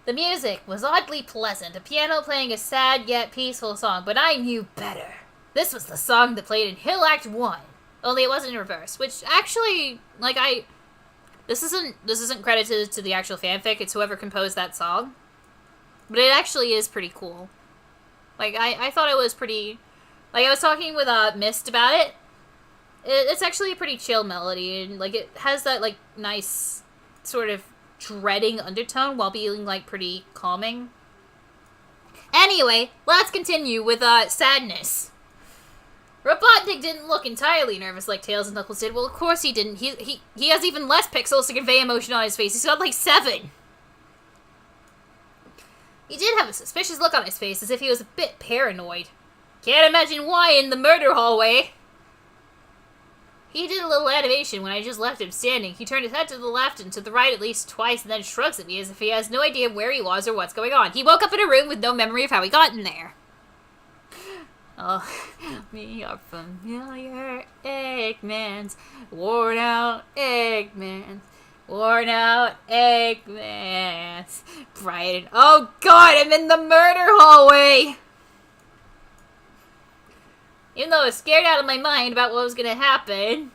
The music was oddly pleasant, a piano playing a sad yet peaceful song, but I knew better. This was the song that played in Hill Act 1, only it wasn't in reverse, which actually, like, This isn't credited to the actual fanfic. It's whoever composed that song. But it actually is pretty cool. Like, I thought it was pretty... Like, I was talking with Mist about it. It's actually a pretty chill melody, and, like, it has that, like, nice sort of dreading undertone while being, like, pretty calming. Anyway, let's continue with, Sadness. Robotnik didn't look entirely nervous like Tails and Knuckles did. Well, of course he didn't. He has even less pixels to convey emotion on his face. He's got, like, 7. He did have a suspicious look on his face, as if he was a bit paranoid. Can't imagine why in the murder hallway. He did a little animation when I just left him standing. He turned his head to the left and to the right at least twice and then shrugs at me as if he has no idea where he was or what's going on. He woke up in a room with no memory of how he got in there. Oh, me are familiar Eggmans, worn out Eggmans, worn out Eggmans, bright and... Oh god, I'm in the murder hallway! Even though I was scared out of my mind about what was gonna happen,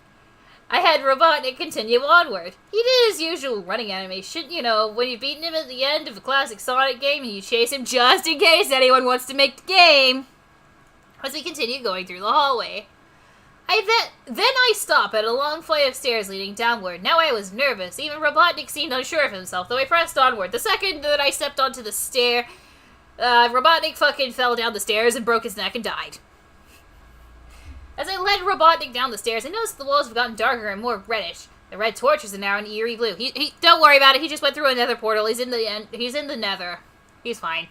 I had Robotnik continue onward. He did his usual running animation, you know, when you've beaten him at the end of a classic Sonic game and you chase him just in case anyone wants to make the game. As we continue going through the hallway. Then I stop at a long flight of stairs leading downward. Now I was nervous. Even Robotnik seemed unsure of himself, though I pressed onward. The second that I stepped onto the stair, Robotnik fucking fell down the stairs and broke his neck and died. As I led Robotnik down the stairs, I noticed the walls have gotten darker and more reddish. The red torches are now an eerie blue. He don't worry about it. He just went through a nether portal. He's in the nether. He's fine.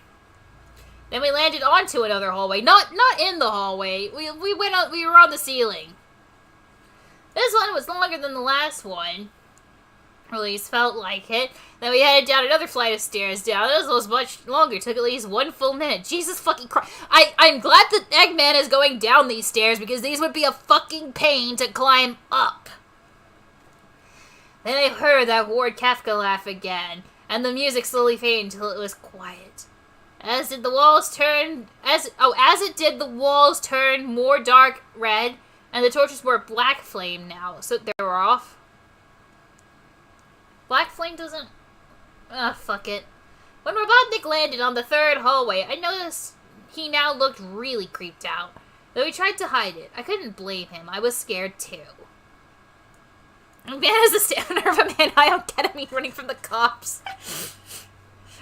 Then we landed onto another hallway. Not in the hallway. We were on the ceiling. This one was longer than the last one. Or at least felt like it. Then we headed down another flight of stairs down. This was much longer. It took at least 1 full minute. Jesus fucking Christ. I'm glad that Eggman is going down these stairs because these would be a fucking pain to climb up. Then I heard that Ward Kafka laugh again. And the music slowly faded until it was quiet. As it did, the walls turned more dark red, and the torches were black flame now, so they were off. Black flame doesn't... fuck it. When Robotnik landed on the 3rd hallway, I noticed he now looked really creeped out. Though he tried to hide it, I couldn't blame him. I was scared too. A man has the stamina of a man high on ketamine running from the cops.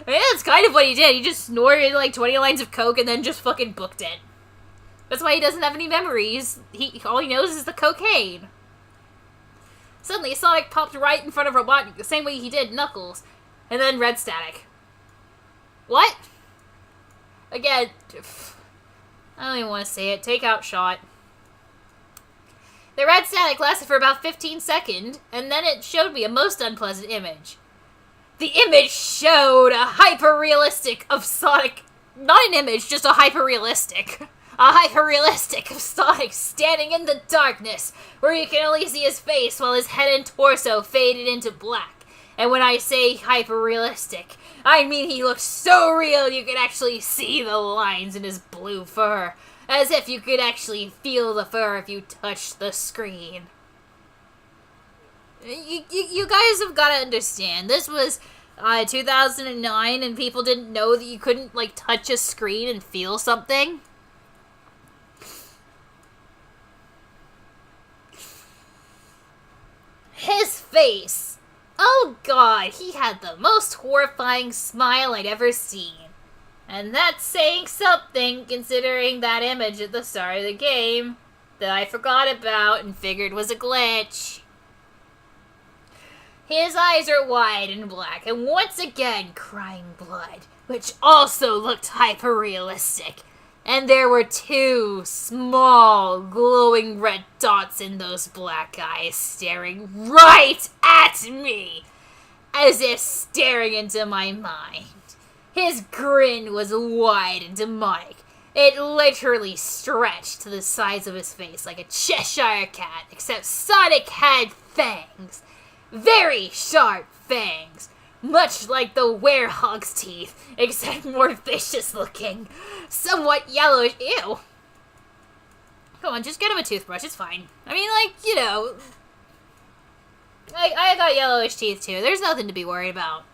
Yeah, that's kind of what he did. He just snorted like 20 lines of coke and then just fucking booked it. That's why he doesn't have any memories. All he knows is the cocaine. Suddenly, Sonic popped right in front of Robotnik the same way he did Knuckles. And then red static. What? Again, I don't even want to say it. Take out shot. The red static lasted for about 15 seconds, and then it showed me a most unpleasant image. The image showed a hyper-realistic of Sonic. Not an image, just a hyper-realistic. A hyper-realistic of Sonic standing in the darkness, where you can only see his face while his head and torso faded into black. And when I say hyper-realistic, I mean he looked so real you could actually see the lines in his blue fur. As if you could actually feel the fur if you touched the screen. You guys have got to understand, this was 2009 and people didn't know that you couldn't, like, touch a screen and feel something. His face! Oh god, he had the most horrifying smile I'd ever seen. And that's saying something, considering that image at the start of the game that I forgot about and figured was a glitch. His eyes are wide and black, and once again crying blood, which also looked hyper-realistic. And there were 2 small, glowing red dots in those black eyes staring right at me, as if staring into my mind. His grin was wide and demonic. It literally stretched to the sides of his face like a Cheshire cat, except Sonic had fangs. Very sharp fangs. Much like the werehog's teeth, except more vicious looking. Somewhat yellowish. Ew. Come on, just get him a toothbrush, it's fine. I mean, like, you know. I got yellowish teeth too. There's nothing to be worried about.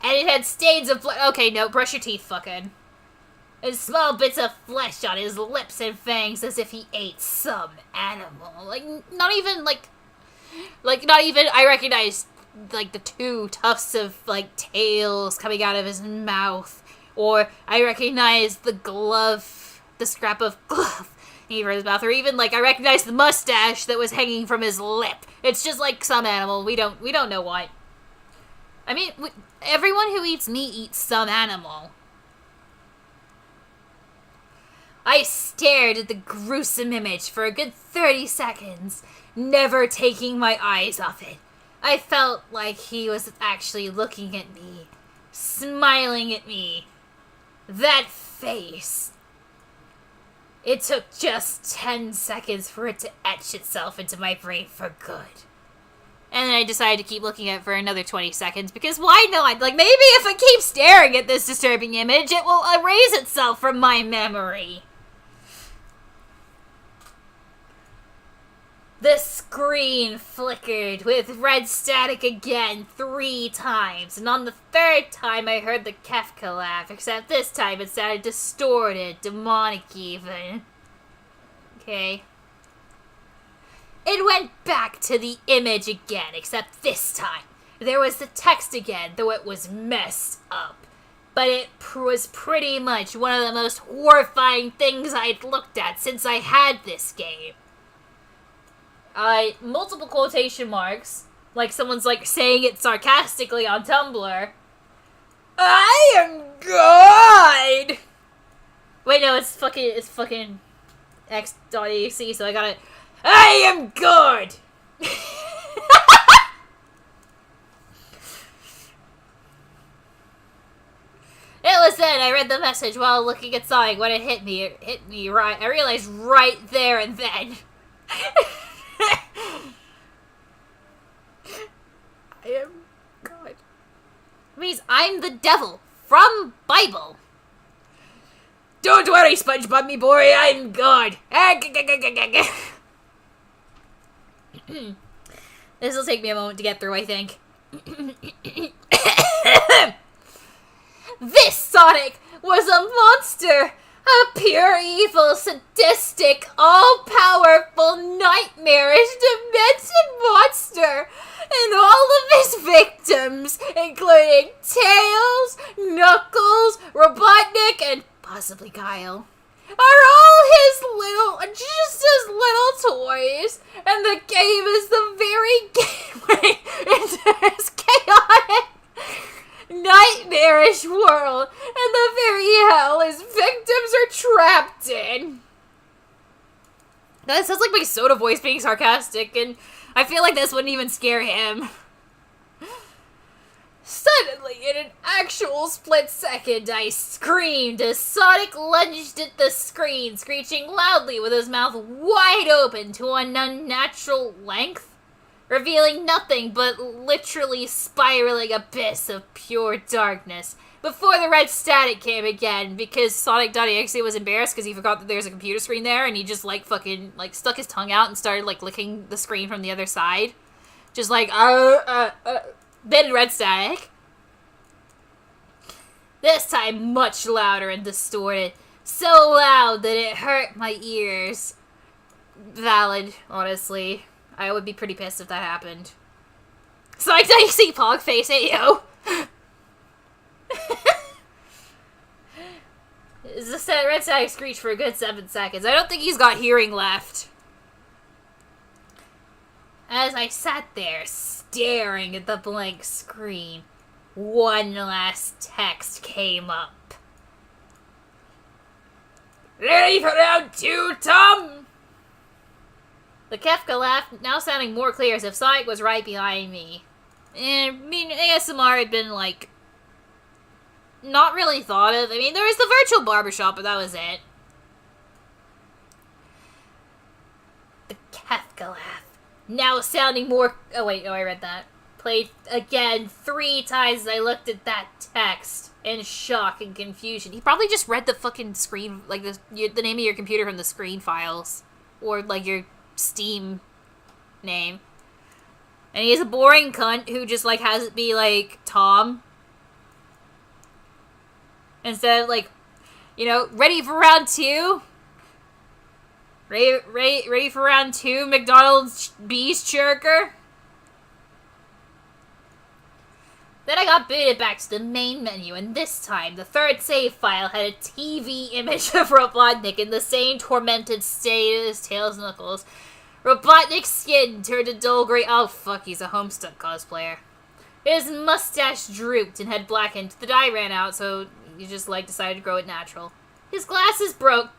And it had stains of blood. Okay, no, brush your teeth, fucking. And small bits of flesh on his lips and fangs as if he ate some animal. Like, not even, not even, I recognized, like, the two tufts of, like, tails coming out of his mouth. Or I recognized the glove, the scrap of glove he from his mouth. Or even, like, I recognized the mustache that was hanging from his lip. It's just, like, some animal. We don't know what. I mean, everyone who eats meat eats some animal. I stared at the gruesome image for a good 30 seconds, never taking my eyes off it. I felt like he was actually looking at me, smiling at me. That face. It took just 10 seconds for it to etch itself into my brain for good. And then I decided to keep looking at it for another 20 seconds, because why not? Like, maybe if I keep staring at this disturbing image, it will erase itself from my memory. The screen flickered with red static again 3 times, and on the 3rd time I heard the Kefka laugh, except this time it sounded distorted, demonic even. Okay. It went back to the image again, except this time there was the text again, though it was messed up. But it was pretty much one of the most horrifying things I'd looked at since I had this game. Multiple quotation marks, like someone's like saying it sarcastically on Tumblr. I am God! Wait, no, it's fucking x.exe, so I gotta, I am good! It was then I read the message while looking at Sonic. When it hit me right, I realized right there and then. I am God. It means I'm the devil from Bible. Don't worry, SpongeBob, me boy, I'm God. This will take me a moment to get through, I think. This Sonic was a monster! A pure evil, sadistic, all-powerful, nightmarish, demented monster! And all of his victims, including Tails, Knuckles, Robotnik, and possibly Guile, are all just his little toys, and the game is the very gateway into his chaotic, nightmarish world, and the very hell his victims are trapped in. That sounds like my Soda voice being sarcastic, and I feel like this wouldn't even scare him. Suddenly, in an actual split second, I screamed as Sonic lunged at the screen, screeching loudly with his mouth wide open to an unnatural length, revealing nothing but literally spiraling abyss of pure darkness, before the red static came again, because sonic.exe was embarrassed because he forgot that there's a computer screen there, and he just, like, fucking, like, stuck his tongue out and started, like, licking the screen from the other side. Just like, then red static. This time much louder and distorted. So loud that it hurt my ears. Valid, honestly. I would be pretty pissed if that happened. Sonic.exe pog face, hey yo! This red static screech for a good 7 seconds. I don't think he's got hearing left. As I sat there, staring at the blank screen, one last text came up. Ready for round 2, Tom? The Kefka laugh, now sounding more clear as if Sonic was right behind me. And, I mean, ASMR had been, like, not really thought of. I mean, there was the virtual barbershop, but that was it. The Kefka laugh, now sounding more... Oh, wait, no, I read that. Played again 3 times as I looked at that text in shock and confusion. He probably just read the fucking screen, like, the name of your computer from the screen files. Or, like, your Steam name. And he's a boring cunt who just, like, has it be, like, Tom. Instead of, like, you know, ready for round 2? Ready for round 2, McDonald's Beast Chirker? Then I got booted back to the main menu, and this time, the third save file had a TV image of Robotnik in the same tormented state as Tails Knuckles. Robotnik's skin turned a dull gray— oh fuck, he's a Homestuck cosplayer. His mustache drooped and had blackened. The dye ran out, so he just, like, decided to grow it natural. His glasses broke.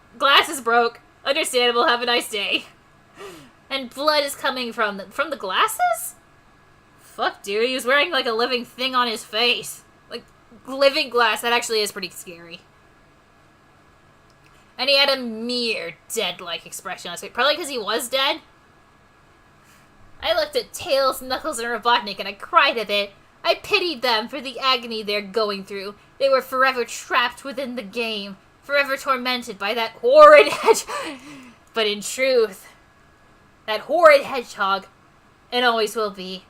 Understandable, have a nice day. And blood is coming from the glasses? Fuck, dude, he was wearing, like, a living thing on his face. Like, living glass, that actually is pretty scary. And he had a mere dead-like expression on his face. Probably because he was dead. I looked at Tails, Knuckles, and Robotnik, and I cried a bit. I pitied them for the agony they're going through. They were forever trapped within the game. Forever tormented by that horrid hedgehog. But in truth, that horrid hedgehog, and always will be.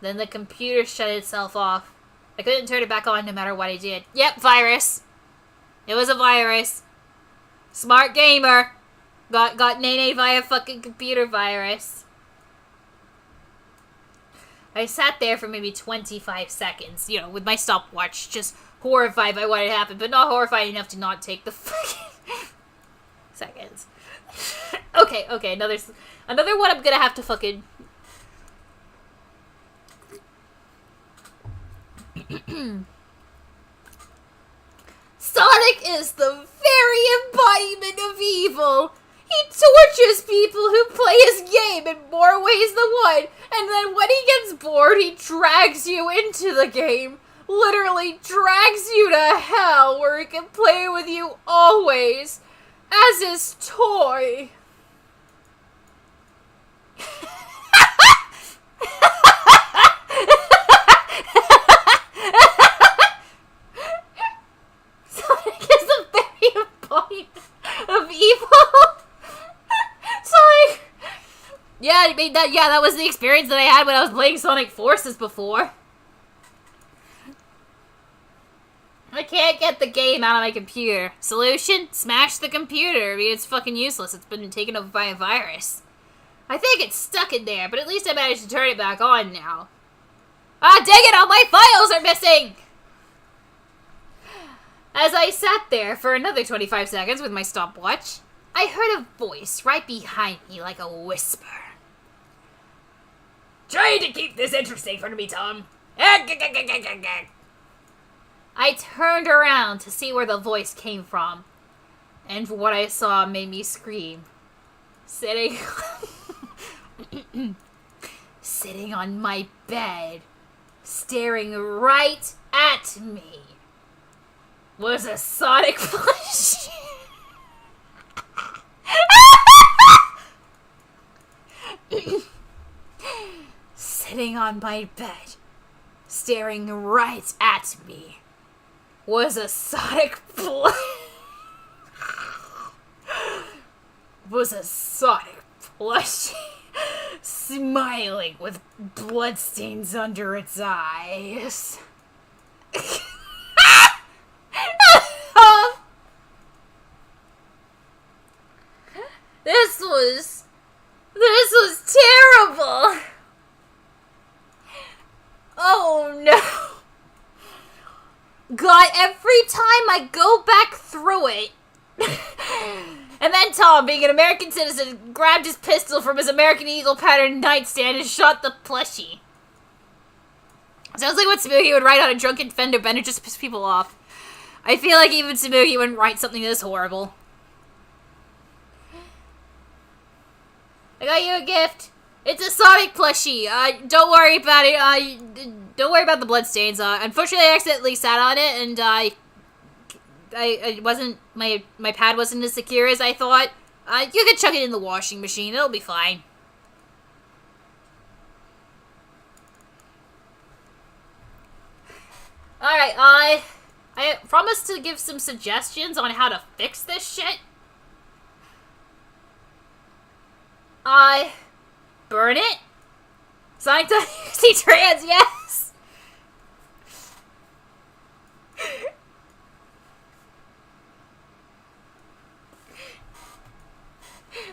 Then the computer shut itself off. I couldn't turn it back on no matter what I did. Yep, virus. It was a virus. Smart gamer. Got Nene via fucking computer virus. I sat there for maybe 25 seconds, you know, with my stopwatch, just horrified by what had happened, but not horrified enough to not take the fucking seconds. Okay, another one I'm gonna have to fucking... Sonic is the very embodiment of evil. He tortures people who play his game in more ways than one, and then when he gets bored, he drags you into the game. Literally drags you to hell where he can play with you always, as his toy. Sonic is the very embodiment of evil. Sonic! Yeah, that was the experience that I had when I was playing Sonic Forces before. I can't get the game out of my computer. Solution? Smash the computer. I mean, it's fucking useless. It's been taken over by a virus. I think it's stuck in there, but at least I managed to turn it back on now. Ah, dang it, all my files are missing! As I sat there for another 25 seconds with my stopwatch, I heard a voice right behind me like a whisper. Try to keep this interesting for me, Tom. I turned around to see where the voice came from, and what I saw made me scream. Sitting on my bed, staring right at me, was a Sonic plushie. Sitting on my bed, staring right at me, was a Sonic plushie, smiling with bloodstains under its eyes. This was terrible. Oh no. God, every time I go back through it. And then Tom, being an American citizen, grabbed his pistol from his American Eagle pattern nightstand and shot the plushie. Sounds like what Smoothie would write on a drunken fender bender just to piss people off. I feel like even Smoothie wouldn't write something this horrible. I got you a gift. It's a Sonic plushie. Don't worry about it. Don't worry about the bloodstains. Unfortunately, I accidentally sat on it, and I wasn't, my pad wasn't as secure as I thought. You can chuck it in the washing machine. It'll be fine. Alright, I promised to give some suggestions on how to fix this shit. Burn it. Sonic.exe trans, yes!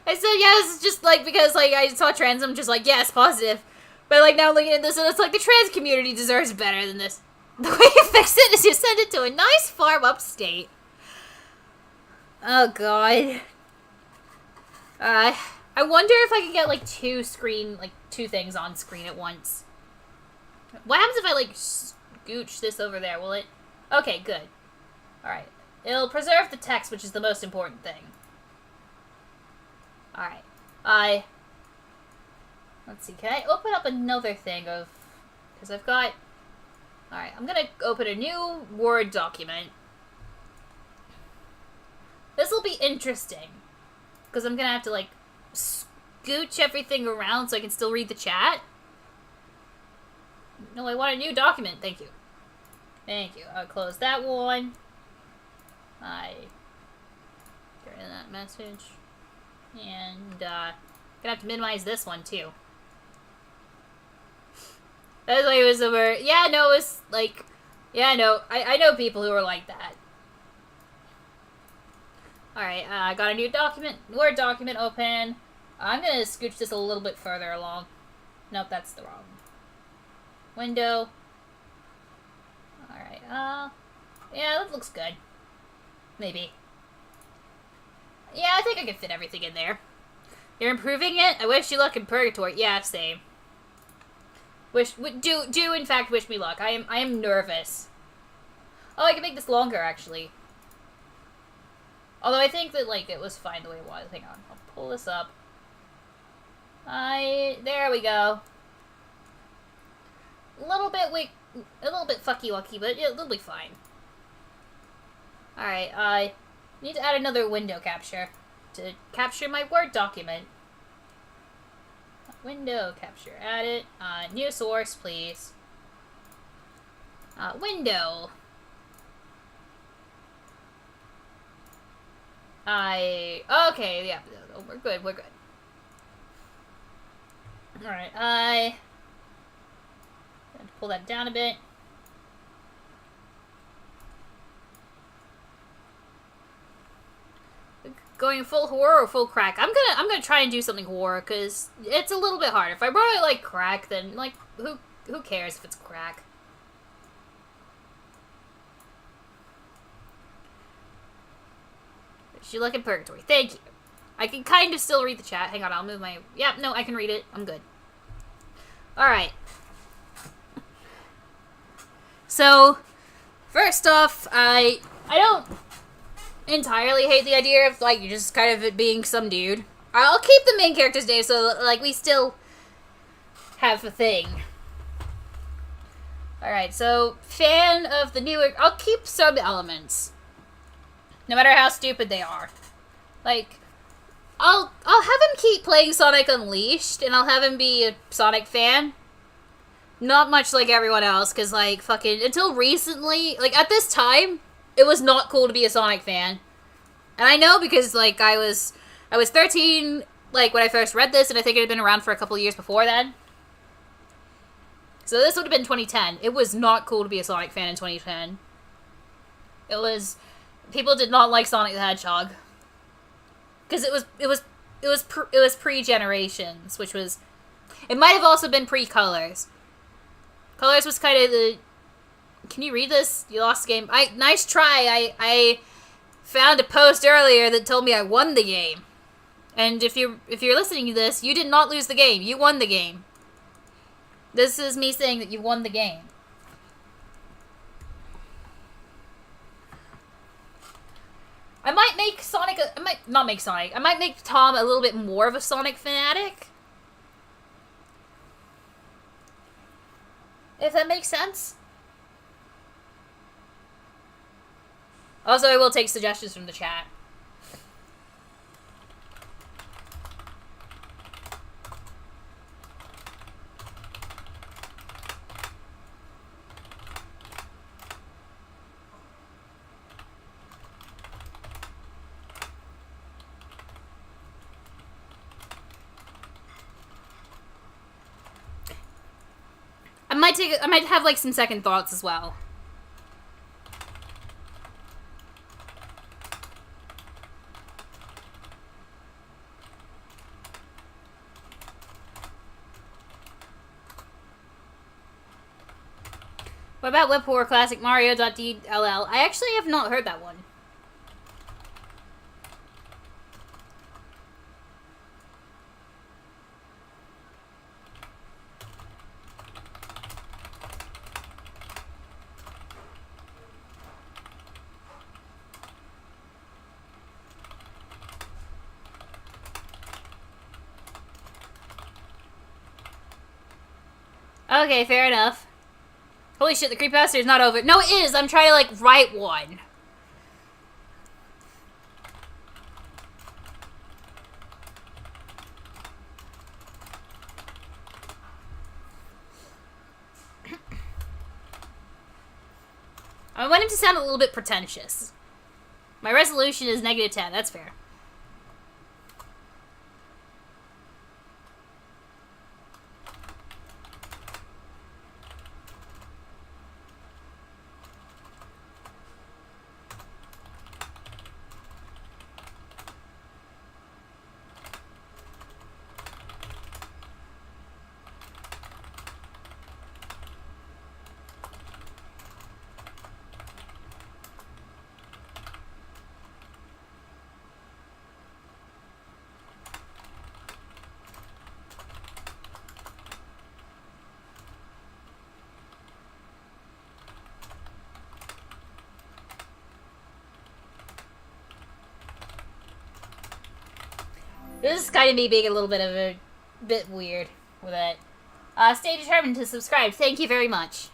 I said yes, just like because like I saw trans, I'm just like, yes, positive. But like now looking at this, and it's like the trans community deserves better than this. The way you fix it is you send it to a nice farm upstate. Oh god. I wonder if I can get like two things on screen at once. What happens if I like scooch this over there? Will it? Okay, good. Alright. It'll preserve the text, which is the most important thing. Alright. Let's see, can I open up another thing of... Because I've got... Alright, I'm gonna open a new Word document. This'll be interesting. Because I'm gonna have to, like, scooch everything around so I can still read the chat. No, I want a new document. Thank you. Thank you. I'll close that one. Get rid of that message. And, gonna have to minimize this one, too. That's why it was over. Yeah, no, it was, like... Yeah, no, I know people who are like that. Alright, I got a new document. Word document open. I'm gonna scooch this a little bit further along. Nope, that's the wrong window. Alright, yeah, that looks good. Maybe. Yeah, I think I can fit everything in there. You're improving it? I wish you luck in purgatory. Yeah, same. Do in fact wish me luck. I am nervous. Oh, I can make this longer, actually. Although I think that, like, it was fine the way it was. Hang on, I'll pull this up. There we go. A little bit fucky-wucky, but it'll be fine. Alright, I need to add another window capture to capture my Word document. Window capture, add it. New source, please. Window. Okay, yeah, we're good, we're good. Alright, I have to pull that down a bit. Going full horror or full crack? I'm gonna try and do something horror, because it's a little bit hard. If I wrote it like crack, then, like, who cares if it's crack? She look in purgatory. Thank you. I can kind of still read the chat. Hang on, I'll move my... Yeah, no, I can read it. I'm good. Alright. So, first off, I don't entirely hate the idea of, like, just kind of it being some dude. I'll keep the main character's name so, like, we still have a thing. Alright, so, fan of the newer... I'll keep some elements. No matter how stupid they are. Like, I'll have him keep playing Sonic Unleashed, and I'll have him be a Sonic fan. Not much like everyone else, because, like, fucking, until recently, like, at this time, it was not cool to be a Sonic fan. And I know because, like, I was 13, like, when I first read this, and I think it had been around for a couple of years before then. So this would have been 2010. It was not cool to be a Sonic fan in 2010. It was... People did not like Sonic the Hedgehog. Because it was pre-Generations, which was... It might have also been pre-Colors. Colors was kind of the... Can you read this? You lost the game. Nice try. I found a post earlier that told me I won the game. And if you're listening to this, you did not lose the game. You won the game. This is me saying that you won the game. I might make Sonic... I might not make Sonic. I might make Tom a little bit more of a Sonic fanatic. If that makes sense. Also, I will take suggestions from the chat. might have like some second thoughts as well. What about Web Horror Classic Mario.dll? I actually have not heard that one. Okay, fair enough. Holy shit, the creepypasta is not over. No, it is! I'm trying to, like, write one. I want him to sound a little bit pretentious. My resolution is -10, that's fair. This is kind of me being a little bit of a bit weird with it. Stay determined to subscribe. Thank you very much.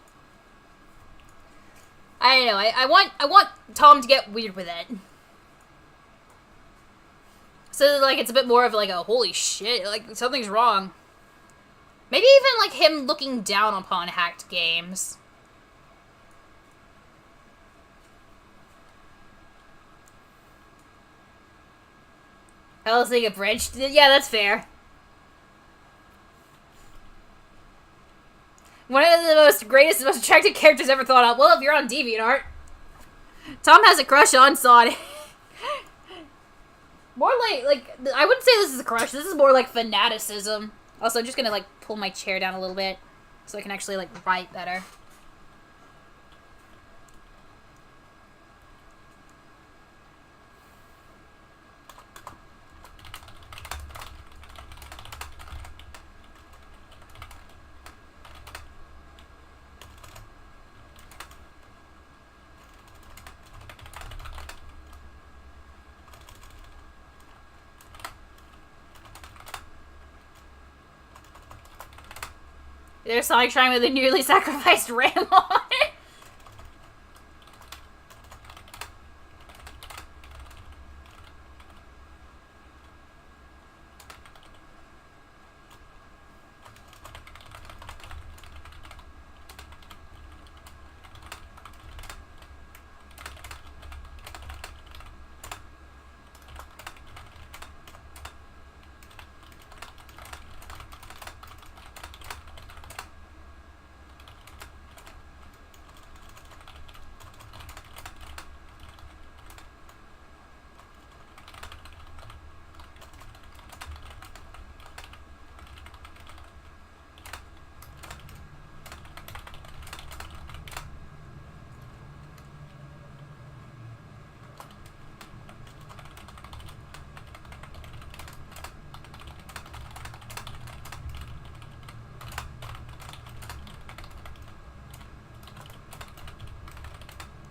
I don't know. I want Tom to get weird with it. So like it's a bit more of like a holy shit, like something's wrong. Maybe even like him looking down upon hacked games. I was thinking abridged. Yeah, that's fair. One of the most attractive characters ever thought of. Well, if you're on DeviantArt. Tom has a crush on Sonic. More like, I wouldn't say this is a crush. This is more like fanaticism. Also, I'm just gonna, like, pull my chair down a little bit so I can actually, like, write better. There's Sonic Shrine with a nearly sacrificed ram on it.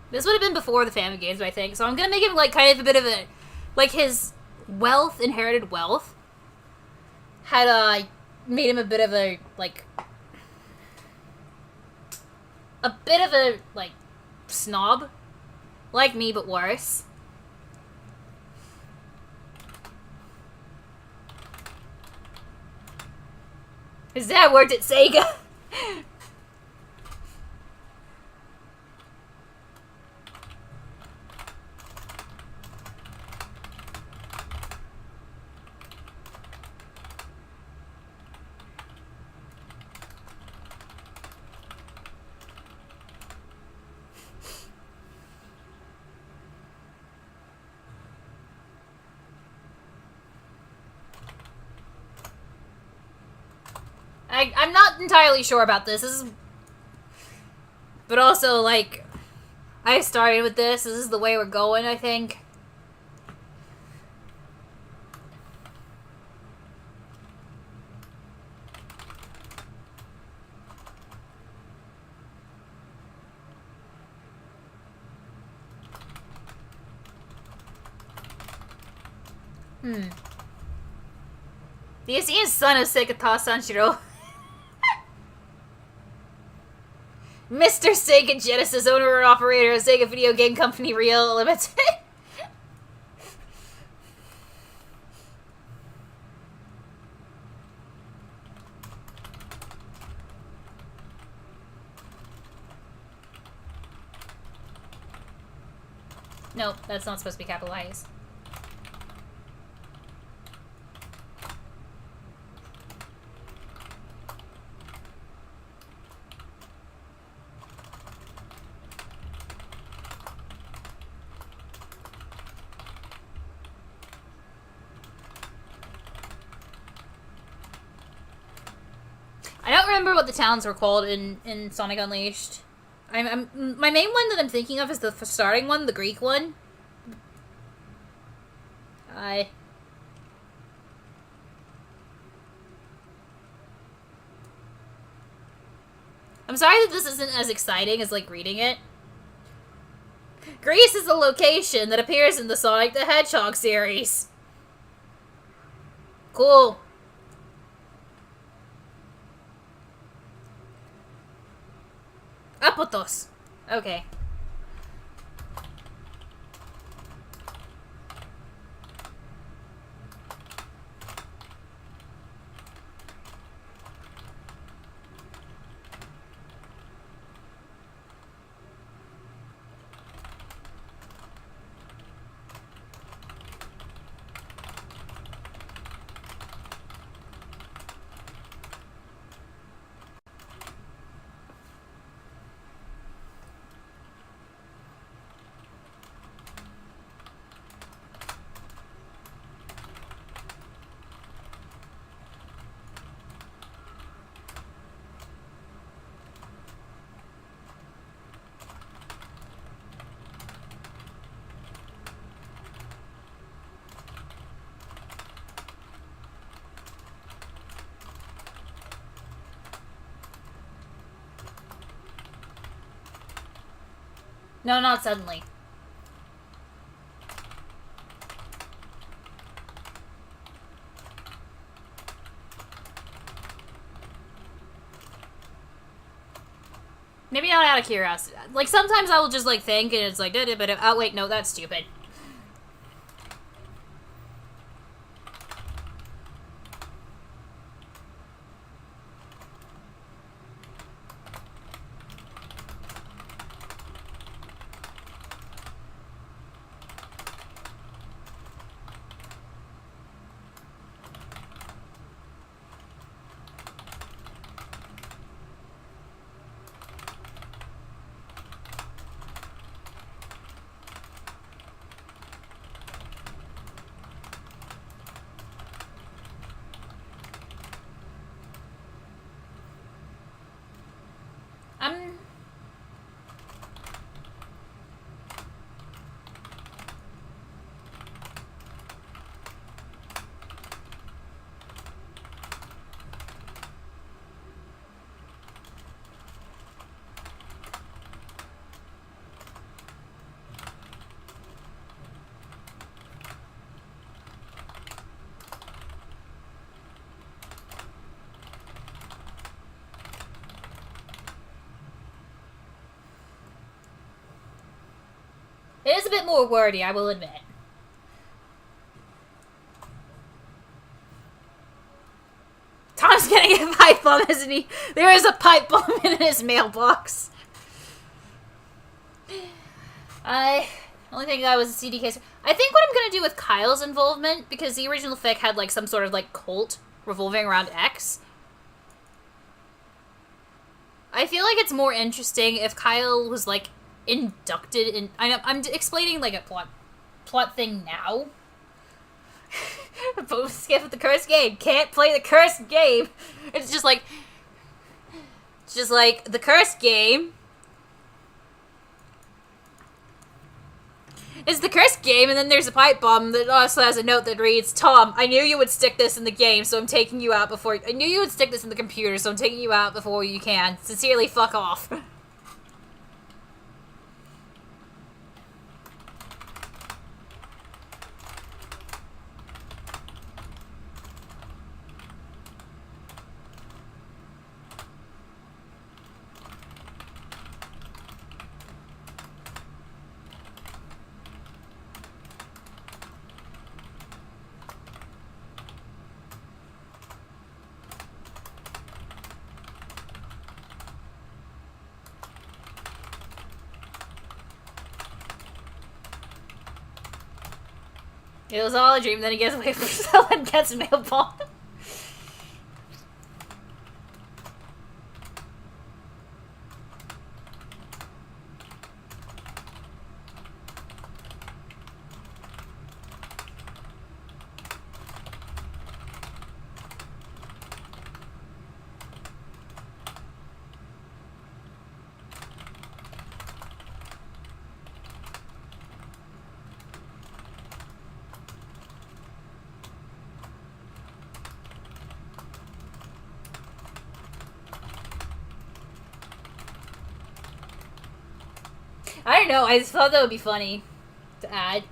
This would have been before the Family Games, I think. So I'm gonna make him like kind of a bit of a, like his wealth, inherited wealth, had made him a bit of a like snob, like me but worse. His dad worked at Sega. I'm not entirely sure about this. But also, like, I started with this. This is the way we're going, I think. The is son of Sega Sanshiro. Mr. Sega Genesis, owner and operator of Sega Video Game Company Real Limited. Nope, that's not supposed to be capitalized. I don't remember what the towns were called in Sonic Unleashed. My main one that I'm thinking of is the starting one, the Greek one. I'm sorry that this isn't as exciting as, like, reading it. Greece is a location that appears in the Sonic the Hedgehog series. Cool. Apotos. Okay. No, not suddenly. Maybe not out of curiosity. Like, sometimes I will just, like, think, and it's like, but oh, wait, no, that's stupid. It is a bit more wordy, I will admit. Tom's getting a pipe bomb, isn't he? There is a pipe bomb in his mailbox. Only thing I was a CD case. I think what I'm gonna do with Kyle's involvement, because the original fic had like some sort of like cult revolving around X. I feel like it's more interesting if Kyle was like inducted in. I'm explaining like a plot thing now. Both skip the cursed game. Can't play the cursed game. It's just like just like, the cursed game. It's the cursed game, and then there's a pipe bomb that also has a note that reads, Tom, I knew you would stick this in the game, so I'm taking you out before... I knew you would stick this in the computer, so I'm taking you out before you can. Sincerely, fuck off. It was all a dream, then he gets away from someone and gets mail bomb. I don't know, I just thought that would be funny to add.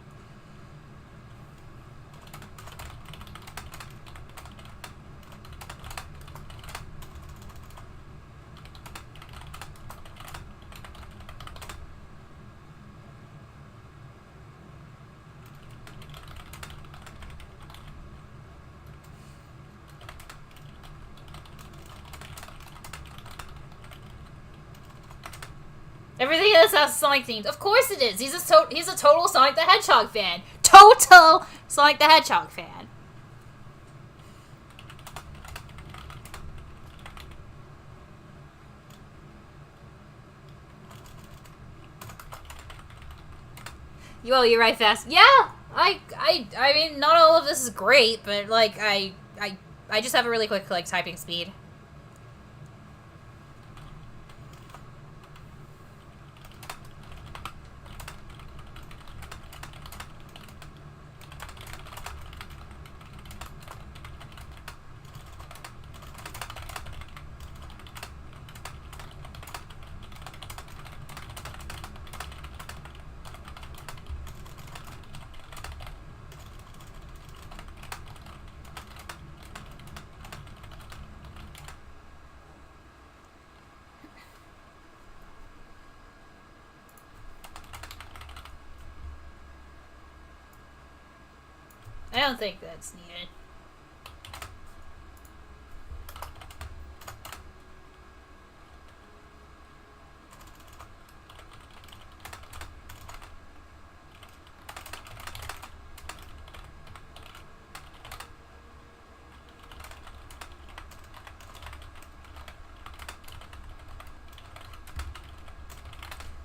Everything else has Sonic themes. Of course it is. He's a total Sonic the Hedgehog fan. Total Sonic the Hedgehog fan. Well, you're right, Fast. Yeah, I mean, not all of this is great, but like, I just have a really quick like typing speed. I don't think that's needed.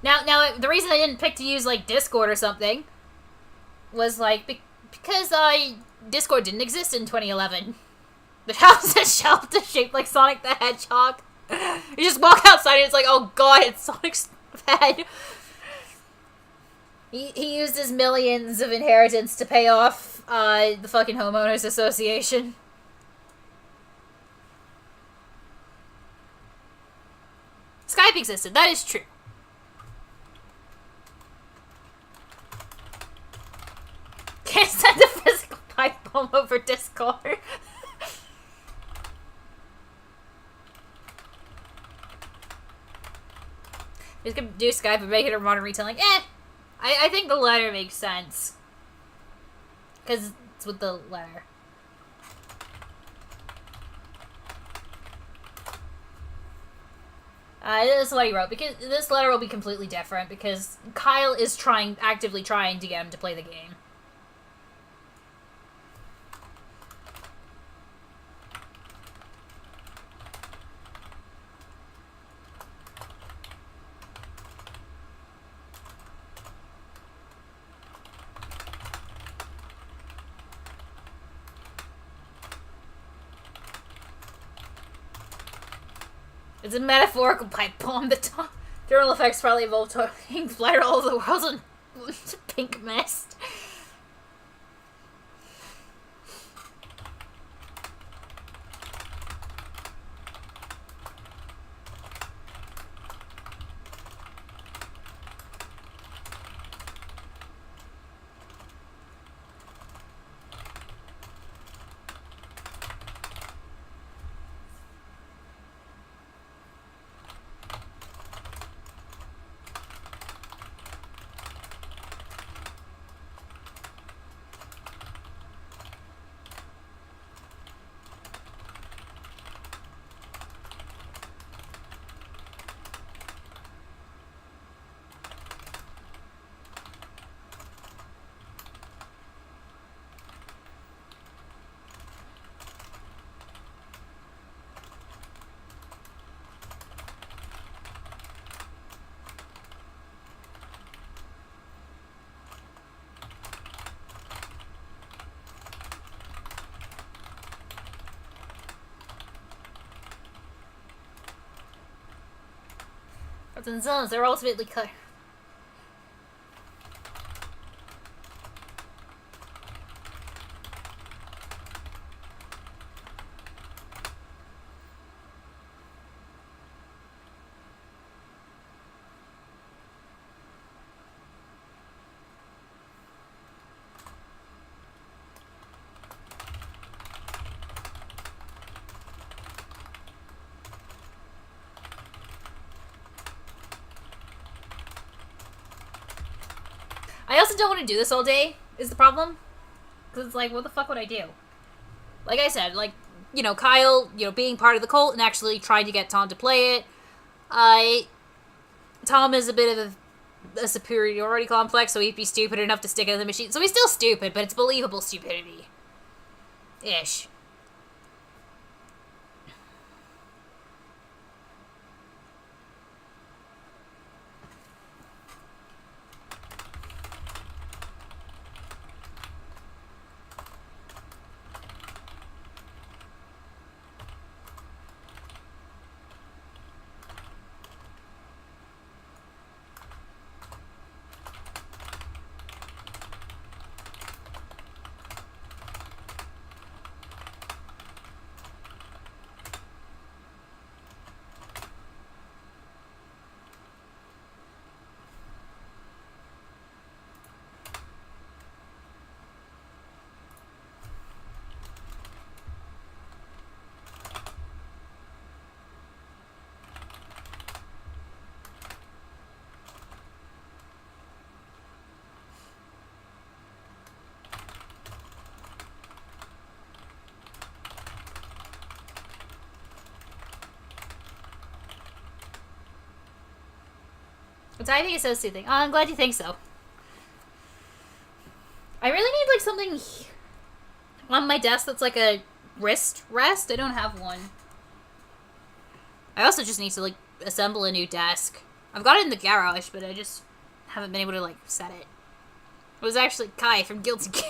Now, the reason I didn't pick to use, like, Discord or something was, like, because Discord didn't exist in 2011. The house is shelved is shaped like Sonic the Hedgehog. You just walk outside and it's like, oh god, it's Sonic's head. He used his millions of inheritance to pay off the fucking homeowners association. Skype existed, that is true. Can't send a physical pipe bomb over Discord. Just gonna do Skype and make it a modern retelling. I think the letter makes sense. Because it's with the letter. This is what he wrote. Because this letter will be completely different because Kyle is actively trying to get him to play the game. It's a metaphorical pipe bomb. The thermal effects probably evolved to splatter all over the world in pink mist. And zones, they're ultimately clear. I also don't want to do this all day, is the problem. Because it's like, what the fuck would I do? Like I said, like, you know, Kyle, you know, being part of the cult and actually trying to get Tom to play it. Tom is a bit of a superiority complex, so he'd be stupid enough to stick it in the machine. So he's still stupid, but it's believable stupidity. Ish. It's I think it's so soothing. Oh, I'm glad you think so. I really need like something on my desk that's like a wrist rest. I don't have one. I also just need to like assemble a new desk. I've got it in the garage, but I just haven't been able to like set it. It was actually Kai from Guilty Gear.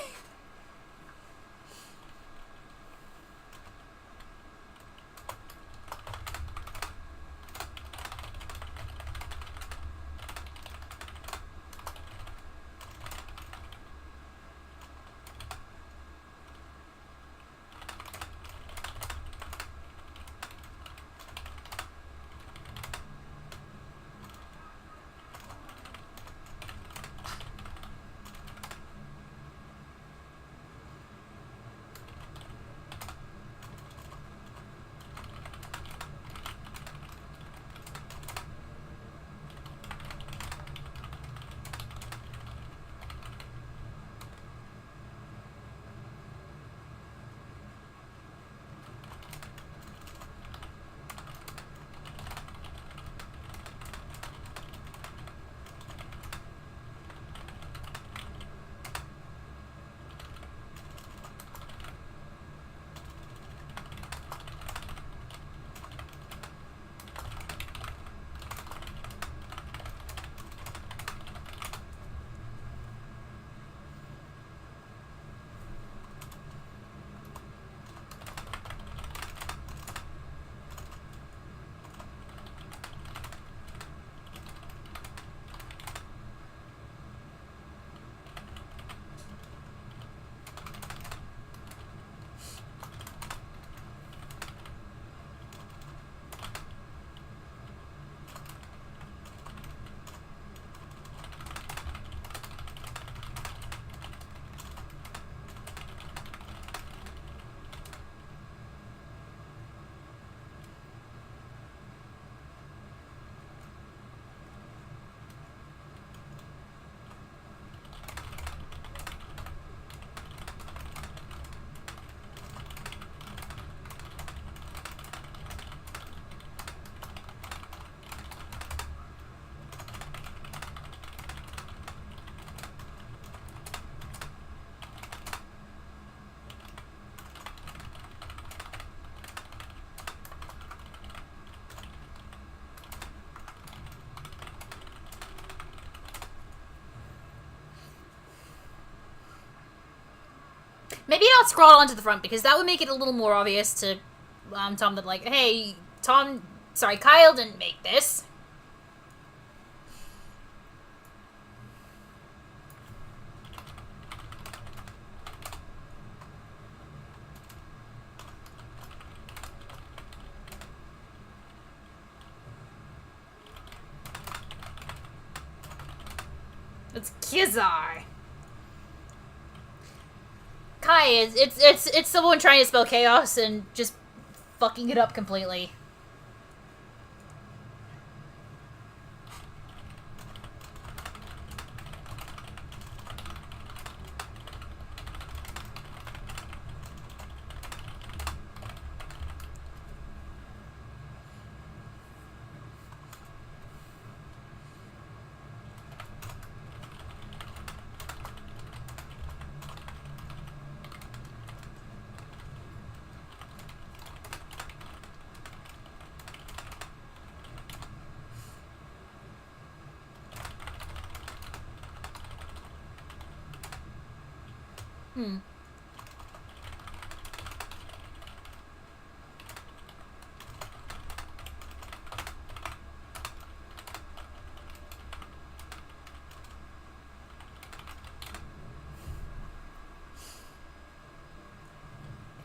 Maybe not scroll onto the front, because that would make it a little more obvious to Tom that, like, hey, Kyle didn't make this. It's Kizar. Kai is it's someone trying to spell chaos and just fucking it up completely.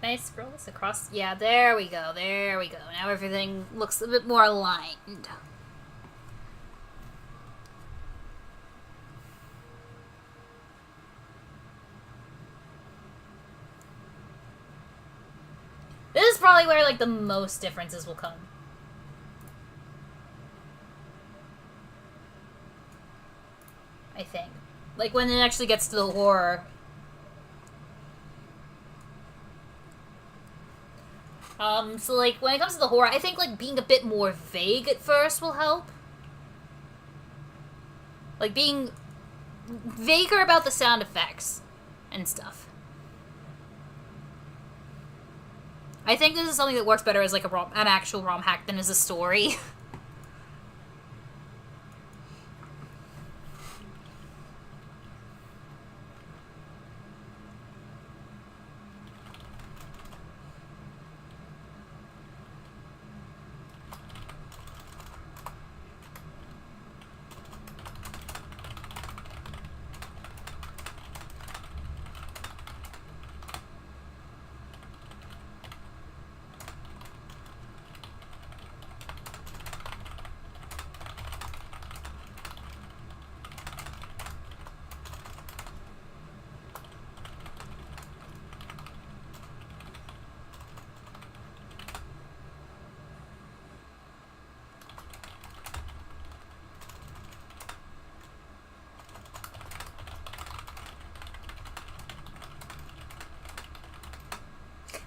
Can I scroll this across? Yeah, there we go. There we go. Now everything looks a bit more aligned. This is probably where, like, the most differences will come. I think. Like, when it actually gets to the horror. So, like, when it comes to the horror, I think, like, being a bit more vague at first will help. Like, being vaguer about the sound effects and stuff. I think this is something that works better as, like, an actual ROM hack than as a story.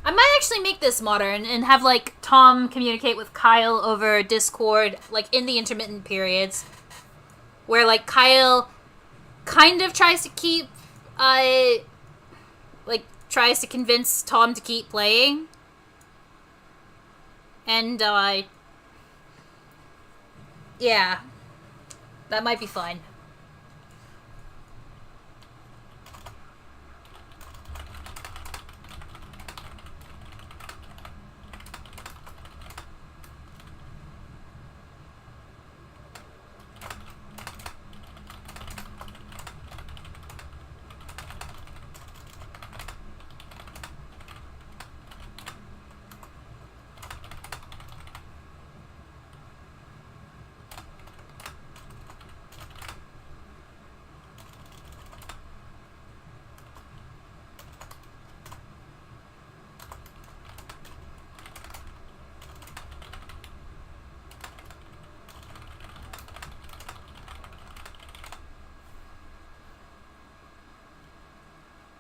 I might actually make this modern and have, like, Tom communicate with Kyle over Discord, like, in the intermittent periods. Where, like, Kyle kind of tries to keep, tries to convince Tom to keep playing. And, yeah. That might be fun.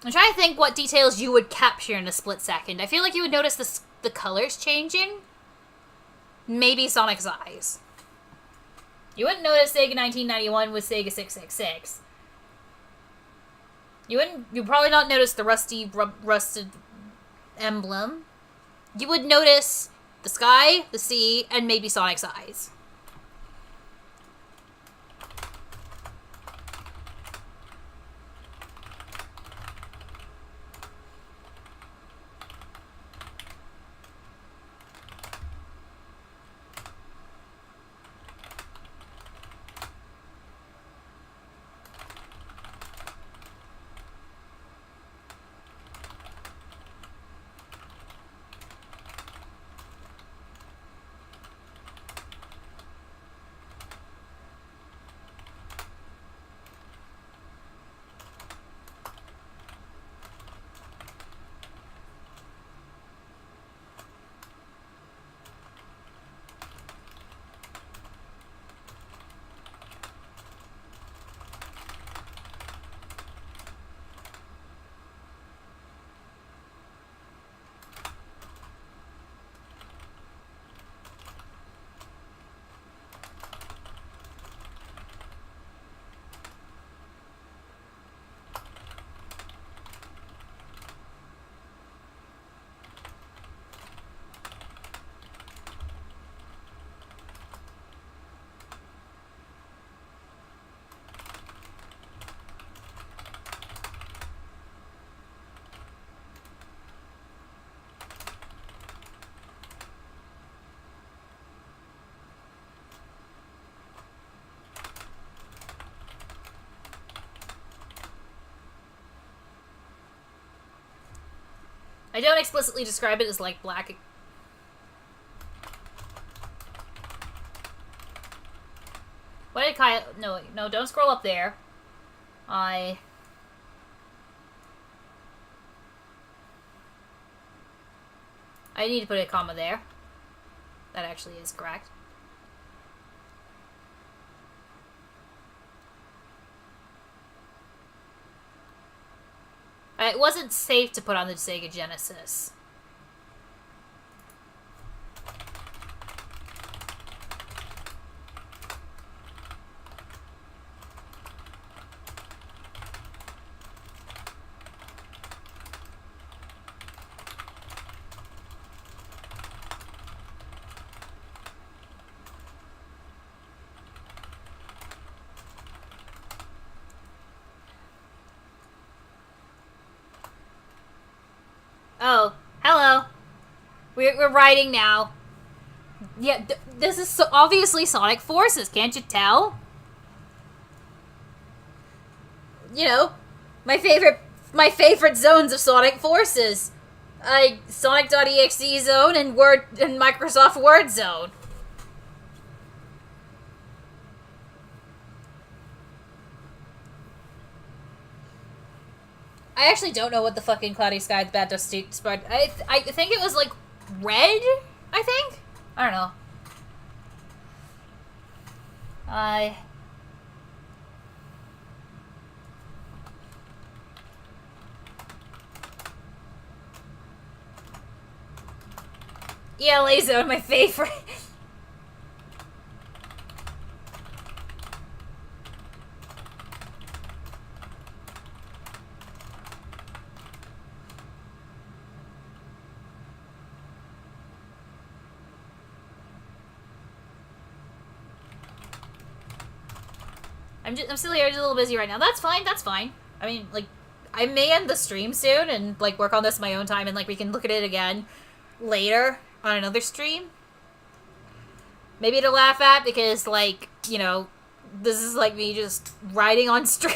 I'm trying to think what details you would capture in a split second. I feel like you would notice the colors changing. Maybe Sonic's eyes. You wouldn't notice Sega 1991 with Sega 666. You'd probably not notice the rusted emblem. You would notice the sky, the sea, and maybe Sonic's eyes. I don't explicitly describe it as like black. What did Kyle... No, don't scroll up there. I need to put a comma there. That actually is correct. It wasn't safe to put on the Sega Genesis. Oh, hello. We're writing now. Yeah, this is so obviously Sonic Forces, can't you tell? You know, my favorite zones of Sonic Forces. Sonic.exe zone and Microsoft Word zone. I actually don't know what the fucking Cloudy Sky the Bad Dust State spread. I think it was like red. I think. I don't know. ELA zone, my favorite. I'm still here, just a little busy right now. That's fine, that's fine. I mean, like, I may end the stream soon and, like, work on this my own time and, like, we can look at it again later on another stream. Maybe to laugh at because, like, you know, this is, like, me just writing on stream.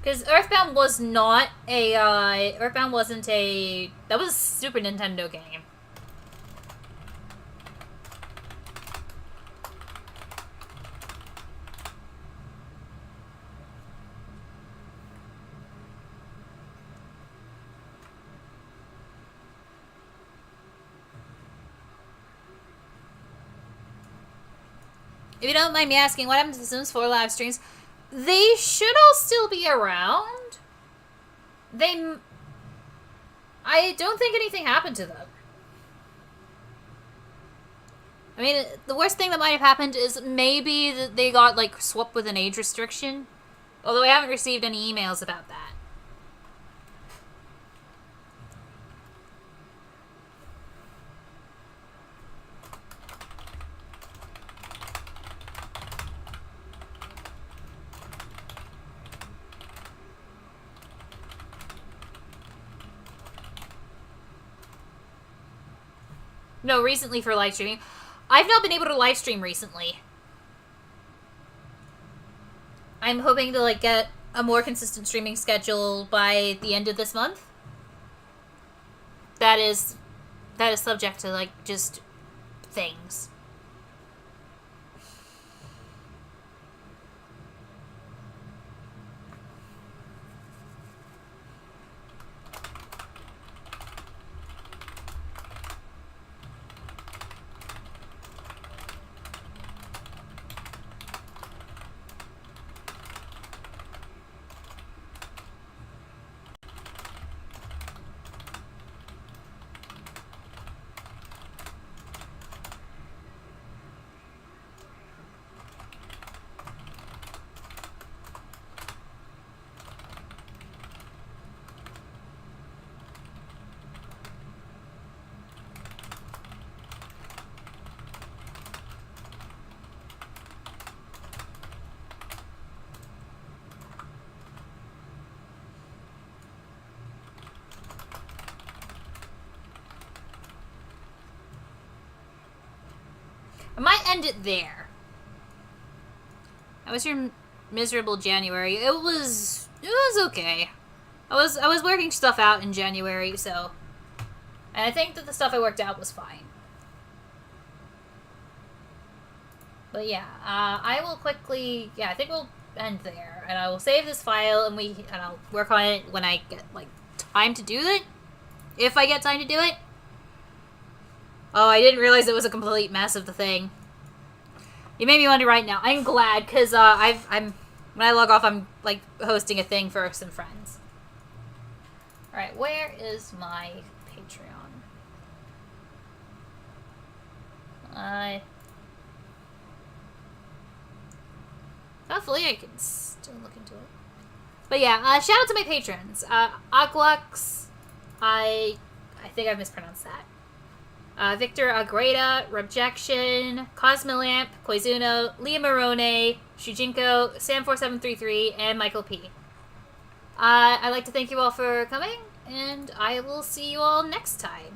Because Earthbound was not a, Earthbound wasn't a, that was a Super Nintendo game. If you don't mind me asking, what happened to the Sims 4 live streams? They should all still be around. I don't think anything happened to them. I mean, the worst thing that might have happened is maybe that they got, like, swapped with an age restriction. Although I haven't received any emails about that. No, recently for live streaming. I've not been able to live stream recently. I'm hoping to, like, get a more consistent streaming schedule by the end of this month. That is subject to, like, just things. end it there. How was your miserable January? It was okay. I was working stuff out in January, so, and I think that the stuff I worked out was fine. But yeah, I will quickly, yeah, I think we'll end there, and I will save this file, and I'll work on it when I get, like, time to do it. If I get time to do it. Oh, I didn't realize it was a complete mess of the thing. You made me wonder right now. I'm glad, because, when I log off, I'm, like, hosting a thing for some friends. Alright, where is my Patreon? Hopefully I can still look into it. But yeah, shout out to my patrons. Aglux, I think I mispronounced that. Victor Agreda, Rejection, Cosmolamp, Koizuno, Leah Marone, Shujinko, Sam4733, and Michael P. I'd like to thank you all for coming, and I will see you all next time.